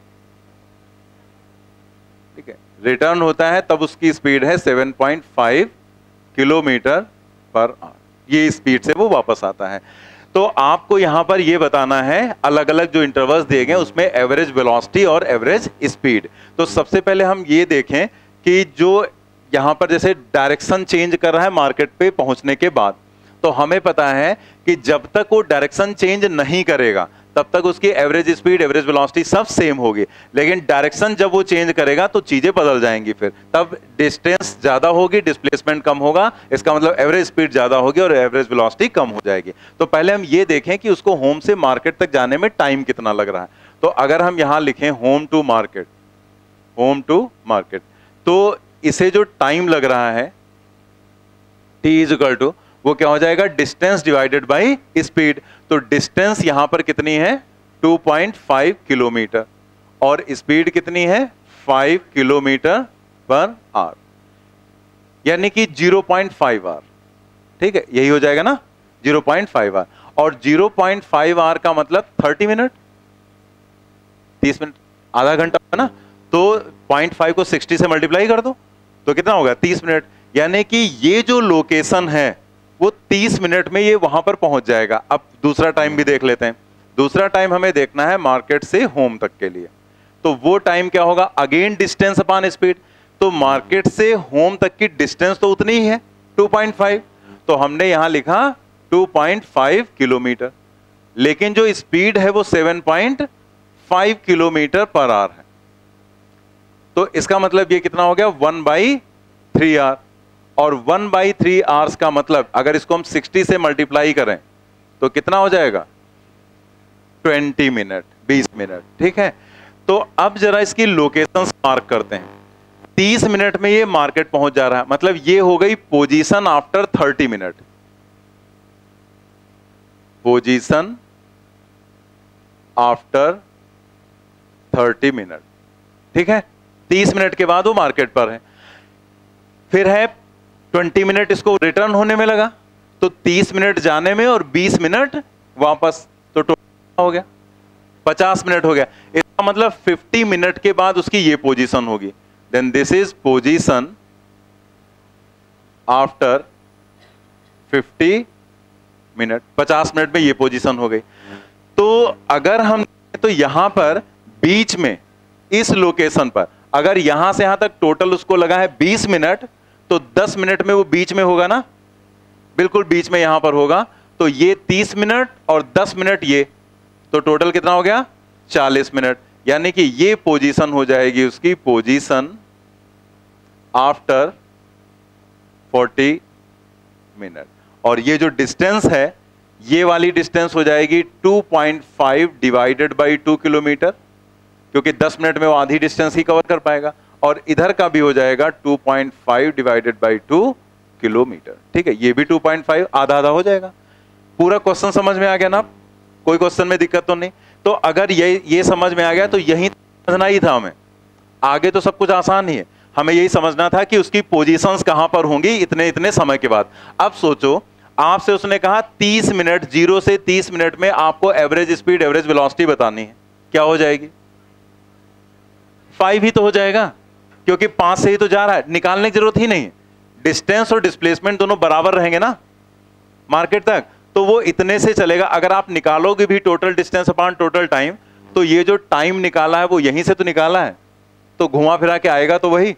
Speaker 1: ठीक है, रिटर्न होता है, तब उसकी स्पीड है 7.5 किलोमीटर पर आवर। ये स्पीड से वो वापस आता है। तो आपको यहां पर ये बताना है, अलग अलग जो इंटरवल्स दिए गए उसमें एवरेज वेलोसिटी और एवरेज स्पीड। तो सबसे पहले हम ये देखें कि जो यहां पर जैसे डायरेक्शन चेंज कर रहा है मार्केट पे पहुंचने के बाद, तो हमें पता है कि जब तक वो डायरेक्शन चेंज नहीं करेगा तब तक उसकी एवरेज स्पीड, एवरेज वेलोसिटी सब सेम होगी, लेकिन डायरेक्शन जब वो चेंज करेगा तो चीजें बदल जाएंगी, फिर तब डिस्टेंस ज्यादा होगी, डिस्प्लेसमेंट कम होगा, इसका मतलब एवरेज स्पीड ज्यादा होगी और एवरेज वेलोसिटी कम हो जाएगी। तो पहले हम ये देखें कि उसको होम से मार्केट तक जाने में टाइम कितना लग रहा है। तो अगर हम यहां लिखें होम टू मार्केट, तो इसे जो टाइम लग रहा है t इज इक्वल टू, वो क्या हो जाएगा, डिस्टेंस डिवाइडेड बाय स्पीड। तो डिस्टेंस यहां पर कितनी है 2.5 किलोमीटर, और स्पीड कितनी है 5 किलोमीटर पर आवर, यानी कि 0.5 आवर, ठीक है, यही हो जाएगा ना 0.5 आवर। और 0.5 आवर का मतलब 30 मिनट, 30 मिनट, आधा घंटा है ना। तो 0.5 को 60 से मल्टीप्लाई कर दो तो कितना होगा 30 मिनट, यानी कि ये जो लोकेशन है वो 30 मिनट में ये वहां पर पहुंच जाएगा। अब दूसरा टाइम भी देख लेते हैं। दूसरा टाइम हमें देखना है मार्केट से होम तक के लिए, तो वो टाइम क्या होगा, अगेन डिस्टेंस अपॉन स्पीड। तो मार्केट से होम तक की डिस्टेंस तो उतनी ही है 2.5, तो हमने यहां लिखा 2.5 किलोमीटर, लेकिन जो स्पीड है वो 7.5 किलोमीटर पर आवर है। तो इसका मतलब ये कितना हो गया 1/3 आवर, और 1/3 आवर्स का मतलब अगर इसको हम 60 से मल्टीप्लाई करें तो कितना हो जाएगा 20 मिनट, 20 मिनट, ठीक है। तो अब जरा इसकी लोकेशन मार्क करते हैं। 30 मिनट में ये मार्केट पहुंच जा रहा है, मतलब ये हो गई position after 30 minute, position after 30 minute, ठीक है। 30 मिनट के बाद वो मार्केट पर है। फिर है 20 मिनट इसको रिटर्न होने में लगा, तो 30 मिनट जाने में और 20 मिनट वापस, तो टोटल हो गया 50 मिनट हो गया। इसका मतलब 50 मिनट के बाद उसकी ये पोजीशन होगी। Then this is position after 50 minute, 50 minute में ये पोजीशन हो गई। तो अगर हम तो यहां पर बीच में इस लोकेशन पर अगर यहां से यहां तक टोटल उसको लगा है 20 मिनट, तो 10 मिनट में वो बीच में होगा ना, बिल्कुल बीच में यहां पर होगा। तो ये 30 मिनट और 10 मिनट ये, तो टोटल कितना हो गया 40 मिनट, यानी कि ये पोजीशन हो जाएगी उसकी पोजीशन आफ्टर 40 मिनट। और ये जो डिस्टेंस है ये वाली डिस्टेंस हो जाएगी 2.5 डिवाइडेड बाई 2 किलोमीटर, क्योंकि 10 मिनट में वो आधी डिस्टेंस ही कवर कर पाएगा। और इधर का भी हो जाएगा 2.5 डिवाइडेड बाई 2 किलोमीटर। ठीक है, ये भी 2.5 आधा आधा हो जाएगा। पूरा क्वेश्चन समझ में आ गया ना? कोई क्वेश्चन में दिक्कत तो नहीं? तो अगर ये समझ में आ गया तो यही समझना ही था हमें, आगे तो सब कुछ आसान ही है। हमें यही समझना था कि उसकी पोजीशंस कहां पर होंगी इतने इतने समय के बाद। अब सोचो, आपसे उसने कहा 30 मिनट, 0 से 30 मिनट में आपको एवरेज स्पीड एवरेज वेलोसिटी बतानी है, क्या हो जाएगी? 5 ही तो हो जाएगा, क्योंकि 5 से ही तो जा रहा है, निकालने की जरूरत ही नहीं। डिस्टेंस और डिस्प्लेसमेंट दोनों बराबर रहेंगे ना मार्केट तक, तो वो इतने से चलेगा। अगर आप निकालोगे भी total distance upon total time, तो ये जो टाइम निकाला है वो यहीं से तो निकाला है, तो घुमा फिरा के आएगा तो वही।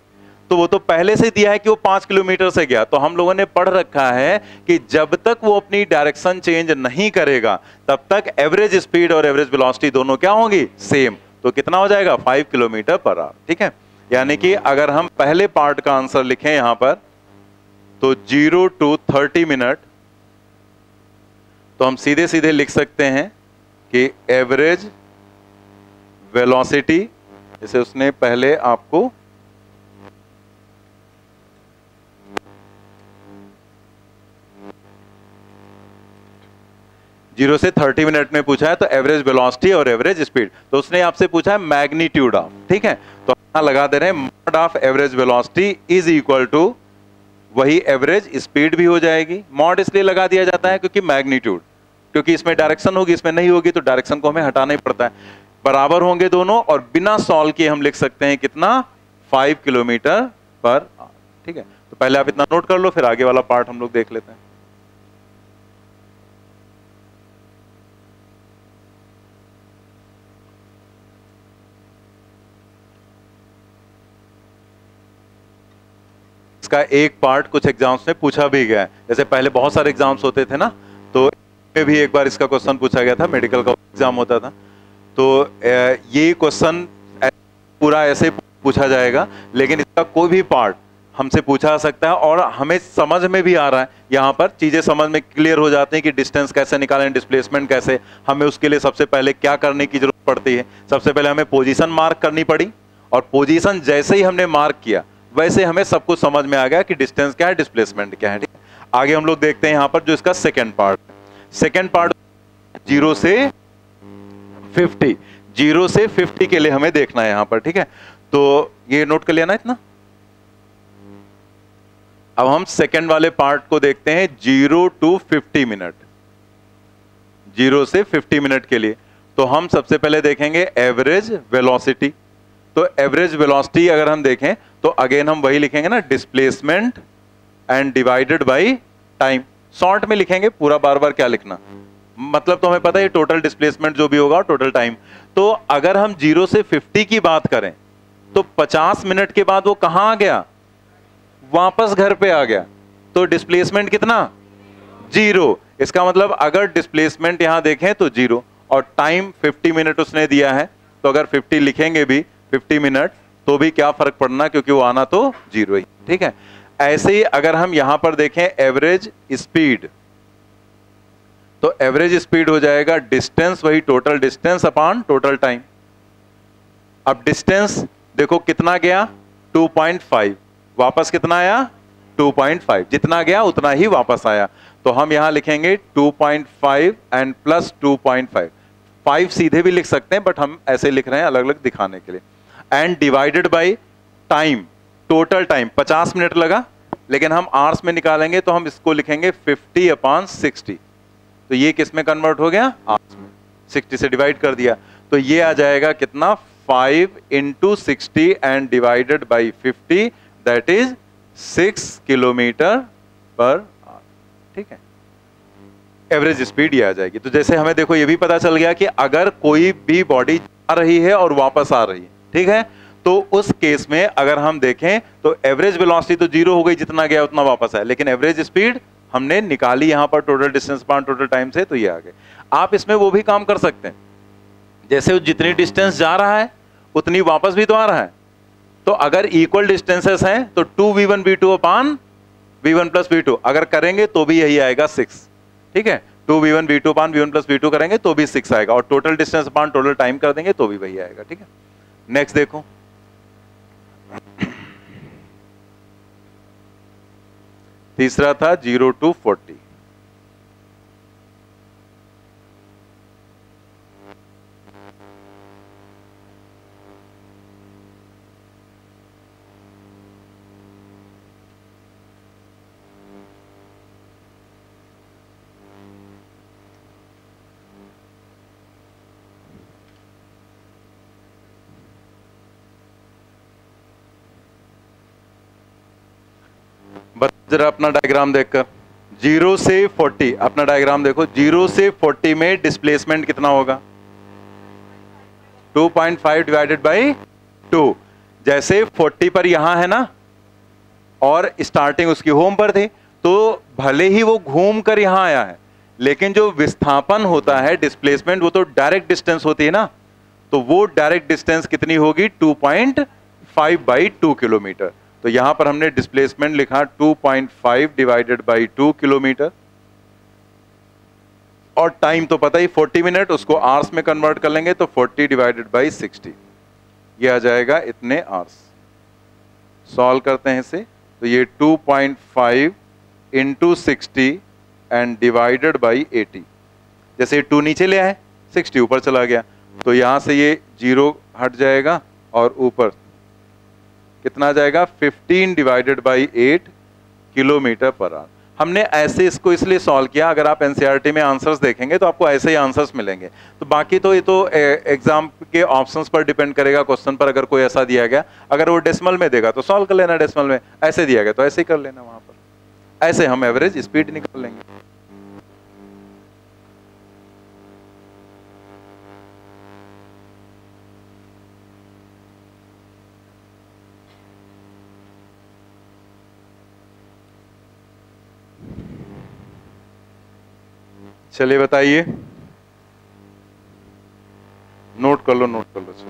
Speaker 1: तो वो तो पहले से दिया है कि वो 5 किलोमीटर से गया। तो हम लोगों ने पढ़ रखा है कि जब तक वो अपनी डायरेक्शन चेंज नहीं करेगा तब तक एवरेज स्पीड और एवरेज वेलोसिटी दोनों क्या होंगी? सेम। तो कितना हो जाएगा? 5 किलोमीटर पर आवर। ठीक है, यानी कि अगर हम पहले पार्ट का आंसर लिखें यहां पर, तो 0 to 30 मिनट, तो हम सीधे सीधे लिख सकते हैं कि एवरेज वेलोसिटी, जैसे उसने पहले आपको जीरो से 30 मिनट में पूछा है, तो एवरेज वेलोसिटी और एवरेज स्पीड, तो उसने आपसे पूछा है मैग्नीट्यूड ऑफ। ठीक है, तो यहां लगा दे रहे हैं mod of average velocity is equal to वही एवरेज स्पीड भी हो जाएगी। मॉड इसलिए लगा दिया जाता है क्योंकि मैग्नीट्यूड, क्योंकि इसमें डायरेक्शन होगी इसमें नहीं होगी, तो डायरेक्शन को हमें हटाना ही पड़ता है। बराबर होंगे दोनों, और बिना सॉल्व किए हम लिख सकते हैं कितना? 5 किलोमीटर पर आवर। ठीक है, तो पहले आप इतना नोट कर लो, फिर आगे वाला पार्ट हम लोग देख लेते हैं। इसका एक पार्ट कुछ एग्जाम्स में पूछा भी गया है, जैसे पहले बहुत सारे एग्जाम्स होते थे ना, तो में भी एक बार इसका क्वेश्चन पूछा गया था, मेडिकल का एग्जाम होता था। तो ये क्वेश्चन पूरा ऐसे पूछा जाएगा, लेकिन इसका कोई भी पार्ट हमसे पूछा जा सकता है, और हमें समझ में भी आ रहा है, यहाँ पर चीजें समझ में क्लियर हो जाती हैं कि डिस्टेंस कैसे निकालें, डिस्प्लेसमेंट कैसे। हमें उसके लिए सबसे पहले क्या करने की जरूरत पड़ती है? सबसे पहले हमें पोजीशन मार्क करनी पड़ी, और पोजीशन जैसे ही हमने मार्क किया वैसे हमें सब कुछ समझ में आ गया कि डिस्टेंस क्या है, डिस्प्लेसमेंट क्या है। ठीक है, आगे हम लोग देखते हैं यहाँ पर जो इसका सेकेंड पार्ट 0 से 50, 0 से 50 के लिए हमें देखना है यहाँ पर। ठीक है, तो ये नोट कर लिया ना इतना। अब हम सेकंड वाले पार्ट को देखते हैं, 0 to 50 मिनट, 0 से 50 मिनट के लिए। तो हम सबसे पहले देखेंगे एवरेज वेलोसिटी। तो एवरेज वेलोसिटी अगर हम देखें तो अगेन हम वही लिखेंगे ना, displacement and divided by time. Short में लिखेंगे, पूरा बार बार क्या लिखना, मतलब तो हमें पता है टोटल डिस्प्लेसमेंट जो भी होगा टोटल टाइम। तो अगर हम 0 से 50 की बात करें तो 50 मिनट के बाद वो कहां आ गया? वापस घर पे आ गया। तो डिस्प्लेसमेंट कितना? 0। इसका मतलब अगर डिस्प्लेसमेंट यहां देखें तो 0, और टाइम 50 मिनट उसने दिया है, तो अगर 50 लिखेंगे भी 50 मिनट तो भी क्या फर्क पड़ना, क्योंकि वो आना तो 0 ही। ठीक है, ऐसे ही अगर हम यहां पर देखें एवरेज स्पीड, तो एवरेज स्पीड हो जाएगा डिस्टेंस, वही total distance upon total time. अब डिस्टेंस देखो कितना गया? 2.5, वापस कितना आया? 2.5, जितना गया उतना ही वापस आया। तो हम यहां लिखेंगे 2.5 एंड प्लस 2.5, 5 सीधे भी लिख सकते हैं, बट हम ऐसे लिख रहे हैं अलग अलग दिखाने के लिए। And divided by time, total time 50 minute लगा, लेकिन हम आवर्स में निकालेंगे तो हम इसको लिखेंगे 50/60। तो ये किस में कन्वर्ट हो गया? आवर्स में। 60 से डिवाइड कर दिया, तो ये आ जाएगा कितना? 5 × 60 and divided by 50, that is 6 kilometre per our. ठीक है, एवरेज स्पीड ये आ जाएगी। तो जैसे हमें देखो ये भी पता चल गया कि अगर कोई भी बॉडी आ रही है और वापस आ रही है, ठीक है, तो उस केस में अगर हम देखें तो एवरेज वेलोसिटी तो 0 हो गई, जितना गया उतना वापस आया, लेकिन एवरेज स्पीड हमने निकाली यहां पर total distance upon total time से, तो ये आ गए। आप इसमें वो भी काम कर सकते हैं, जैसे वो जितनी डिस्टेंस जा रहा है उतनी वापस भी तो आ रहा है। तो अगर इक्वल डिस्टेंसेस हैं तो 2v1v2 अपान v1 प्लस v2 अगर करेंगे तो भी यही आएगा 6। ठीक है, 2v1v2 अपान v1 प्लस v2 करेंगे तो भी 6 आएगा, और टोटल डिस्टेंस अपान टोटल टाइम कर देंगे तो भी वही आएगा। ठीक है, नेक्स्ट देखो, तीसरा था 0 to 40। बस जरा अपना डायग्राम देखकर, 0 से 40 अपना डायग्राम देखो, 0 से 40 में डिस्प्लेसमेंट कितना होगा? 2.5 डिवाइडेड बाई 2। जैसे 40 पर यहां है ना, और स्टार्टिंग उसकी होम पर थी, तो भले ही वो घूम कर यहां आया है, लेकिन जो विस्थापन होता है डिस्प्लेसमेंट वो तो डायरेक्ट डिस्टेंस होती है ना, तो वो डायरेक्ट डिस्टेंस कितनी होगी? 2.5 बाई 2 किलोमीटर। तो यहां पर हमने डिस्प्लेसमेंट लिखा 2.5 डिवाइडेड बाई 2 किलोमीटर, और टाइम तो पता ही 40 मिनट, उसको आवर्स में कन्वर्ट कर लेंगे तो 40 डिवाइडेड बाई 60 ये आ जाएगा इतने आवर्स। सॉल्व करते हैं इसे, तो ये 2.5 इंटू 60 एंड डिवाइडेड बाई 80। जैसे 2 नीचे ले आए 60 ऊपर चला गया, तो यहां से ये 0 हट जाएगा और ऊपर कितना आ जाएगा? 15 divided by 8 kilometre per our. हमने ऐसे इसको इसलिए सॉल्व किया, अगर आप एनसीईआरटी में आंसर्स देखेंगे तो आपको ऐसे ही आंसर्स मिलेंगे। तो बाकी तो ये तो एग्जाम के ऑप्शंस पर डिपेंड करेगा, क्वेश्चन पर अगर कोई ऐसा दिया गया, अगर वो डेसिमल में देगा तो सॉल्व कर लेना डेसिमल में, ऐसे दिया गया तो ऐसे ही कर लेना, वहां पर ऐसे हम एवरेज स्पीड निकाल लेंगे। चलिए बताइए, नोट कर लो, नोट कर लो। चलो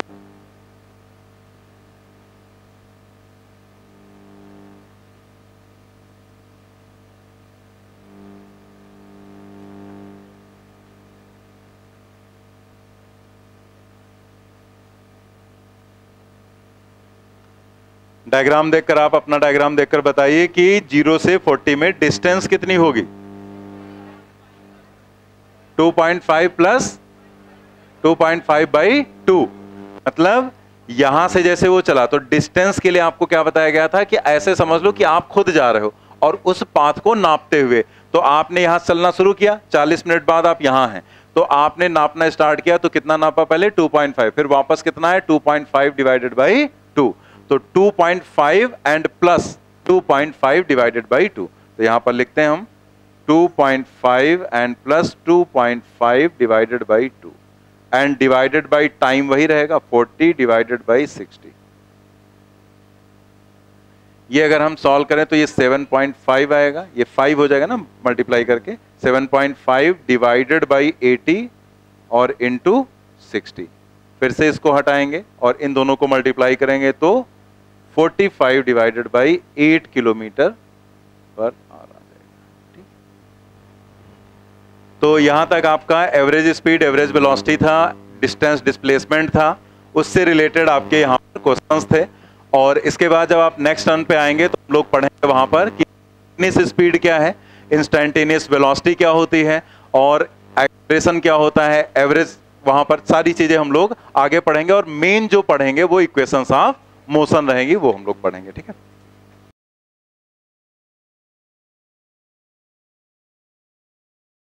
Speaker 1: डायग्राम देखकर, आप अपना डायग्राम देखकर बताइए कि 0 से 40 में डिस्टेंस कितनी होगी? 2.5 प्लस 2.5 बाई 2, मतलब यहां से जैसे वो चला, तो डिस्टेंस के लिए आपको क्या बताया गया था कि ऐसे समझ लो कि आप खुद जा रहे हो और उस पाथ को नापते हुए, तो आपने यहां चलना शुरू किया, 40 मिनट बाद आप यहां हैं, तो आपने नापना स्टार्ट किया, तो कितना नापा पहले? 2.5, फिर वापस कितना है? 2.5 डिवाइडेड बाई 2, तो 2.5 एंड प्लस 2.5 डिवाइडेड बाई 2, तो यहां पर लिखते हैं हम 2.5 and plus 2.5 divided by 2, and divided by time वही रहेगा 40 डिवाइडेड बाई 60। ये अगर हम सॉल्व करें तो ये 7.5 आएगा, ये 5 हो जाएगा ना मल्टीप्लाई करके, 7.5 डिवाइडेड बाई 80 और इंटू 60। फिर से इसको हटाएंगे और इन दोनों को मल्टीप्लाई करेंगे तो 45 divided by 8 kilometre per hour आ जाएगा। ठीक, तो यहां तक आपका एवरेज स्पीड, एवरेज वेलोसिटी था, डिस्टेंस डिस्प्लेसमेंट था, उससे रिलेटेड आपके यहाँ पर क्वेश्चंस थे। और इसके बाद जब आप नेक्स्ट टर्न पे आएंगे तो हम लोग पढ़ेंगे वहां पर कि इंस्टेंटेनियस स्पीड क्या है, इंस्टेंटेनियस वेलोसिटी क्या होती है, और एक्सेलरेशन क्या होता है, एवरेज, वहां पर सारी चीजें हम लोग आगे पढ़ेंगे। और मेन जो पढ़ेंगे वो इक्वेशंस ऑफ मोशन रहेंगी, वो हम लोग पढ़ेंगे। ठीक है।